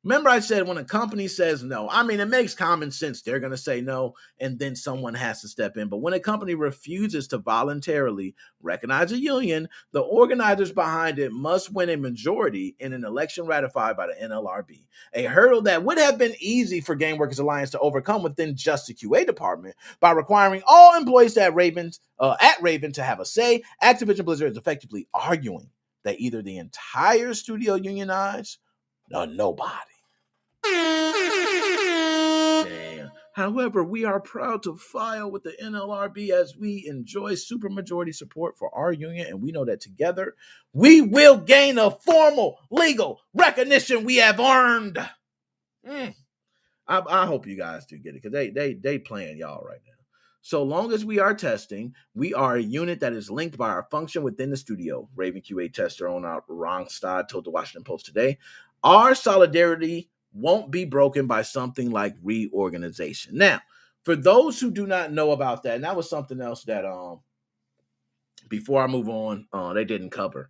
Remember I said when a company says no, it makes common sense. They're going to say no, and then someone has to step in. But when a company refuses to voluntarily recognize a union, the organizers behind it must win a majority in an election ratified by the NLRB, a hurdle that would have been easy for Game Workers Alliance to overcome within just the QA department by requiring all employees at Raven to have a say. Activision Blizzard is effectively arguing that either the entire studio unionize or nobody. Damn. However, we are proud to file with the NLRB as we enjoy supermajority support for our union, and we know that together we will gain a formal legal recognition we have earned. I hope you guys do get it, because they playing y'all right now. So long as we are testing, we are a unit that is linked by our function within the studio. Raven QA tester on our Rongstad told the Washington Post today. Our solidarity won't be broken by something like reorganization. Now, for those who do not know about that, and that was something else that before I move on, they didn't cover.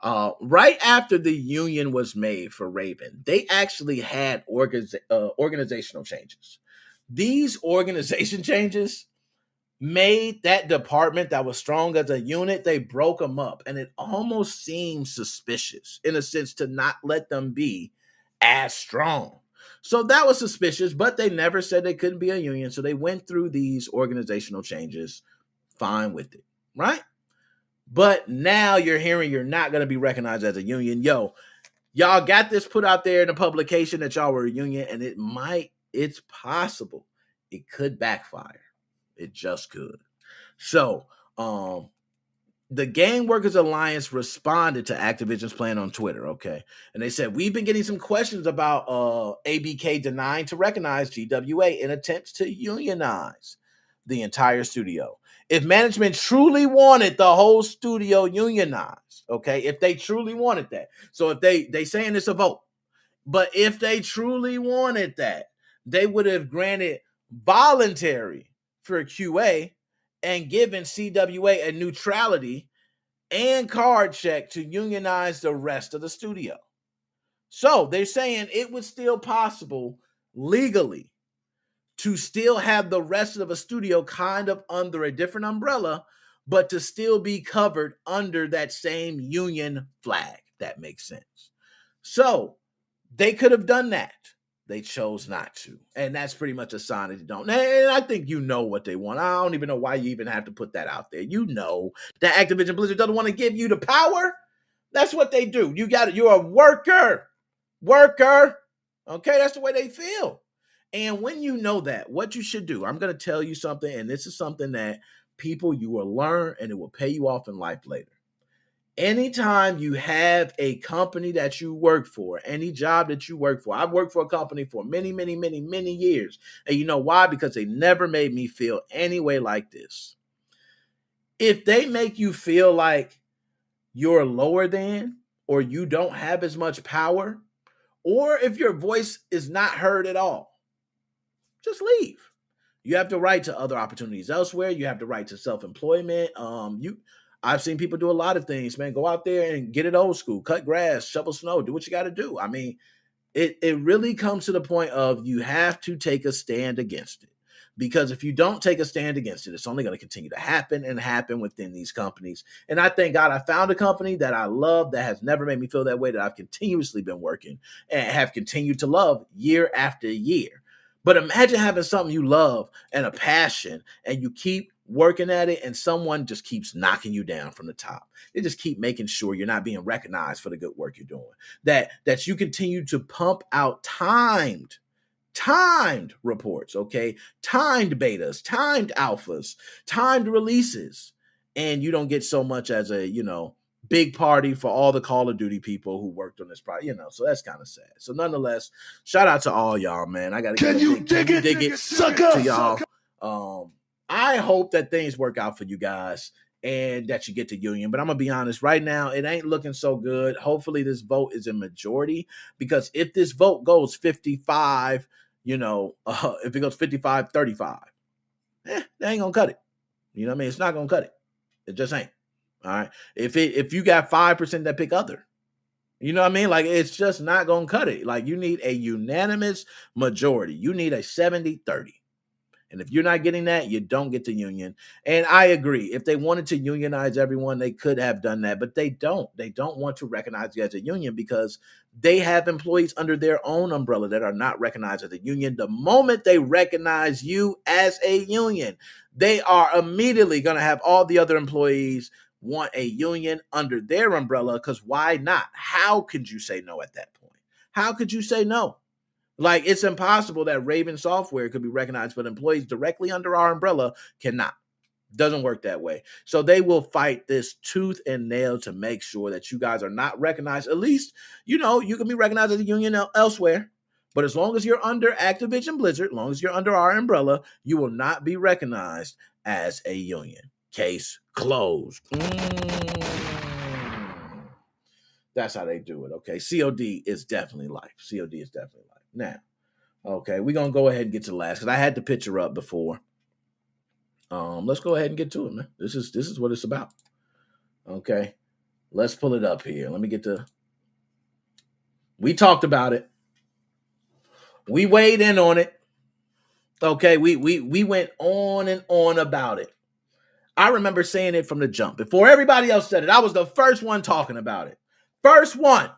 Right after the union was made for Raven, they actually had organizational changes. These organization changes made that department that was strong as a unit, they broke them up, and it almost seems suspicious in a sense to not let them be as strong. So that was suspicious, but they never said they couldn't be a union, so they went through these organizational changes fine with it, right? But now you're hearing you're not going to be recognized as a union. Y'all got this put out there in a publication that y'all were a union, and it's possible it could backfire. It just could. So, the Game Workers Alliance responded to Activision's plan on Twitter, okay? And they said, we've been getting some questions about ABK denying to recognize GWA in attempts to unionize the entire studio. If management truly wanted the whole studio unionized, okay? If they truly wanted that. So if they saying it's a vote, but if they truly wanted that, they would have granted voluntary for QA and given CWA a neutrality and card check to unionize the rest of the studio. So they're saying it was still possible legally to still have the rest of a studio kind of under a different umbrella, but to still be covered under that same union flag. That makes sense. So they could have done that. They chose not to. And that's pretty much a sign that you don't. And I think you know what they want. I don't even know why you even have to put that out there. You know that Activision Blizzard doesn't want to give you the power. That's what they do. You're a worker. Okay, that's the way they feel. And when you know that, what you should do, I'm going to tell you something, and this is something that you will learn, and it will pay you off in life later. Anytime you have a company that you work for, any job that you work for, I've worked for a company for many, many, many, many years. And you know why? Because they never made me feel any way like this. If they make you feel like you're lower than, or you don't have as much power, or if your voice is not heard at all, just leave. You have the right to other opportunities elsewhere. You have the right to self-employment. I've seen people do a lot of things, man. Go out there and get it old school, cut grass, shovel snow, do what you got to do. I mean, it really comes to the point of you have to take a stand against it. Because if you don't take a stand against it, it's only going to continue to happen and happen within these companies. And I thank God I found a company that I love that has never made me feel that way, that I've continuously been working and have continued to love year after year. But imagine having something you love and a passion, and you keep working at it, and someone just keeps knocking you down from the top. They just keep making sure you're not being recognized for the good work you're doing. That you continue to pump out timed reports, okay? Timed betas, timed alphas, timed releases, and you don't get so much as a, big party for all the Call of Duty people who worked on this project, so that's kind of sad. So nonetheless, shout out to all y'all, man. I got to Can you dig it, sucker? To y'all. I hope that things work out for you guys and that you get the union. But I'm going to be honest, right now, it ain't looking so good. Hopefully this vote is a majority, because if this vote goes 55, if it goes 55-35, they ain't going to cut it. You know what I mean? It's not going to cut it. It just ain't. All right. If you got 5% that pick other, you know what I mean? Like, it's just not going to cut it. Like, you need a unanimous majority. You need a 70-30. And if you're not getting that, you don't get the union. And I agree. If they wanted to unionize everyone, they could have done that, but they don't. They don't want to recognize you as a union because they have employees under their own umbrella that are not recognized as a union. The moment they recognize you as a union, they are immediately going to have all the other employees want a union under their umbrella, because why not? How could you say no at that point? How could you say no? Like, it's impossible that Raven Software could be recognized, but employees directly under our umbrella cannot. Doesn't work that way. So they will fight this tooth and nail to make sure that you guys are not recognized. At least, you can be recognized as a union elsewhere. But as long as you're under Activision Blizzard, as long as you're under our umbrella, you will not be recognized as a union. Case closed. That's how they do it, okay? COD is definitely life. COD is definitely life. Now, okay, we're going to go ahead and get to the last, because I had the picture up before. Let's go ahead and get to it, man. This is what it's about. Okay, let's pull it up here. Let me get we talked about it. We weighed in on it. Okay, we went on and on about it. I remember saying it from the jump. Before everybody else said it, I was the first one talking about it. First one.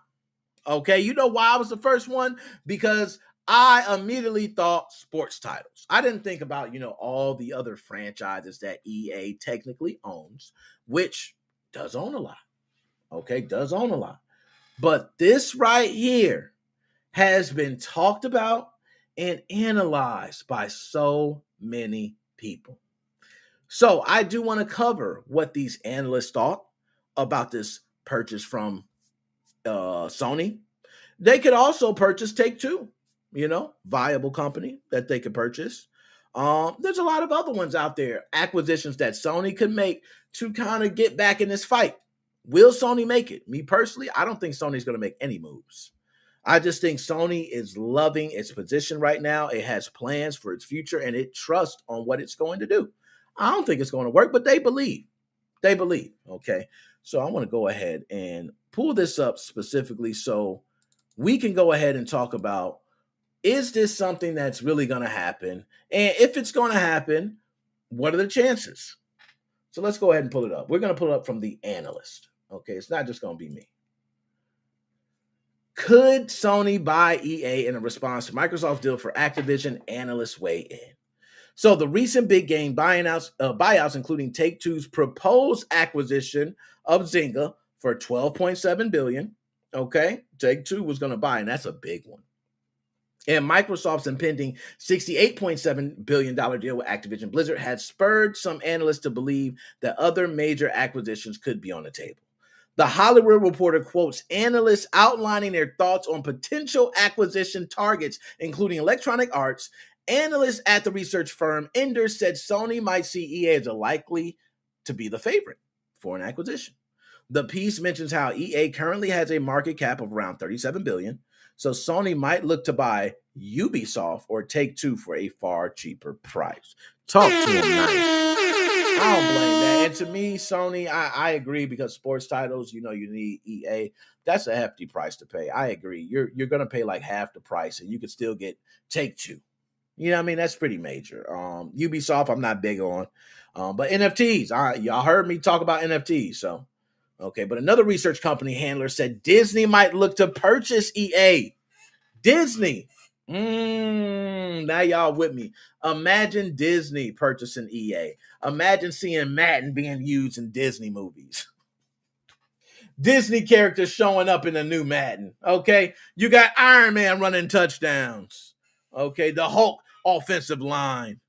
Okay, you know why I was the first one? Because I immediately thought sports titles. I didn't think about, all the other franchises that EA technically owns, which does own a lot. Okay, does own a lot. But this right here has been talked about and analyzed by so many people. So I do want to cover what these analysts thought about this purchase from Sony. They could also purchase Take-Two, viable company that they could purchase. There's a lot of other ones out there, acquisitions that Sony could make to kind of get back in this fight. Will Sony make it? Me personally, I don't think Sony's going to make any moves. I just think Sony is loving its position right now. It has plans for its future, and it trusts on what it's going to do. I don't think it's going to work, but they believe. They believe, okay? So I want to go ahead and pull this up specifically so we can go ahead and talk about, is this something that's really going to happen? And if it's going to happen, what are the chances? So let's go ahead and pull it up. We're going to pull it up from the analyst, okay? It's not just going to be me. Could Sony buy EA in a response to Microsoft's deal for Activision? Analysts weigh in. So the recent big game buyouts, including Take-Two's proposed acquisition of Zynga for $12.7 billion. Okay, Take-Two was going to buy, and that's a big one. And Microsoft's impending $68.7 billion deal with Activision Blizzard had spurred some analysts to believe that other major acquisitions could be on the table. The Hollywood Reporter quotes analysts outlining their thoughts on potential acquisition targets, including Electronic Arts. Analysts at the research firm Ender said Sony might see EA as likely to be the favorite for an acquisition. The piece mentions how EA currently has a market cap of around $37 billion, so Sony might look to buy Ubisoft or Take-Two for a far cheaper price. Talk to him nice. I don't blame that. And to me, Sony, I agree, because sports titles, you need EA. That's a hefty price to pay. I agree. You're going to pay like half the price, and you could still get Take-Two. You know what I mean? That's pretty major. Ubisoft, I'm not big on. But NFTs, y'all heard me talk about NFTs. So, okay. But another research company handler said Disney might look to purchase EA. Disney. Now y'all with me. Imagine Disney purchasing EA. Imagine seeing Madden being used in Disney movies. Disney characters showing up in a new Madden. Okay. You got Iron Man running touchdowns. Okay. The Hulk offensive line.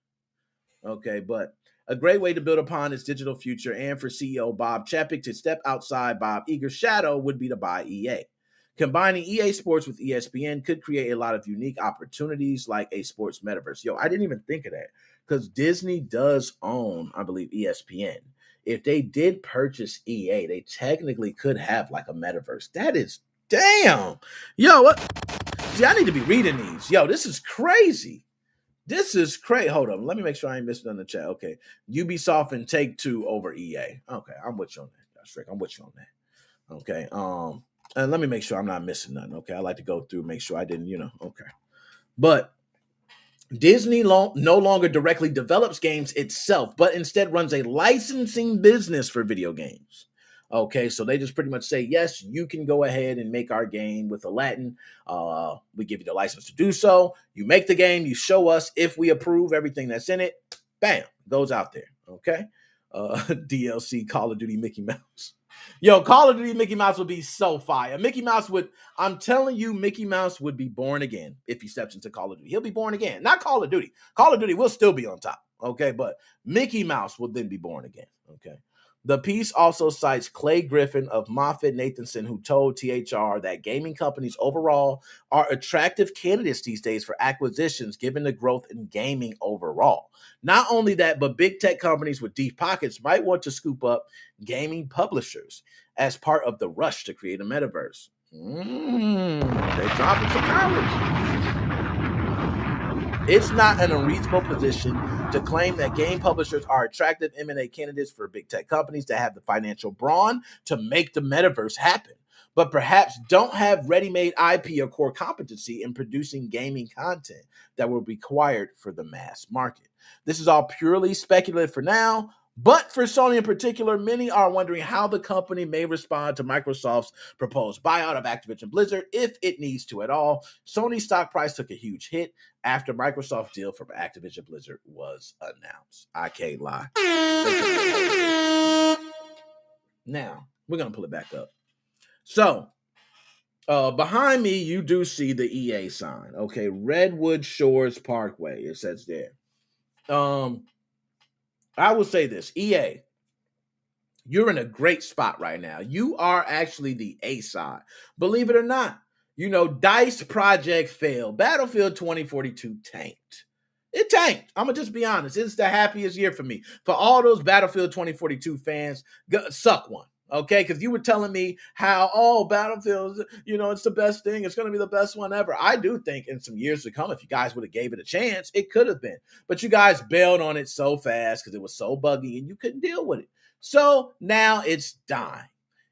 Okay. But A great way to build upon its digital future and for CEO Bob Chapek to step outside Bob Iger's shadow would be to buy EA. Combining EA Sports with ESPN could create a lot of unique opportunities like a sports metaverse. Yo, I didn't even think of that because Disney does own, I believe, ESPN. If they did purchase EA, they technically could have like a metaverse. That is damn. Yo, what? See, I need to be reading these. Yo, this is crazy. This is crazy. Hold on. Let me make sure I ain't missing on the chat. Okay. Ubisoft and Take-Two over EA. Okay. I'm with you on that. That's right. I'm with you on that. Okay. And let me make sure I'm not missing nothing. Okay. I like to go through, make sure I didn't, okay. But Disney no longer directly develops games itself, but instead runs a licensing business for video games. Okay, so they just pretty much say, yes, you can go ahead and make our game with Aladdin. We give you the license to do so. You make the game, you show us if we approve everything that's in it. Bam, goes out there. Okay, DLC Call of Duty Mickey Mouse. Yo, Call of Duty Mickey Mouse would be so fire. I'm telling you, Mickey Mouse would be born again if he steps into Call of Duty. He'll be born again. Not Call of Duty. Call of Duty will still be on top. Okay, but Mickey Mouse will then be born again. Okay. The piece also cites Clay Griffin of MoffettNathanson, who told THR that gaming companies overall are attractive candidates these days for acquisitions given the growth in gaming overall. Not only that, but big tech companies with deep pockets might want to scoop up gaming publishers as part of the rush to create a metaverse. They're dropping some knowledge. It's not an unreasonable position to claim that game publishers are attractive M&A candidates for big tech companies that have the financial brawn to make the metaverse happen, but perhaps don't have ready-made IP or core competency in producing gaming content that will be required for the mass market. This is all purely speculative for now, but for Sony in particular, many are wondering how the company may respond to Microsoft's proposed buyout of Activision Blizzard, if it needs to at all. Sony's stock price took a huge hit after Microsoft's deal for Activision Blizzard was announced. I can't lie. Now, we're going to pull it back up. So, behind me, you do see the EA sign. Okay, Redwood Shores Parkway, it says there. I will say this, EA, you're in a great spot right now. You are actually the A side. Believe it or not, DICE project failed. Battlefield 2042 tanked. It tanked. I'm going to just be honest. It's the happiest year for me. For all those Battlefield 2042 fans, suck one. Okay, because you were telling me how, Battlefield, it's the best thing. It's going to be the best one ever. I do think in some years to come, if you guys would have gave it a chance, it could have been. But you guys bailed on it so fast because it was so buggy and you couldn't deal with it. So now it's dying.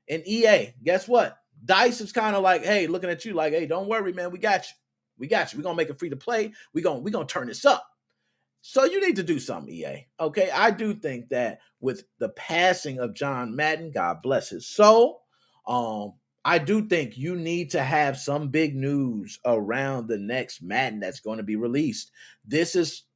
And EA, guess what? DICE is kind of like, hey, looking at you like, hey, don't worry, man. We got you. We're going to make it free to play. We're going to turn this up. So you need to do something, EA. Okay, I do think that with the passing of John Madden, God bless his soul, I do think you need to have some big news around the next Madden that's going to be released. This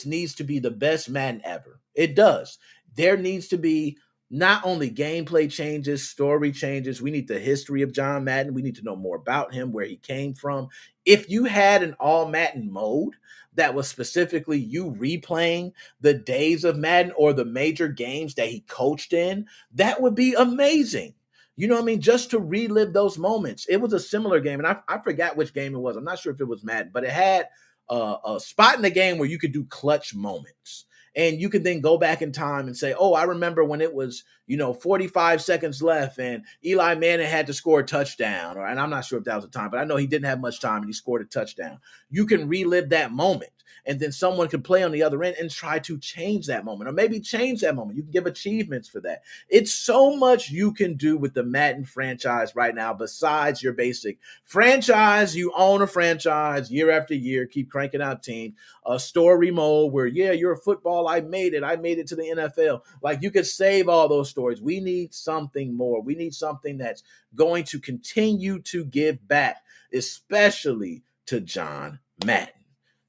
needs to be the best Madden ever. It does. There needs to be not only gameplay changes, story changes. We need the history of John Madden. We need to know more about him, where he came from. If you had an all Madden mode that was specifically you replaying the days of Madden or the major games that he coached in, that would be amazing. You know what I mean? Just to relive those moments. It was a similar game, and I forgot which game it was. I'm not sure if it was Madden, but it had a spot in the game where you could do clutch moments. And you can then go back in time and say, I remember when it was, 45 seconds left and Eli Manning had to score a touchdown. And I'm not sure if that was the time, but I know he didn't have much time and he scored a touchdown. You can relive that moment. And then someone can play on the other end and try to change that moment or maybe change that moment. You can give achievements for that. It's so much you can do with the Madden franchise right now besides your basic franchise. You own a franchise year after year, keep cranking out teams, a story mode where, you're a football. I made it to the NFL. Like you could save all those stories. We need something more. We need something that's going to continue to give back, especially to John Madden.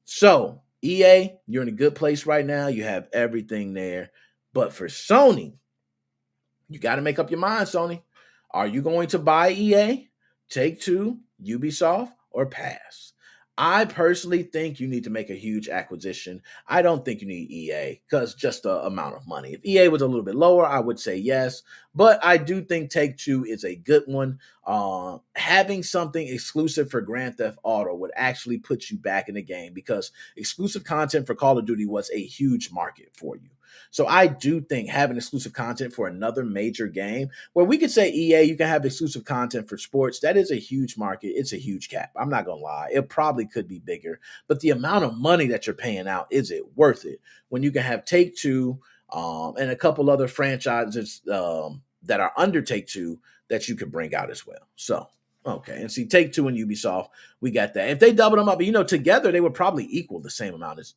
So, EA, you're in a good place right now. You have everything there. But for Sony, you got to make up your mind, Sony. Are you going to buy EA, Take-Two, Ubisoft, or pass? I personally think you need to make a huge acquisition. I don't think you need EA because just the amount of money. If EA was a little bit lower, I would say yes. But I do think Take-Two is a good one. Having something exclusive for Grand Theft Auto would actually put you back in the game because exclusive content for Call of Duty was a huge market for you. So I do think having exclusive content for another major game, where we could say EA, you can have exclusive content for sports, that is a huge market. It's a huge cap. I'm not going to lie. It probably could be bigger, but the amount of money that you're paying out, is it worth it? When you can have Take-Two and a couple other franchises that are under Take-Two that you could bring out as well. So, okay. And see, Take-Two and Ubisoft, we got that. If they double them up, together, they would probably equal the same amount as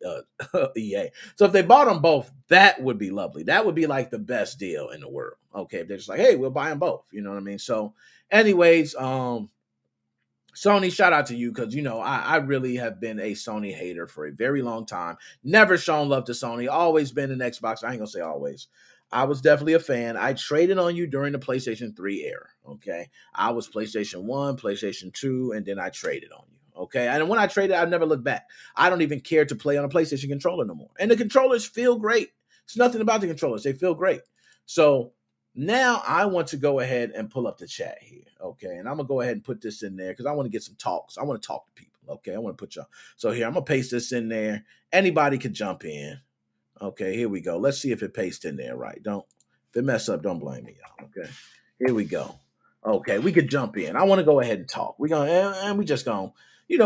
EA. So if they bought them both, that would be lovely. That would be like the best deal in the world. Okay. If they're just like, hey, we'll buy them both. You know what I mean? So anyways, Sony, shout out to you because, I really have been a Sony hater for a very long time. Never shown love to Sony. Always been an Xbox. I ain't going to say always. I was definitely a fan. I traded on you during the PlayStation 3 era, okay? I was PlayStation 1, PlayStation 2, and then I traded on you, okay? And when I traded, I never looked back. I don't even care to play on a PlayStation controller no more. And the controllers feel great. It's nothing about the controllers. They feel great. So now I want to go ahead and pull up the chat here, okay? And I'm going to go ahead and put this in there because I want to get some talks. I want to talk to people, okay? I want to put y'all. So here, I'm going to paste this in there. Anybody can jump in. Okay, here we go. Let's see if it pastes in there right. If it mess up, don't blame me, y'all. Okay, here we go. Okay, we could jump in. I want to go ahead and talk. We just gonna,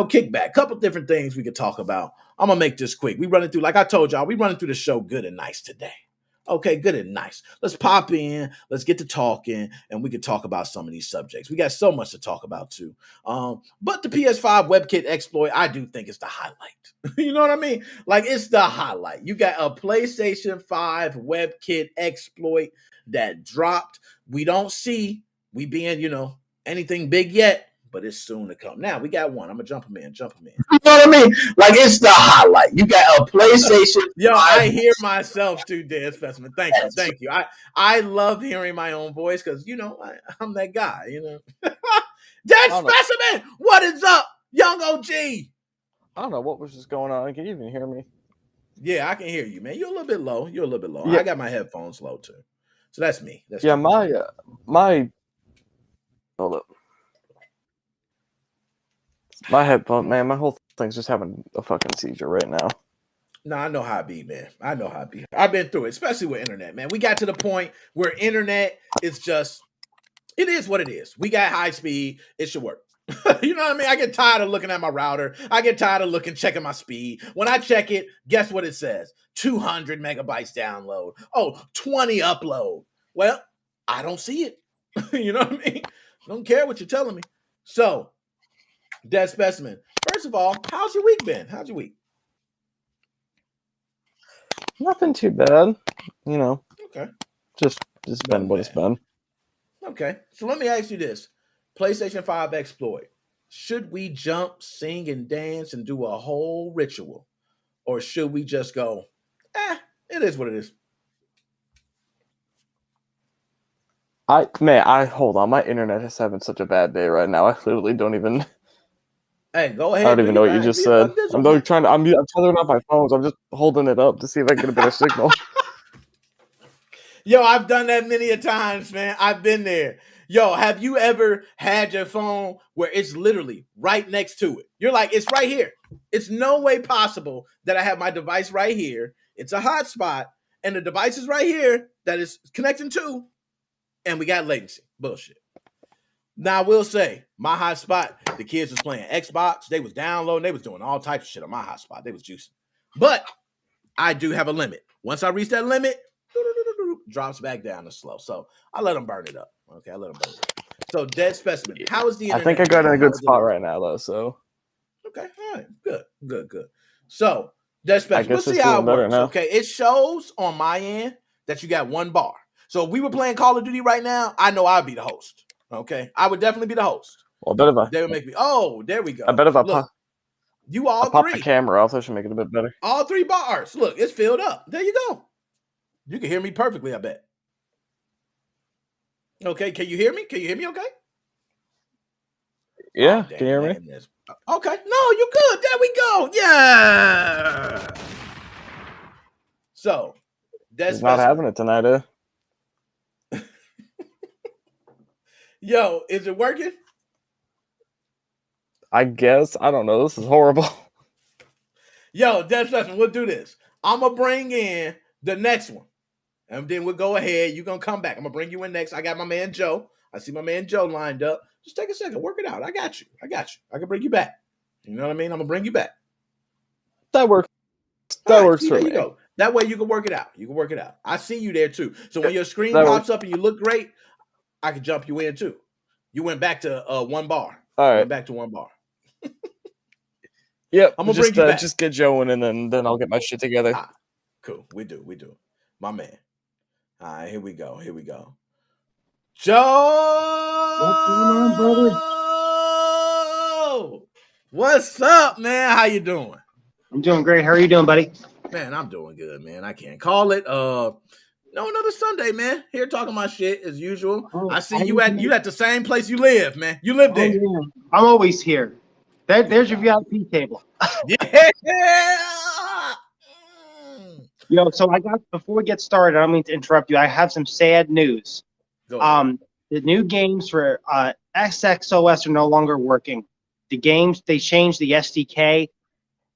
kick back. Couple different things we could talk about. I'm gonna make this quick. We running through, like I told y'all, we running through the show good and nice today. Okay, good and nice. Let's pop in. Let's get to talking, and we can talk about some of these subjects. We got so much to talk about too. But the PS5 WebKit exploit, I do think is the highlight. You know what I mean? Like, it's the highlight. You got a PlayStation 5 WebKit exploit that dropped. We don't see we being, anything big yet, but it's soon to come. Now we got one. I'm gonna jump him in. You know what I mean? Like, it's the highlight. You got a PlayStation. Yo, I hear myself too, Dead Specimen. Thank you. I love hearing my own voice because I'm that guy. Dead Specimen, what is up, young OG? I don't know what was just going on. Can you even hear me? Yeah, I can hear you, man. You're a little bit low. Yeah. I got my headphones low too. So that's me. My hold up. My headphone, man, my whole thing's just having a fucking seizure right now. No, I know how it be, man. I know how it be. I've been through it, especially with internet, man. We got to the point where internet is just, it is what it is. We got high speed. It should work. You know what I mean? I get tired of looking at my router. I get tired of checking my speed. When I check it, guess what it says? 200 megabytes download. Oh, 20 upload. Well, I don't see it. You know what I mean? Don't care what you're telling me. So, Dead Specimen, first of all, how's your week been? How's your week? Nothing too bad. Okay. Just been what it's been. Okay. So let me ask you this. PlayStation 5 exploit. Should we jump, sing, and dance and do a whole ritual? Or should we just go, it is what it is? Hold on. My internet is having such a bad day right now. I literally don't even... Hey, go ahead. I don't even know what you just said. I'm trying to turn off my phones. I'm just holding it up to see if I can get a better signal. Yo, I've done that many a times, man. I've been there. Yo, have you ever had your phone where it's literally right next to it? You're like, it's right here. It's no way possible that I have my device right here. It's a hotspot, and the device is right here that is connecting to, and we got latency. Bullshit. Now, I will say, my hotspot, the kids was playing Xbox. They was downloading. They was doing all types of shit on my hotspot. They was juicing. But I do have a limit. Once I reach that limit, drops back down to slow. So I let them burn it up. Okay, I let them burn it up. So, Dead Specimen, how is the internet? I think I got in a good spot right now, though, so. Okay, all right. Good. So, Dead Specimen, we'll see how it works. Now. Okay, it shows on my end that you got one bar. So if we were playing Call of Duty right now, I know I'd be the host. Okay, I would definitely be the host. Well, I bet if I... They would make me... Oh, there we go. I bet if I pop... You all pop three. the camera off, that should make it a bit better. All three bars. Look, it's filled up. There you go. You can hear me perfectly, I bet. Okay, can you hear me? Can you hear me okay? Yeah, damn, can you hear me? Okay, no, you good. There we go. Yeah. So, that's He's not having it tonight, Yo, is it working? I guess. I don't know. This is horrible. Yo, Dead Specimen, we'll do this. I'm going to bring in the next one. And then we'll go ahead. You're going to come back. I'm going to bring you in next. I got my man Joe. I see my man Joe lined up. Just take a second. Work it out. I got you. I can bring you back. You know what I mean? I'm going to bring you back. That works. That works for me. Go. That way you can work it out. I see you there too. So when your screen pops up and you look great, I can jump you in too. You went back to 1 bar. All right. Went back to 1 bar. Yep. I'm gonna bring you back. Just get Joe in, and then I'll get my shit together. Cool. We do. My man. All right, here we go. Joe! What's going on, brother? What's up, man? How you doing? I'm doing great. How are you doing, buddy? Man, I'm doing good, man. I can't call it. No, another Sunday, man. Here talking my shit as usual. I see you at the same place you live, man. You live there. Yeah. I'm always here. There's your VIP table. Yeah. Yo, so before we get started, I don't mean to interrupt you. I have some sad news. Go ahead. The new games for SXOS are no longer working. The games, they changed the SDK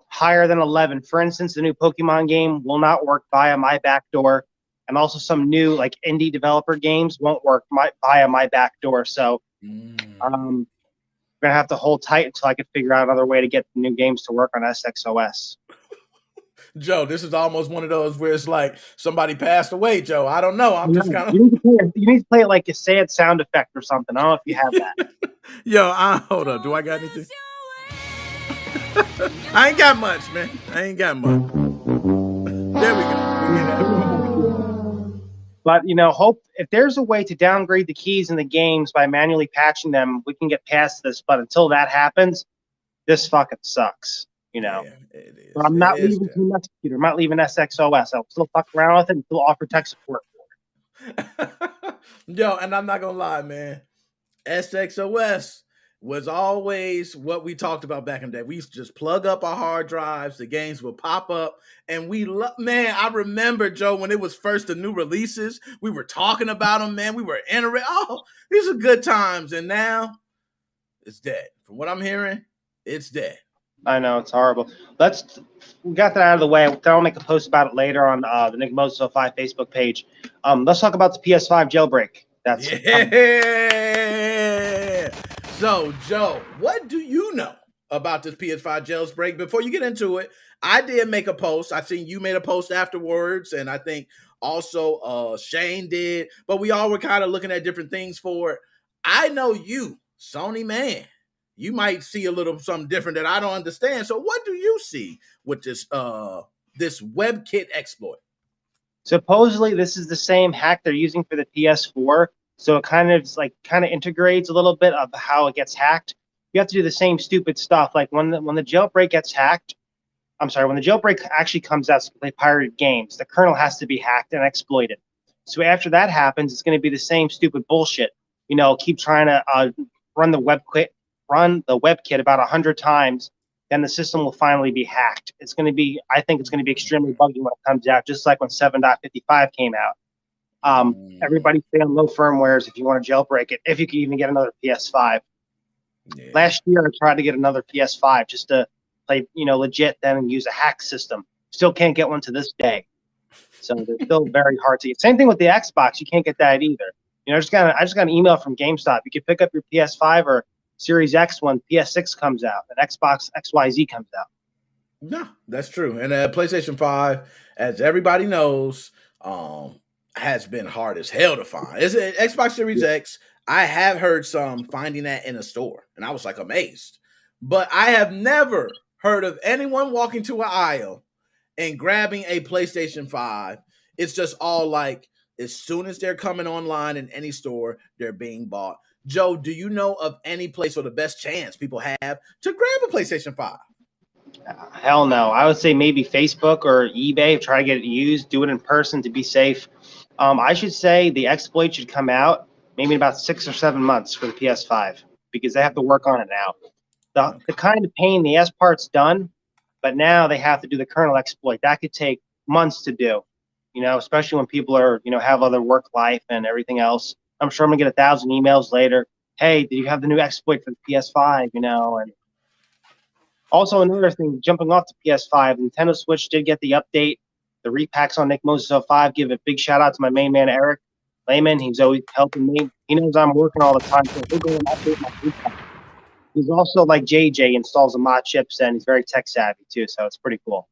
higher than 11. For instance, the new Pokemon game will not work via my backdoor, and also some new like indie developer games won't work via my backdoor. So I'm gonna have to hold tight until I can figure out another way to get the new games to work on SXOS. Joe, this is almost one of those where it's like somebody passed away, Joe. I don't know. I'm just kind of. You need to play it like a sad sound effect or something. I don't know if you have that. Yo, hold up. Do I got anything? I ain't got much, man. There we go. But hope if there's a way to downgrade the keys in the games by manually patching them, we can get past this. But until that happens, this fucking sucks. Yeah, it is. But I'm not leaving Team Executor. I'm not leaving SXOS. I'll still fuck around with it and still offer tech support for it. Yo, and I'm not gonna lie, man. SXOS was always what we talked about back in the day. We used to just plug up our hard drives, the games would pop up, and man, I remember, Joe, when it was first the new releases, we were talking about them, man. We were entering. Oh, these are good times, and now it's dead. From what I'm hearing, it's dead. I know, it's horrible. We got that out of the way. I'll make a post about it later on the Nickmoses05 Facebook page. Let's talk about the PS5 jailbreak. So, Joe, what do you know about this PS5 jailbreak? Before you get into it, I did make a post. I seen you made a post afterwards, and I think also Shane did. But we all were kind of looking at different things for it. I know you, Sony man. You might see a little something different that I don't understand. So what do you see with this this WebKit exploit? Supposedly, this is the same hack they're using for the PS4. So it kind of integrates a little bit of how it gets hacked. You have to do the same stupid stuff. Like when the jailbreak gets hacked, when the jailbreak actually comes out to play pirated games, the kernel has to be hacked and exploited. So after that happens, it's going to be the same stupid bullshit. Keep trying to run the WebKit about 100 times, then the system will finally be hacked. I think it's going to be extremely buggy when it comes out, just like when 7.55 came out. Everybody stay on low firmwares if you want to jailbreak it, if you can even get another PS5. Yeah. Last year, I tried to get another PS5 just to play, legit, then use a hack system. Still can't get one to this day. So they're still very hard to get. Same thing with the Xbox. You can't get that either. I just got an email from GameStop. You can pick up your PS5 or Series X when PS6 comes out and Xbox XYZ comes out. No, that's true. And PlayStation 5, as everybody knows, has been hard as hell to find. It's an Xbox Series X. I have heard some finding that in a store, and I was like amazed. But I have never heard of anyone walking to an aisle and grabbing a PlayStation 5. It's just all like as soon as they're coming online in any store, they're being bought. Joe, do you know of any place or the best chance people have to grab a PlayStation 5? Hell no. I would say maybe Facebook or eBay. Try to get it used. Do it in person to be safe. I should say the exploit should come out maybe in about 6 or 7 months for the PS5. because they have to work on it now. The kind of pain in the ass part's done, but now they have to do the kernel exploit. That could take months to do, especially when people are, have other work life and everything else. I'm sure I'm gonna get 1,000 emails later. Hey, did you have the new exploit for the PS5? And also another thing, jumping off the PS5, Nintendo Switch did get the update. The repacks on Nickmoses05. Give a big shout out to my main man Eric Lehman. He's always helping me. He knows I'm working all the time, so he'll go and update my repack. He's also like JJ, installs the mod chips, and he's very tech savvy too, so it's pretty cool.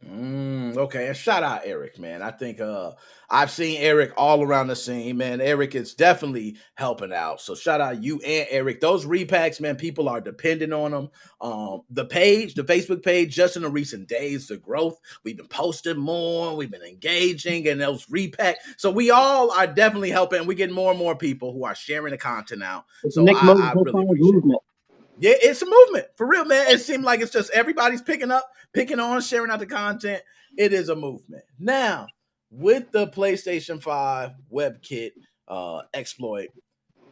Okay, and shout out Eric, man. I think I've seen Eric all around the scene, man. Eric is definitely helping out. So shout out you and Eric. Those repacks, man, people are dependent on them. The Facebook page, just in the recent days, the growth, we've been posting more, we've been engaging in those repacks. So we all are definitely helping. We're getting more and more people who are sharing the content out. So I really appreciate it. Yeah, it's a movement for real, man. It seems like it's just everybody's picking on, sharing out the content. It is a movement. Now, with the PlayStation 5 WebKit exploit,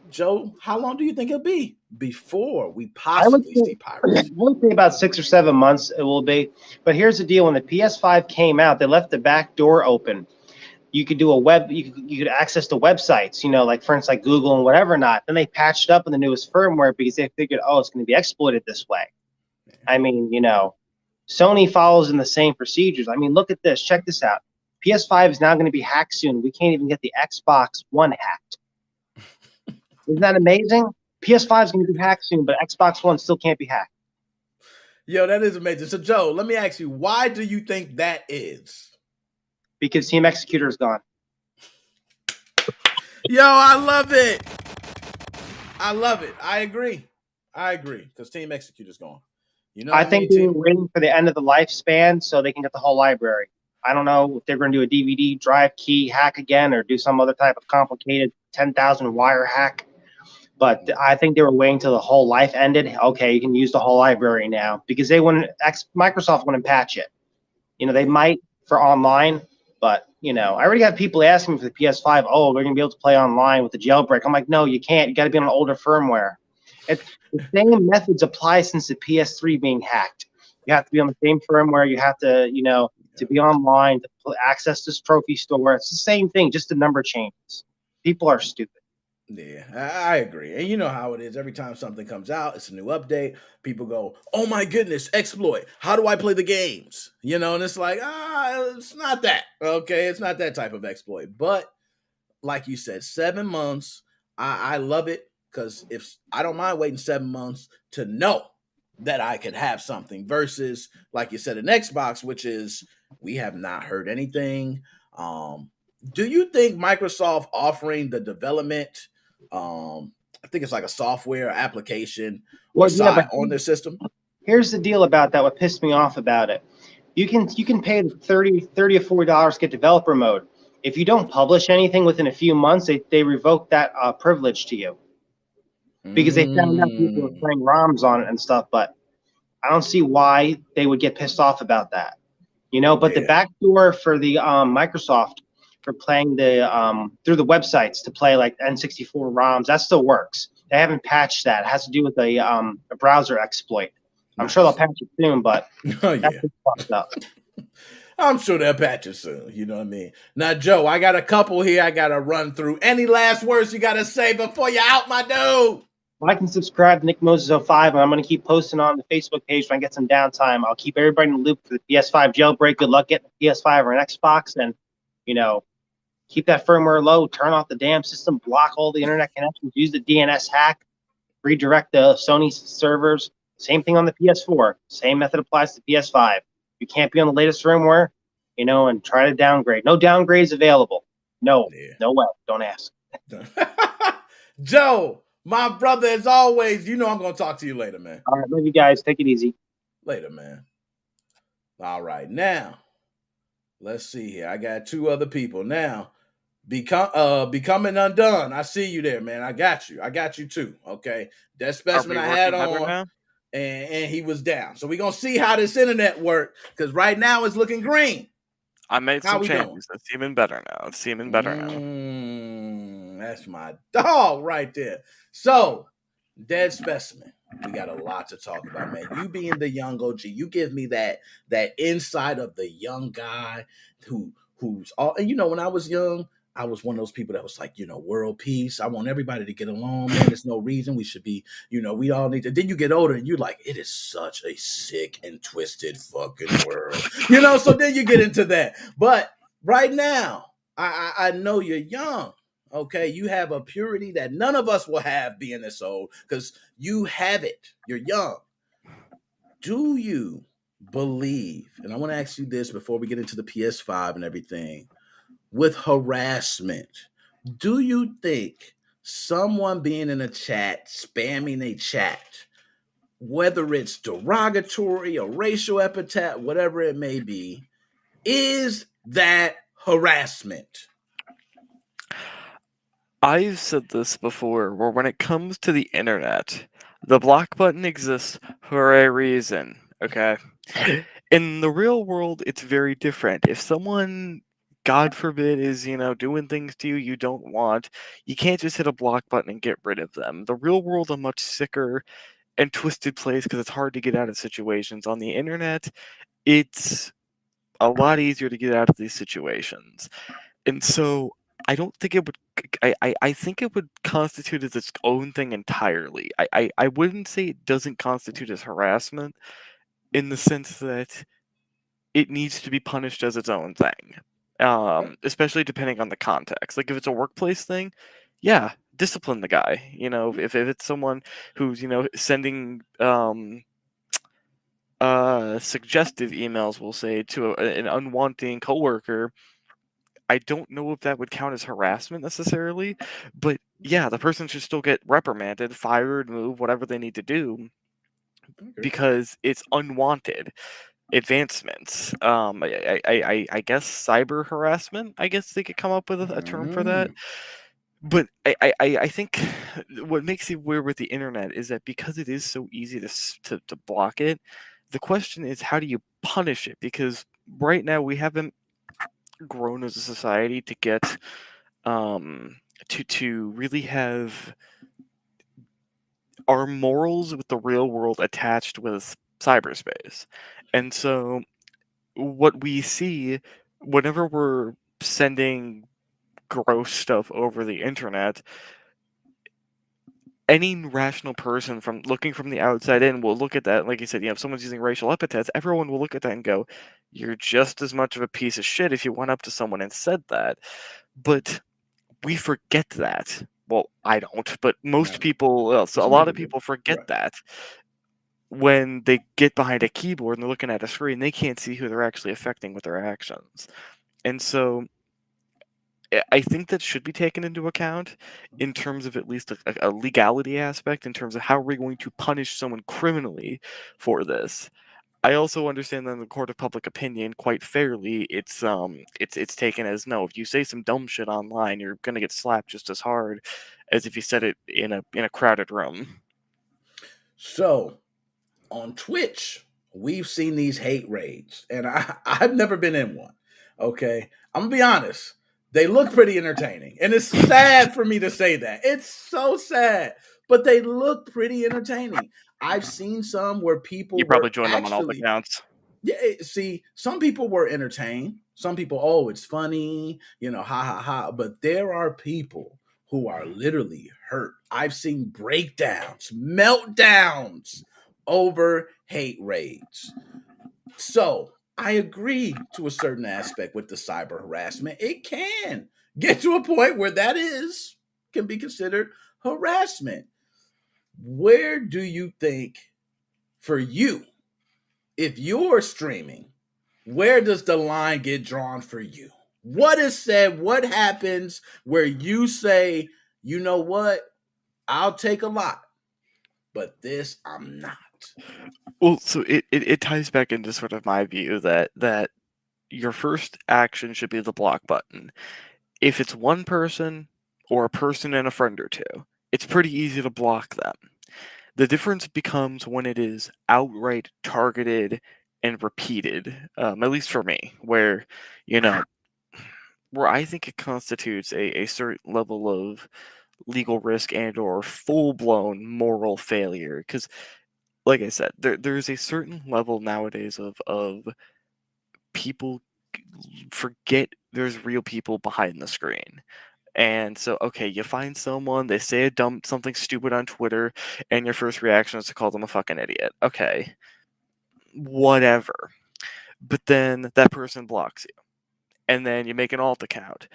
Joe, how long do you think it'll be before we possibly see piracy? I would say about 6 or 7 months it will be. But here's the deal: when the PS5 came out, they left the back door open. You could do you could access the websites, like for instance, like Google and whatever not. Then they patched up in the newest firmware because they figured, it's going to be exploited this way. I mean, Sony follows in the same procedures. I mean, look at this. Check this out. PS5 is now going to be hacked soon. We can't even get the Xbox One hacked. Isn't that amazing? PS5 is going to be hacked soon, but Xbox One still can't be hacked. Yo, that is amazing. So, Joe, let me ask you, why do you think that is? Because Team Executor is gone. Yo, I love it. I agree. Because Team Executor is gone. I think they're waiting for the end of the lifespan so they can get the whole library. I don't know if they're going to do a DVD drive key hack again or do some other type of complicated 10,000 wire hack. But I think they were waiting till the whole life ended. Okay, you can use the whole library now because Microsoft wouldn't patch it. They might for online. But, I already have people asking me for the PS5, they're going to be able to play online with the jailbreak. I'm like, no, you can't. You got to be on an older firmware. The same methods apply since the PS3 being hacked. You have to be on the same firmware. You have to, to be online, to access this trophy store. It's the same thing, just the number changes. People are stupid. Yeah, I agree. And you know how it is. Every time something comes out, it's a new update. People go, oh my goodness, exploit. How do I play the games? And it's like, it's not that. Okay, it's not that type of exploit. But like you said, 7 months, I love it because if I don't mind waiting 7 months to know that I could have something versus, like you said, an Xbox, which is we have not heard anything. Do you think Microsoft offering the development, I think it's like a software application on their system? Here's the deal about that. What pissed me off about it. You can pay $30 or $40 to get developer mode. If you don't publish anything within a few months, they revoke that privilege to you because they found out people were playing ROMs on it and stuff. But I don't see why they would get pissed off about that. But the backdoor for the Microsoft for playing the through the websites to play like N64 ROMs, that still works. They haven't patched that. It has to do with a browser exploit. I'm sure they'll patch it soon, but that's fucked up. I'm sure they'll patch it soon. You know what I mean? Now, Joe, I got a couple here I got to run through. Any last words you got to say before you're out, my dude? Like and subscribe to Nickmoses05, and I'm going to keep posting on the Facebook page when I get some downtime. I'll keep everybody in the loop for the PS5 jailbreak. Good luck getting the PS5 or an Xbox, and, keep that firmware low, turn off the damn system, block all the internet connections, use the DNS hack, redirect the Sony servers. Same thing on the PS4. Same method applies to PS5. You can't be on the latest firmware, and try to downgrade. No downgrades available. No way. Don't ask. Joe, my brother, as always, I'm going to talk to you later, man. All right, love you guys. Take it easy. Later, man. All right, now, let's see here. I got two other people. Now, Becoming Undone. I see you there, man. I got you too, okay? That specimen I had on, and he was down. So we're going to see how this internet works, because right now it's looking green. I made some changes. It's even better now. That's my dog right there. So Dead Specimen. We got a lot to talk about, man. You being the young OG, you give me that insight of the young guy who's all. And when I was young, I was one of those people that was like, world peace. I want everybody to get along, man. There's no reason we should be, we all need to. Then you get older and you're like, it is such a sick and twisted fucking world, So then you get into that. But right now, I know you're young. Okay, you have a purity that none of us will have being this old because you have it. You're young. Do you believe, and I want to ask you this before we get into the PS5 and everything, with harassment, do you think someone being in a chat, spamming a chat, whether it's derogatory or racial epithet, whatever it may be, is that harassment? I've said this before, where when it comes to the internet, the block button exists for a reason, okay? In the real world, it's very different. If someone, God forbid, is, doing things to you you don't want, you can't just hit a block button and get rid of them. The real world a much sicker and twisted place because it's hard to get out of situations. On the internet, it's a lot easier to get out of these situations. And so I don't think it would. I think it would constitute as its own thing entirely. I wouldn't say it doesn't constitute as harassment in the sense that it needs to be punished as its own thing, especially depending on the context. Like if it's a workplace thing, yeah, discipline the guy. If it's someone who's sending suggestive emails, we'll say, to an unwanting coworker. I don't know if that would count as harassment necessarily, but yeah, the person should still get reprimanded, fired, moved, whatever they need to do, because it's unwanted advancements. I guess cyber harassment. I guess they could come up with a term for that. But I think what makes it weird with the internet is that because it is so easy to block it, the question is how do you punish it? Because right now we haven't grown as a society to get to really have our morals with the real world attached with cyberspace. And so what we see whenever we're sending gross stuff over the internet, any rational person from looking from the outside in will look at that. Like you said, if someone's using racial epithets, everyone will look at that and go, you're just as much of a piece of shit if you went up to someone and said that. But we forget that. Well, I don't, but most people, a lot of people forget that when they get behind a keyboard and they're looking at a screen, they can't see who they're actually affecting with their actions. And so I think that should be taken into account in terms of at least a legality aspect, in terms of how we're going to punish someone criminally for this. I also understand that in the court of public opinion, quite fairly, it's taken as no. If you say some dumb shit online, you're gonna get slapped just as hard as if you said it in a crowded room. So, on Twitch, we've seen these hate raids, and I've never been in one. Okay, I'm gonna be honest. They look pretty entertaining, and it's sad for me to say that. It's so sad, but they look pretty entertaining. I've seen some where people probably joined them on all the accounts. Yeah, see, some people were entertained. Some people, oh, it's funny, ha ha ha. But there are people who are literally hurt. I've seen breakdowns, meltdowns over hate raids. So I agree to a certain aspect with the cyber harassment. It can get to a point where that can be considered harassment. Where do you think, for you, if you're streaming, where does the line get drawn for you? What is said? What happens where you say, you know what? I'll take a lot, but this I'm not. Well, so it ties back into sort of my view that your first action should be the block button. If it's one person or a person and a friend or two, it's pretty easy to block them. The difference becomes when it is outright targeted and repeated, at least for me, where I think it constitutes a certain level legal risk and or full-blown moral failure. Because, like I said, there's a certain level nowadays of people forget there's real people behind the screen. And so, okay, you find someone, they say something stupid on Twitter, and your first reaction is to call them a fucking idiot. Okay, whatever. But then that person blocks you, and then you make an alt account,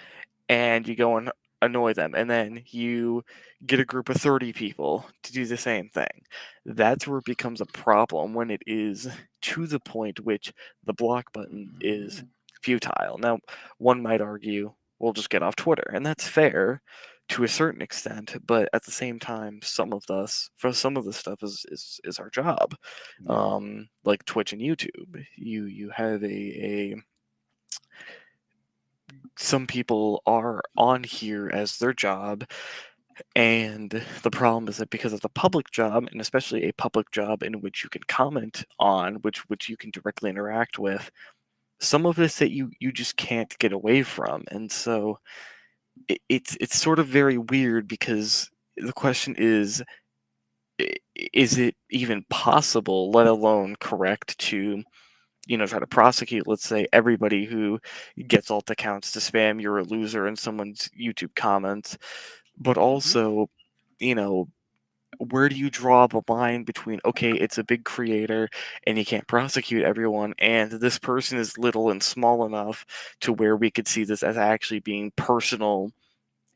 and you go and annoy them, and then you get a group of 30 people to do the same thing. That's where it becomes a problem, when it is to the point which the block button is futile. Now, one might argue, we'll just get off Twitter, and that's fair to a certain extent, but at the same time, some of the stuff is our job. Like Twitch and YouTube, you have some people are on here as their job, and the problem is that because it's a public job, and especially a public job in which you can comment on, which you can directly interact with, some of this that you just can't get away from. And so it's sort of very weird, because the question is it even possible, let alone correct, to try to prosecute, let's say, everybody who gets alt accounts to spam "you're a loser" in someone's YouTube comments? But also, where do you draw the line between, okay, it's a big creator and you can't prosecute everyone, and this person is little and small enough to where we could see this as actually being personal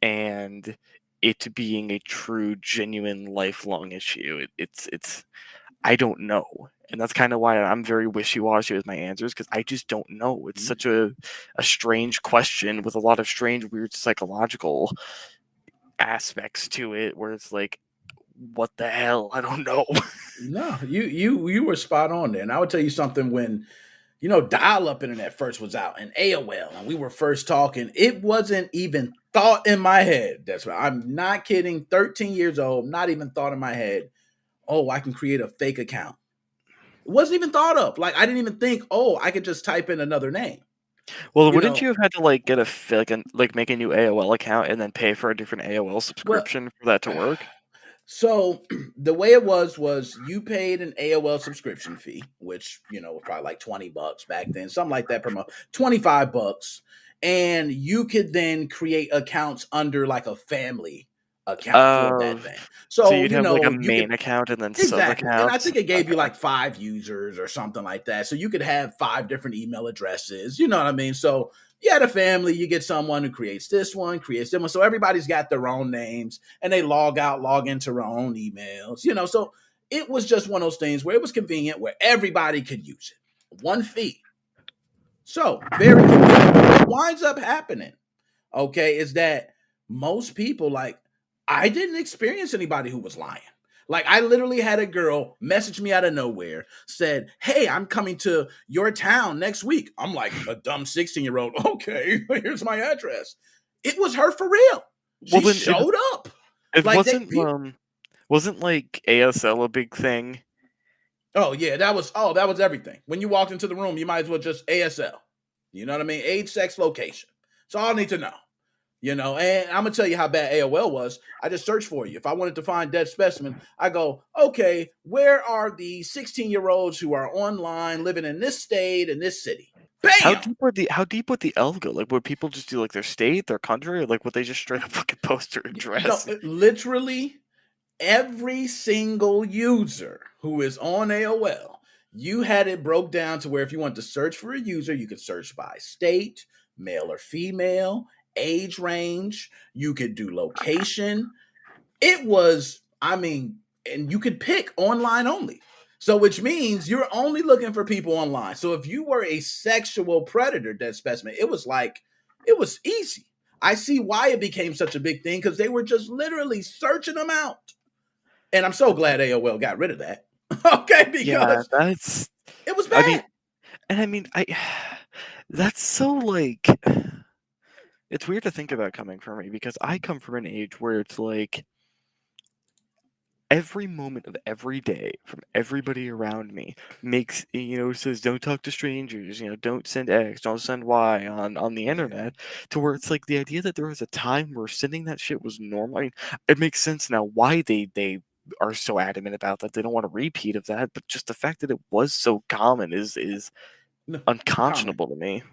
and it being a true, genuine, lifelong issue? It's I don't know. And that's kind of why I'm very wishy-washy with my answers, because I just don't know. It's such a strange question with a lot of strange, weird psychological aspects to it, where it's like, what the hell? I don't know. No, you were spot on there. And I would tell you something, when dial-up internet first was out, and AOL, and we were first talking, it wasn't even thought in my head. That's right. I'm not kidding. 13 years old, not even thought in my head, oh, I can create a fake account. It wasn't even thought of. Like, I didn't even think, oh, I could just type in another name. Well, wouldn't you have had to get make a new AOL account and then pay for a different AOL subscription for that to work? So the way it was you paid an AOL subscription fee, which was probably like $20 back then, something like that per month, $25, and you could then create accounts under like a family account for that thing. So you'd have like a main account and then sub exactly. accounts. And I think it gave you like 5 users or something like that. So you could have 5 different email addresses. You know what I mean? So you had a family, you get someone who creates this one, creates that one. So everybody's got their own names, and they log into their own emails. So it was just one of those things where it was convenient, where everybody could use it. One fee. So very convenient. What winds up happening, okay, is that most people, I didn't experience anybody who was lying. Like, I literally had a girl message me out of nowhere, said, "Hey, I'm coming to your town next week." I'm like, a dumb 16-year-old. Okay, here's my address. It was her for real. She showed up. It wasn't like ASL a big thing? Oh yeah, that was everything. When you walked into the room, you might as well just ASL. You know what I mean? Age, sex, location. That's all I need to know. And I'm going to tell you how bad AOL was. I just searched for you. If I wanted to find dead specimen, I go, okay, where are the 16-year-olds who are online living in this state, in this city? Bam! How deep would the L go? Like, would people just do their state, their country, or would they just straight up fucking post their address? No, literally every single user who is on AOL, you had it broke down to where if you wanted to search for a user, you could search by state, male or female, age range, you could do location. It was, and you could pick online only. So which means you're only looking for people online. So if you were a sexual predator, dead specimen, it was easy. I see why it became such a big thing, because they were just literally searching them out. And I'm so glad AOL got rid of that. Okay, because it was bad. That's so it's weird to think about coming from me, because I come from an age where it's every moment of every day from everybody around me makes, says don't talk to strangers, don't send X, don't send Y on the internet, to where it's like the idea that there was a time where sending that shit was normal. I mean, it makes sense now why they are so adamant about that. They don't want a repeat of that, but just the fact that it was so common is unconscionable to me.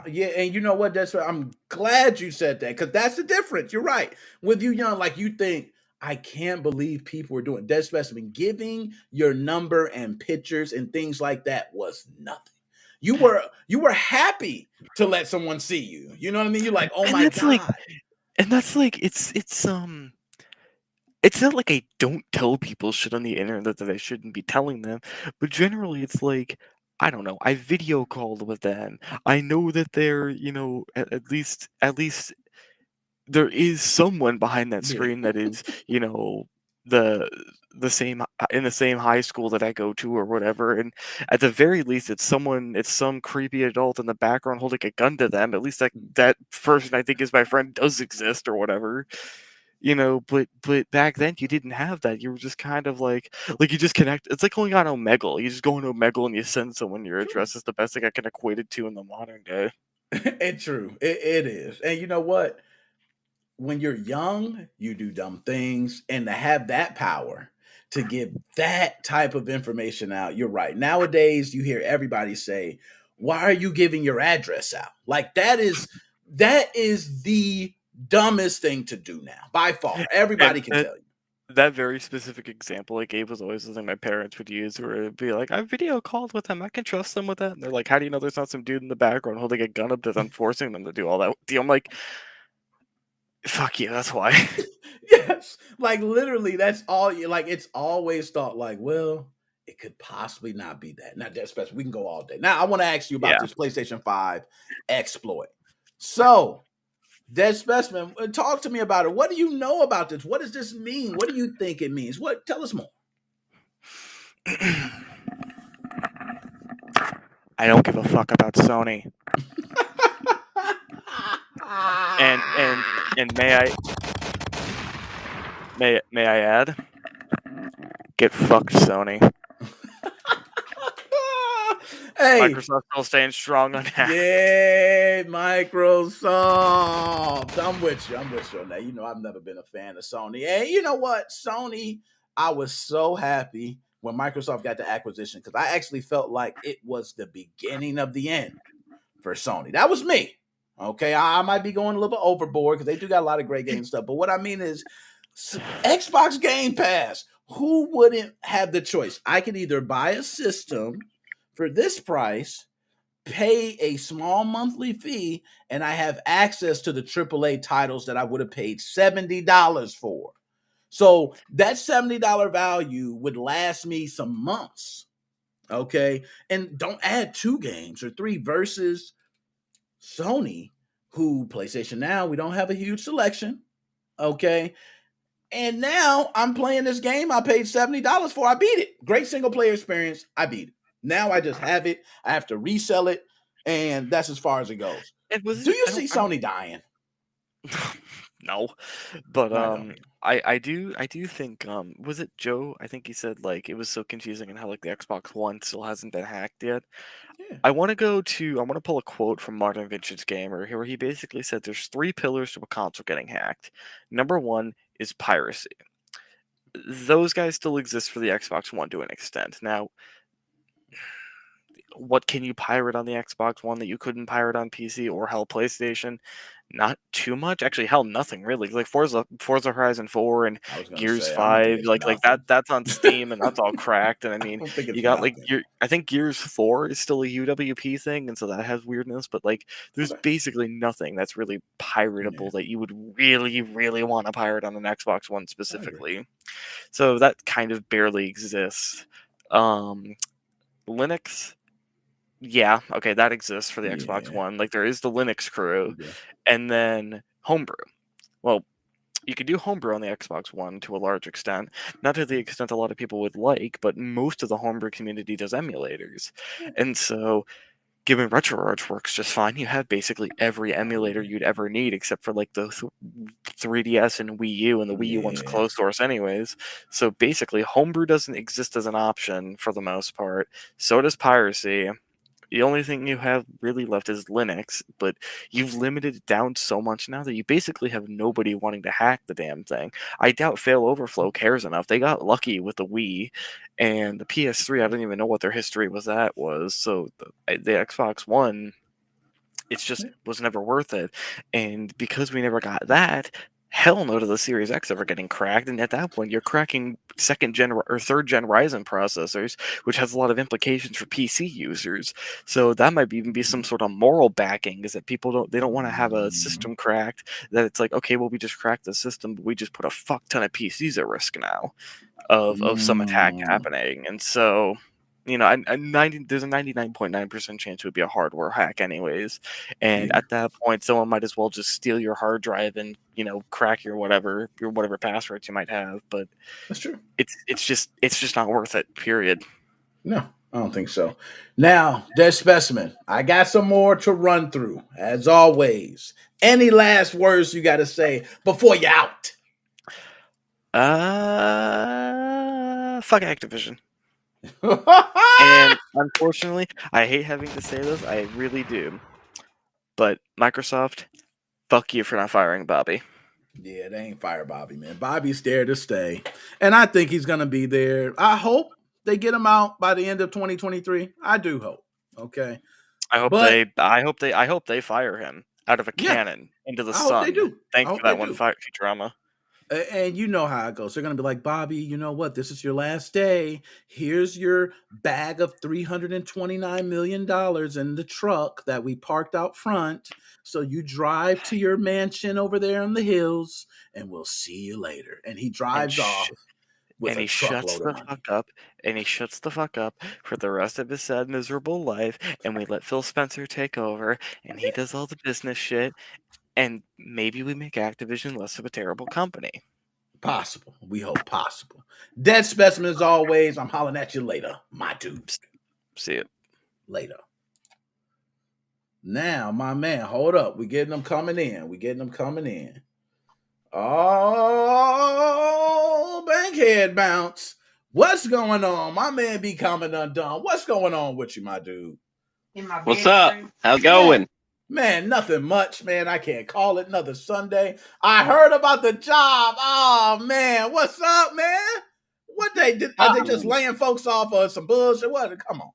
Yeah, and you know what? That's what I'm glad you said that, because that's the difference. You're right. With you young, like you think, I can't believe people were doing dead specimen. Giving your number and pictures and things like that was nothing. You were happy to let someone see you. You know what I mean? You're like, oh And my that's God. It's not like I don't tell people shit on the internet that I shouldn't be telling them, but generally it's like, I don't know, I video called with them. I know that they're, at least there is someone behind that screen that is, the the same in the same high school that I go to or whatever, and at the very least it's some creepy adult in the background holding a gun to them. At least that person I think is my friend does exist or whatever. But back then you didn't have that. You were just kind of like you just connect. It's like going on Omegle. You just go on Omegle and you send someone your address. Is the best thing I can equate it to in the modern day. It's true. It is. And you know what? When you're young, you do dumb things, and to have that power to give that type of information out, you're right. Nowadays, you hear everybody say, "Why are you giving your address out?" Like that is the dumbest thing to do now, by far. Everybody can tell you. That very specific example I gave was always something my parents would use, where it'd be like, I video called with them, I can trust them with that. And they're like, how do you know there's not some dude in the background holding a gun up to them, forcing them to do all that with you? I'm like, fuck you, that's why. Yes. Like literally, that's all you like. It's always thought like, well, it could possibly not be that. Not that special. We can go all day. Now, I want to ask you about this PlayStation 5 exploit. So, Dead Specimen, talk to me about it. What do you know about this? What does this mean? What do you think it means? Tell us more. I don't give a fuck about Sony. and may I add? Get fucked, Sony. Hey, Microsoft still staying strong on that. Yeah, Microsoft. I'm with you on that. You know, I've never been a fan of Sony. And you know what? Sony, I was so happy when Microsoft got the acquisition, because I actually felt like it was the beginning of the end for Sony. That was me. Okay, I might be going a little bit overboard because they do got a lot of great game stuff. But what I mean is Xbox Game Pass. Who wouldn't have the choice? I could either buy a system for this price, pay a small monthly fee, and I have access to the AAA titles that I would have paid $70 for. So that $70 value would last me some months. Okay. And don't add 2 games or 3 versus Sony, who PlayStation Now, we don't have a huge selection. Okay. And now I'm playing this game I paid $70 for. I beat it. Great single player experience. I beat it. Now I just have it. I have to resell it. And that's as far as it goes. Do you see Sony dying? No, but I do think was it Joe? I think he said like it was so confusing and how like the Xbox One still hasn't been hacked yet. Yeah. I want to pull a quote from Martin Vintage Gamer where he basically said there's 3 pillars to a console getting hacked. Number 1 is piracy. Those guys still exist for the Xbox One to an extent. Now, what can you pirate on the Xbox One that you couldn't pirate on PC or hell PlayStation? Not too much. Actually, hell, nothing really. Like Forza Horizon 4 and Gears 5, that's on Steam and that's all cracked. And I mean, you got I think Gears 4 is still a UWP thing, and so that has weirdness. But like, there's basically nothing that's really piratable that you would really, really want to pirate on an Xbox One specifically. So that kind of barely exists. Linux. Yeah, okay, that exists for the Xbox One. Like, there is the Linux crew, and then homebrew. Well, you could do homebrew on the Xbox One to a large extent. Not to the extent a lot of people would like, but most of the homebrew community does emulators. And so, given RetroArch works just fine. You have basically every emulator you'd ever need, except for like the 3DS and Wii U, and the Wii U one's closed source anyways. So basically, homebrew doesn't exist as an option for the most part. So does piracy. The only thing you have really left is Linux, but you've limited it down so much now that you basically have nobody wanting to hack the damn thing. I doubt Fail Overflow cares enough. They got lucky with the Wii and the PS3. I don't even know what their history was. So the Xbox One, it's just was never worth it. And because we never got that, hell no to the Series X ever getting cracked. And at that point, you're cracking second gen or third gen Ryzen processors, which has a lot of implications for PC users. So that might even be some sort of moral backing, is that people don't want to have a system cracked. That it's like, okay, well, we just cracked the system, but we just put a fuck ton of PCs at risk now of some attack happening. And so, there's a 99.9% chance it would be a hardware hack anyways. And at that point, someone might as well just steal your hard drive and, crack your whatever passwords you might have. But that's true. It's just not worth it, period. No, I don't think so. Now, Dead Specimen, I got some more to run through, as always. Any last words you got to say before you're out? Fuck Activision. And unfortunately, I hate having to say this. I really do. But Microsoft, fuck you for not firing Bobby. Yeah, they ain't fire Bobby, man. Bobby's there to stay. And I think he's going to be there. I hope they get him out by the end of 2023. I do hope. Okay. I hope they fire him out of a cannon into the sun. Hope they do. Thanks for that one Futurama. And you know how it goes. They're going to be like, Bobby, you know what? This is your last day. Here's your bag of $329 million in the truck that we parked out front. So you drive to your mansion over there in the hills, and we'll see you later. And he drives off. And he shuts the fuck up. And he shuts the fuck up for the rest of his sad, miserable life. And we let Phil Spencer take over. And he does all the business shit. And maybe we make Activision less of a terrible company. Possible. We hope possible. Dead Specimen as always. I'm hollering at you later, my dude. See it. Later. Now, my man, hold up. We getting them coming in. Oh, Bankhead Bounce. What's going on? My man be coming undone. What's going on with you, my dude? What's up? How's it going? Man, nothing much, man. I can't call it another Sunday. I heard about the job. Oh, man. What's up, man? What they did? Are they just laying folks off of some bullshit? What? Come on.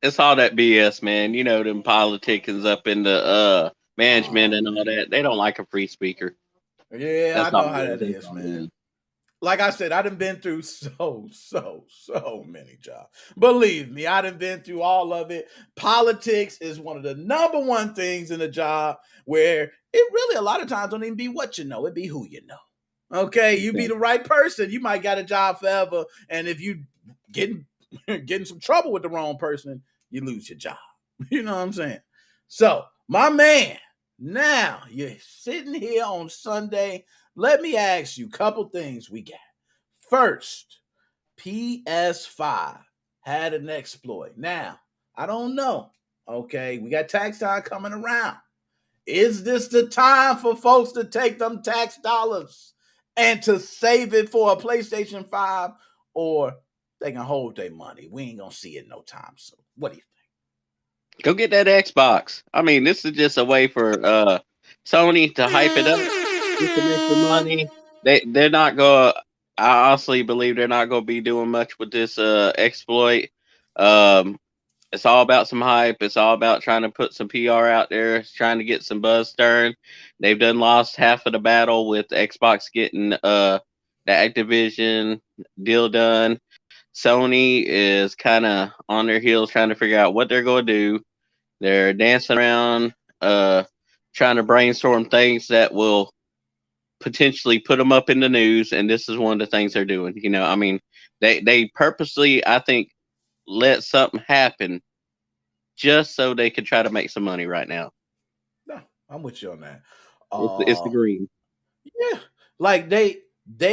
It's all that BS, man. You know, them politicans up in the management and all that. They don't like a free speaker. Yeah, that's I know how that is, man. Like I said, I done been through so many jobs. Believe me, I done been through all of it. Politics is one of the number one things in a job where it really a lot of times don't even be what you know, it be who you know. Okay, you be the right person, you might got a job forever, and if you getting some trouble with the wrong person, you lose your job. You know what I'm saying? So, my man, now you're sitting here on Sunday. Let me ask you a couple things we got. First, PS5 had an exploit. Now, I don't know. Okay, we got tax time coming around. Is this the time for folks to take them tax dollars and to save it for a PlayStation 5, or they can hold their money? We ain't gonna see it no time soon. What do you think? Go get that Xbox. I mean, this is just a way for Sony to hype it up. To make the money. They're not going. I honestly believe they're not going to be doing much with this exploit. It's all about some hype. It's all about trying to put some PR out there. It's trying to get some buzz stirring. They've done lost half of the battle with Xbox getting the Activision deal done. Sony is kind of on their heels trying to figure out what they're going to do. They're dancing around, trying to brainstorm things that will potentially put them up in the news, and this is one of the things they're doing. You know, I mean, they purposely, I think, let something happen just so they could try to make some money right now. No, I'm with you on that. It's the green. Yeah, like they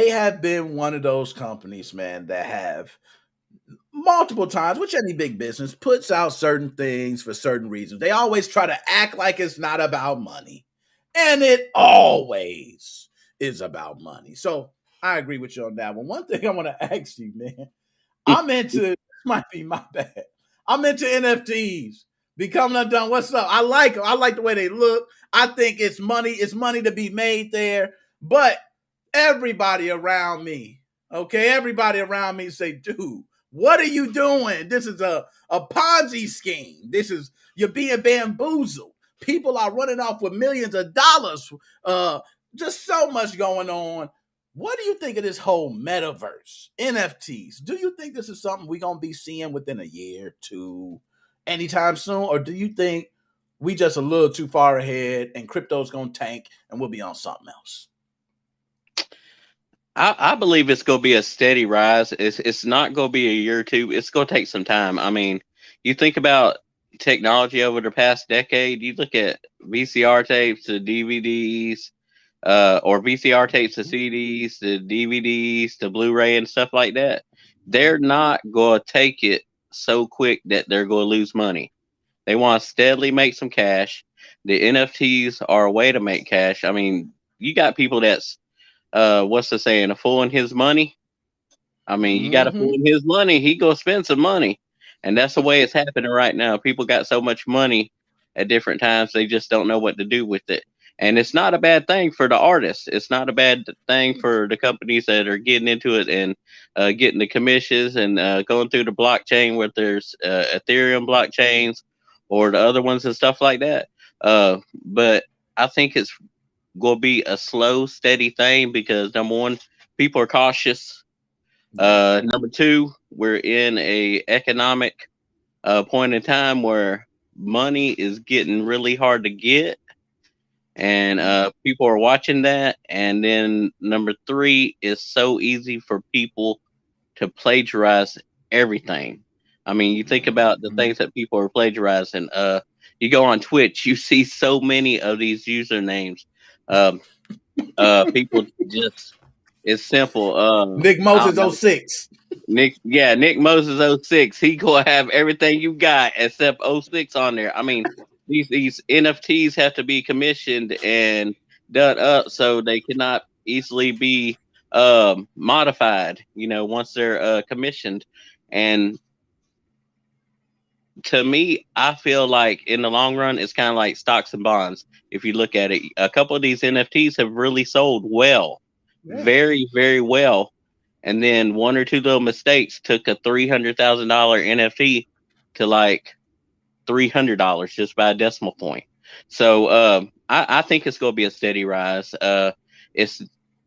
have been one of those companies, man, that have multiple times, which any big business puts out certain things for certain reasons. They always try to act like it's not about money, and it always is about money. So I agree with you on that one. One thing I want to ask you, man, I'm into, this might be my bad, I'm into NFTs. Becoming undone. What's up? I like them. I like the way they look. I think it's money. It's money to be made there. But everybody around me, okay, everybody around me say, dude, what are you doing? This is a Ponzi scheme. You're being bamboozled. People are running off with millions of dollars. Just so much going on. What do you think of this whole metaverse, NFTs? Do you think this is something we're going to be seeing within a year, two, anytime soon? Or do you think we just a little too far ahead and crypto's going to tank and we'll be on something else? I believe it's going to be a steady rise. It's not going to be a year or two. It's going to take some time. I mean, you think about technology over the past decade, you look at VCR tapes to DVDs, or VCR tapes to CDs to DVDs to Blu-ray and stuff like that. They're not going to take it so quick that they're going to lose money. They want to steadily make some cash. The NFTs are a way to make cash. I mean, you got people that's what's the saying? A fool in his money. I mean, you got a fool in his money. He go spend some money, and that's the way it's happening right now. People got so much money at different times, they just don't know what to do with it. And it's not a bad thing for the artists. It's not a bad thing for the companies that are getting into it and getting the commissions and going through the blockchain, where there's Ethereum blockchains or the other ones and stuff like that. But I think it's going to be a slow, steady thing because number one, people are cautious. Number two, we're in a economic point in time where money is getting really hard to get, and people are watching that. And then number three, is so easy for people to plagiarize everything. I mean, you think about the things that people are plagiarizing. You go on Twitch, you see so many of these usernames. People just, it's simple. Nickmoses06. Nickmoses06. He gonna have everything you got except 06 on there. I mean, these NFTs have to be commissioned and done up so they cannot easily be modified, once they're commissioned. And to me, I feel like in the long run, it's kind of like stocks and bonds. If you look at it, a couple of these NFTs have really sold well, very, very well. And then one or two little mistakes took a $300,000 NFT to like $300 just by a decimal point. So I think it's going to be a steady rise. It's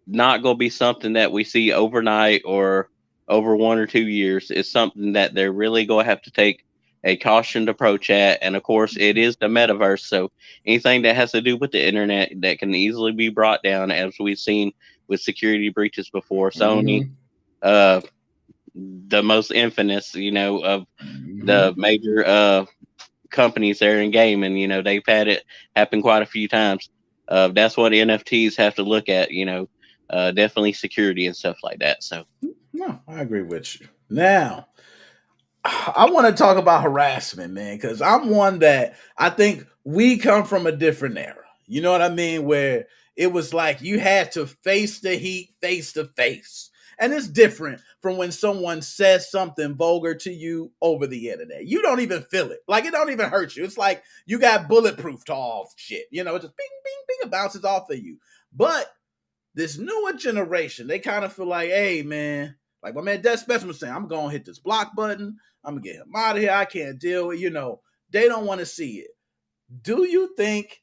not going to be something that we see overnight or over 1 or 2 years. It's something that they're really going to have to take a cautioned approach at. And of course, it is the metaverse. So anything that has to do with the internet that can easily be brought down, as we've seen with security breaches before. Sony, the most infamous, of the major companies there in gaming, they've had it happen quite a few times. That's what NFTs have to look at, definitely security and stuff like that. So, no, I agree with you. Now, I want to talk about harassment, man, because I'm one that I think we come from a different era. You know what I mean? Where it was like you had to face the heat face to face. And it's different from when someone says something vulgar to you over the internet. You don't even feel it. Like, it don't even hurt you. It's like you got bulletproof to all shit. It just bing, bing, bing, it bounces off of you. But this newer generation, they kind of feel like, hey, man, like my man Des Specimen was saying, I'm going to hit this block button. I'm going to get him out of here. I can't deal with, they don't want to see it. Do you think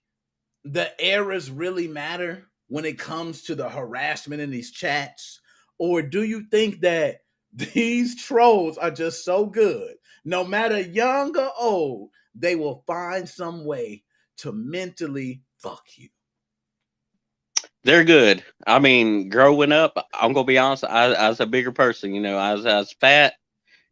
the eras really matter when it comes to the harassment in these chats? Or do you think that these trolls are just so good, no matter young or old, they will find some way to mentally fuck you? They're good. I mean, growing up, I'm going to be honest, I was a bigger person, I was fat,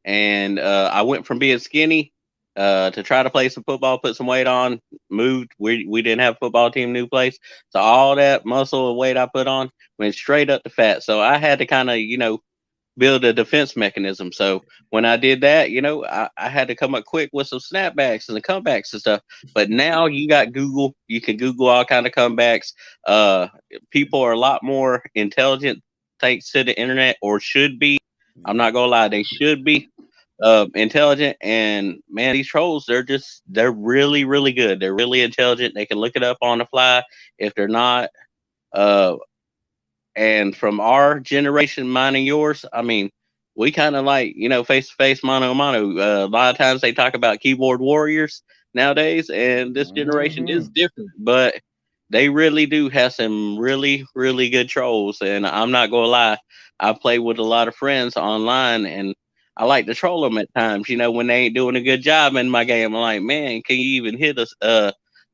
and I went from being skinny to try to play some football, put some weight on, moved. We didn't have a football team, new place. So all that muscle and weight I put on went straight up to fat. So I had to kind of, build a defense mechanism. So when I did that, I had to come up quick with some snapbacks and the comebacks and stuff. But now you got Google, you can Google all kind of comebacks. Uh, People are a lot more intelligent thanks to the internet, or should be. I'm not gonna lie, they should be intelligent. And man, these trolls, they're really, really good. They're really intelligent. They can look it up on the fly. If they're not, uh, and from our generation, mine and yours, I mean, we kind of like, face to face, mano a mano. A lot of times they talk about keyboard warriors nowadays, and this generation is different, but they really do have some really, really good trolls. And I'm not going to lie, I play with a lot of friends online, and I like to troll them at times, when they ain't doing a good job in my game. I'm like, man, can you even hit us?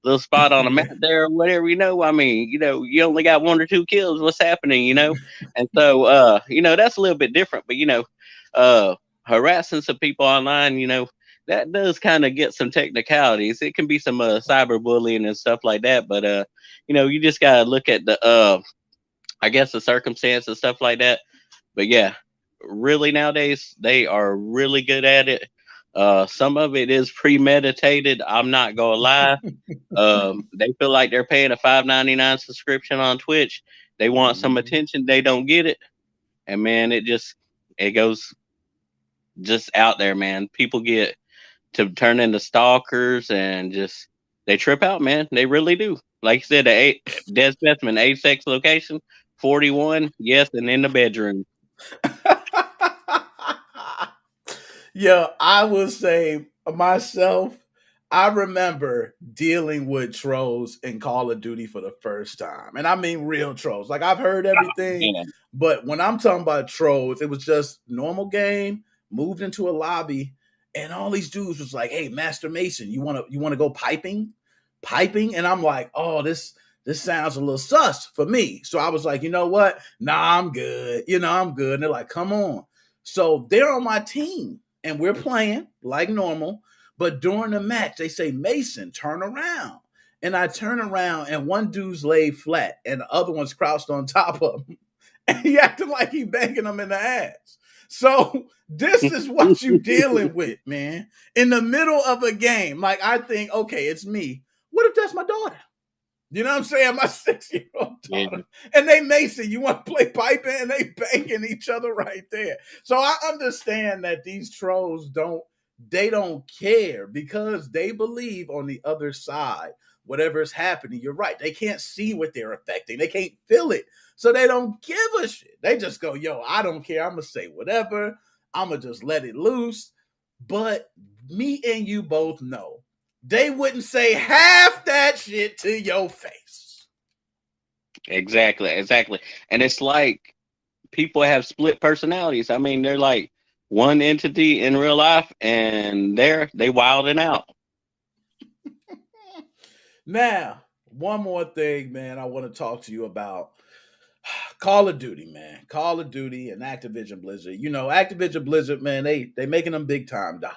Little spot on the map there or whatever, I mean, you only got 1 or 2 kills. What's happening, And so, that's a little bit different, but, harassing some people online, that does kind of get some technicalities. It can be some cyberbullying and stuff like that, but, you just got to look at I guess the circumstance and stuff like that. But yeah, really nowadays, they are really good at it. Some of it is premeditated. I'm not gonna lie. They feel like they're paying a $5.99 subscription on Twitch. They want some attention. They don't get it, and man, it goes just out there, man. People get to turn into stalkers and just they trip out, man. They really do. Like you said, Des Specimen, age, sex, location, 41, yes, and in the bedroom. Yeah, I will say myself, I remember dealing with trolls in Call of Duty for the first time. And I mean real trolls. Like I've heard everything, but when I'm talking about trolls, it was just normal game, moved into a lobby, and all these dudes was like, "Hey, Master Mason, you wanna go piping?" Piping? And I'm like, "Oh, this sounds a little sus for me." So I was like, "You know what? Nah, I'm good. I'm good." And they're like, "Come on." So they're on my team. And we're playing like normal. But during the match, they say, "Mason, turn around." And I turn around, and one dude's laid flat, and the other one's crouched on top of him. And he acting like he banging him in the ass. So this is what you dealing with, man. In the middle of a game, like I think, okay, it's me. What if that's my daughter? You know what I'm saying? My 6-year-old daughter. And they Mason, you want to play piping? And they banging each other right there. So I understand that these trolls don't care because they believe on the other side, whatever is happening, you're right. They can't see what they're affecting. They can't feel it. So they don't give a shit. They just go, "Yo, I don't care. I'm going to say whatever. I'm going to just let it loose." But me and you both know they wouldn't say half that shit to your face. Exactly. And it's like people have split personalities. I mean, they're like one entity in real life, and they wilding out. Now, one more thing, man, I want to talk to you about. Call of Duty, man. Call of Duty and Activision Blizzard. Activision Blizzard, man, they making them big time dollars.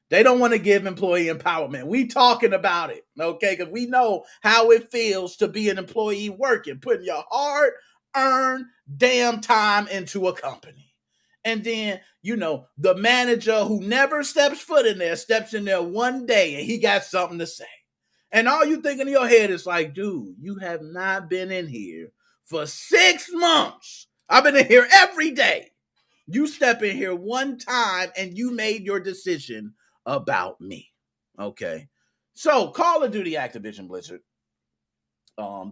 They don't want to give employee empowerment. We talking about it, okay? Because we know how it feels to be an employee working, putting your hard-earned damn time into a company. And then, the manager who never steps foot in there steps in there one day and he got something to say. And all you think in your head is like, dude, you have not been in here for 6 months. I've been in here every day. You step in here one time and you made your decision about me. Okay. So Call of Duty Activision Blizzard,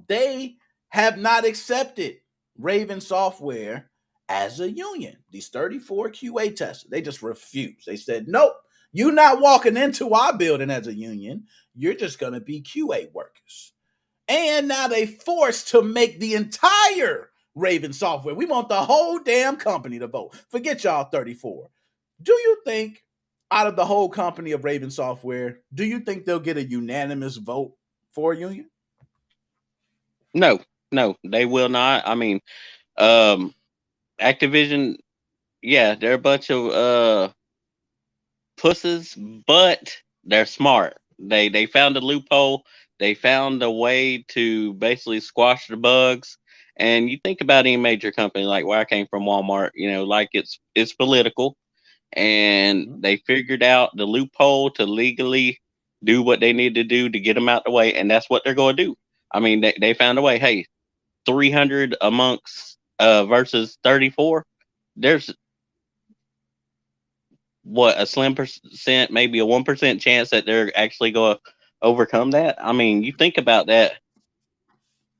they have not accepted Raven Software as a union. These 34 QA testers, they just refused. They said, "Nope, you're not walking into our building as a union. You're just going to be QA workers." And now they forced to make the entire Raven Software. We want the whole damn company to vote. Forget y'all 34. Do you think out of the whole company of Raven Software, do you think they'll get a unanimous vote for a union? No, they will not. I mean, Activision, yeah, they're a bunch of pusses, but they're smart. They found a loophole. They found a way to basically squash the bugs, And you think about any major company, like where I came from, Walmart, like it's political, and they figured out the loophole to legally do what they need to do to get them out the way, and that's what they're going to do. I mean, they found a way. Hey, 300 amongst versus 34. There's a slim percent, maybe a 1% chance that they're actually going to overcome that. I mean, you think about that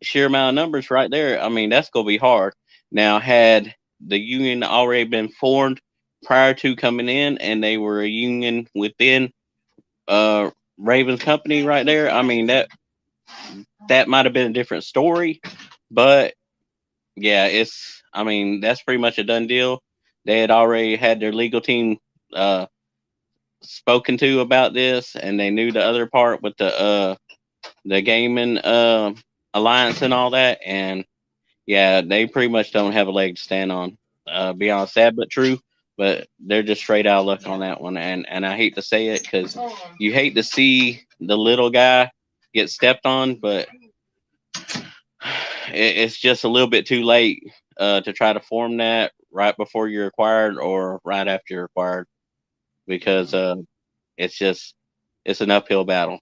sheer amount of numbers right there. I mean, that's going to be hard. Now, had the union already been formed prior to coming in, and they were a union within Ravens company right there, I mean, that might have been a different story. But yeah, that's pretty much a done deal. They had already had their legal team spoken to about this, and they knew the other part with the gaming alliance and all that. And yeah, they pretty much don't have a leg to stand on. Beyond sad but true, but they're just straight out of luck on that one. And I hate to say it, because you hate to see the little guy get stepped on, but it's just a little bit too late to try to form that right before you're acquired or right after you're acquired, because it's an uphill battle.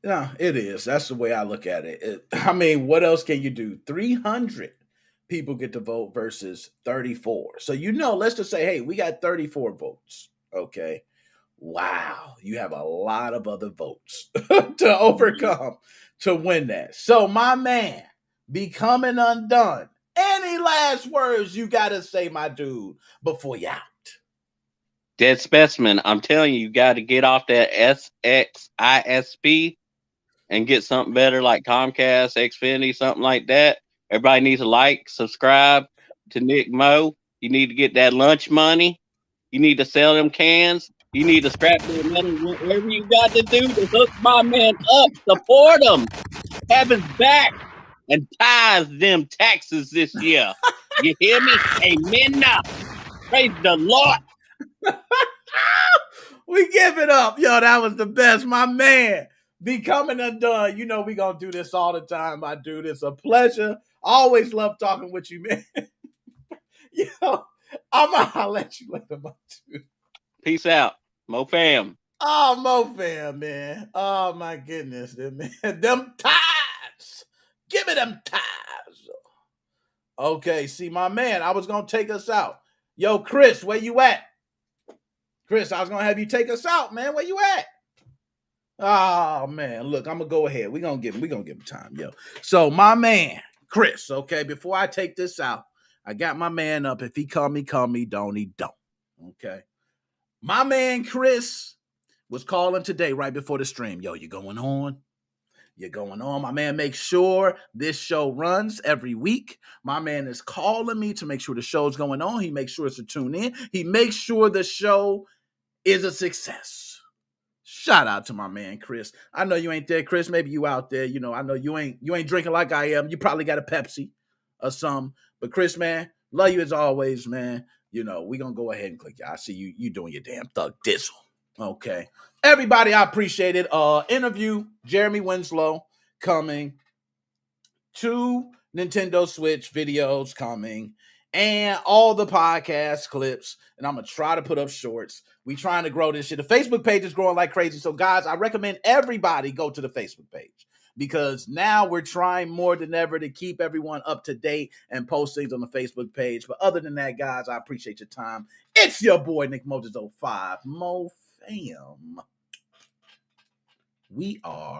Yeah, it is. That's the way I look at it. I mean, what else can you do? 300 people get to vote versus 34. So, let's just say, hey, we got 34 votes. Okay. Wow. You have a lot of other votes to overcome to win that. So, my man, Becoming Undone. Any last words you got to say, my dude, before you out? Dead Specimen, I'm telling you, you got to get off that SXISP and get something better like Comcast, Xfinity, something like that. Everybody needs to subscribe to Nick Mo. You need to get that lunch money. You need to sell them cans. You need to scrap their money. Whatever you got to do to hook my man up, support him. Have his back and tithe them taxes this year. You hear me? Amen now. Praise the Lord. We give it up. Yo, that was the best. My man, Becoming Undone. We going to do this all the time, my dude. It's a pleasure. Always love talking with you, man. Yo, I'm going to holler at you later, my dude. Peace out. Mo fam. Oh, Mo fam, man. Oh, my goodness. Them ties. Give me them ties. Okay, see, my man, I was going to take us out. Yo, Chris, where you at? Chris, I was going to have you take us out, man. Where you at? Oh, man. Look, I'm going to go ahead. We're going to give him time, yo. So, my man, Chris, okay, before I take this out, I got my man up. If he call me, don't. He don't. Okay. My man, Chris, was calling today right before the stream. Yo, you going on? You're going on. My man makes sure this show runs every week. My man is calling me to make sure the show's going on. He makes sure to tune in. He makes sure the show is a success. Shout out to my man, Chris. I know you ain't there, Chris. Maybe you out there. I know you ain't drinking like I am. You probably got a Pepsi or something. But Chris, man, love you as always, man. We going to go ahead and click. I see you doing your damn thug dizzle. Okay. Everybody, I appreciate it. Interview Jeremy Winslow coming. 2 Nintendo Switch videos coming. And all the podcast clips. And I'm going to try to put up shorts. We trying to grow this shit. The Facebook page is growing like crazy. So, guys, I recommend everybody go to the Facebook page. Because now we're trying more than ever to keep everyone up to date and post things on the Facebook page. But other than that, guys, I appreciate your time. It's your boy, Nickmoses05. Mo fam. We are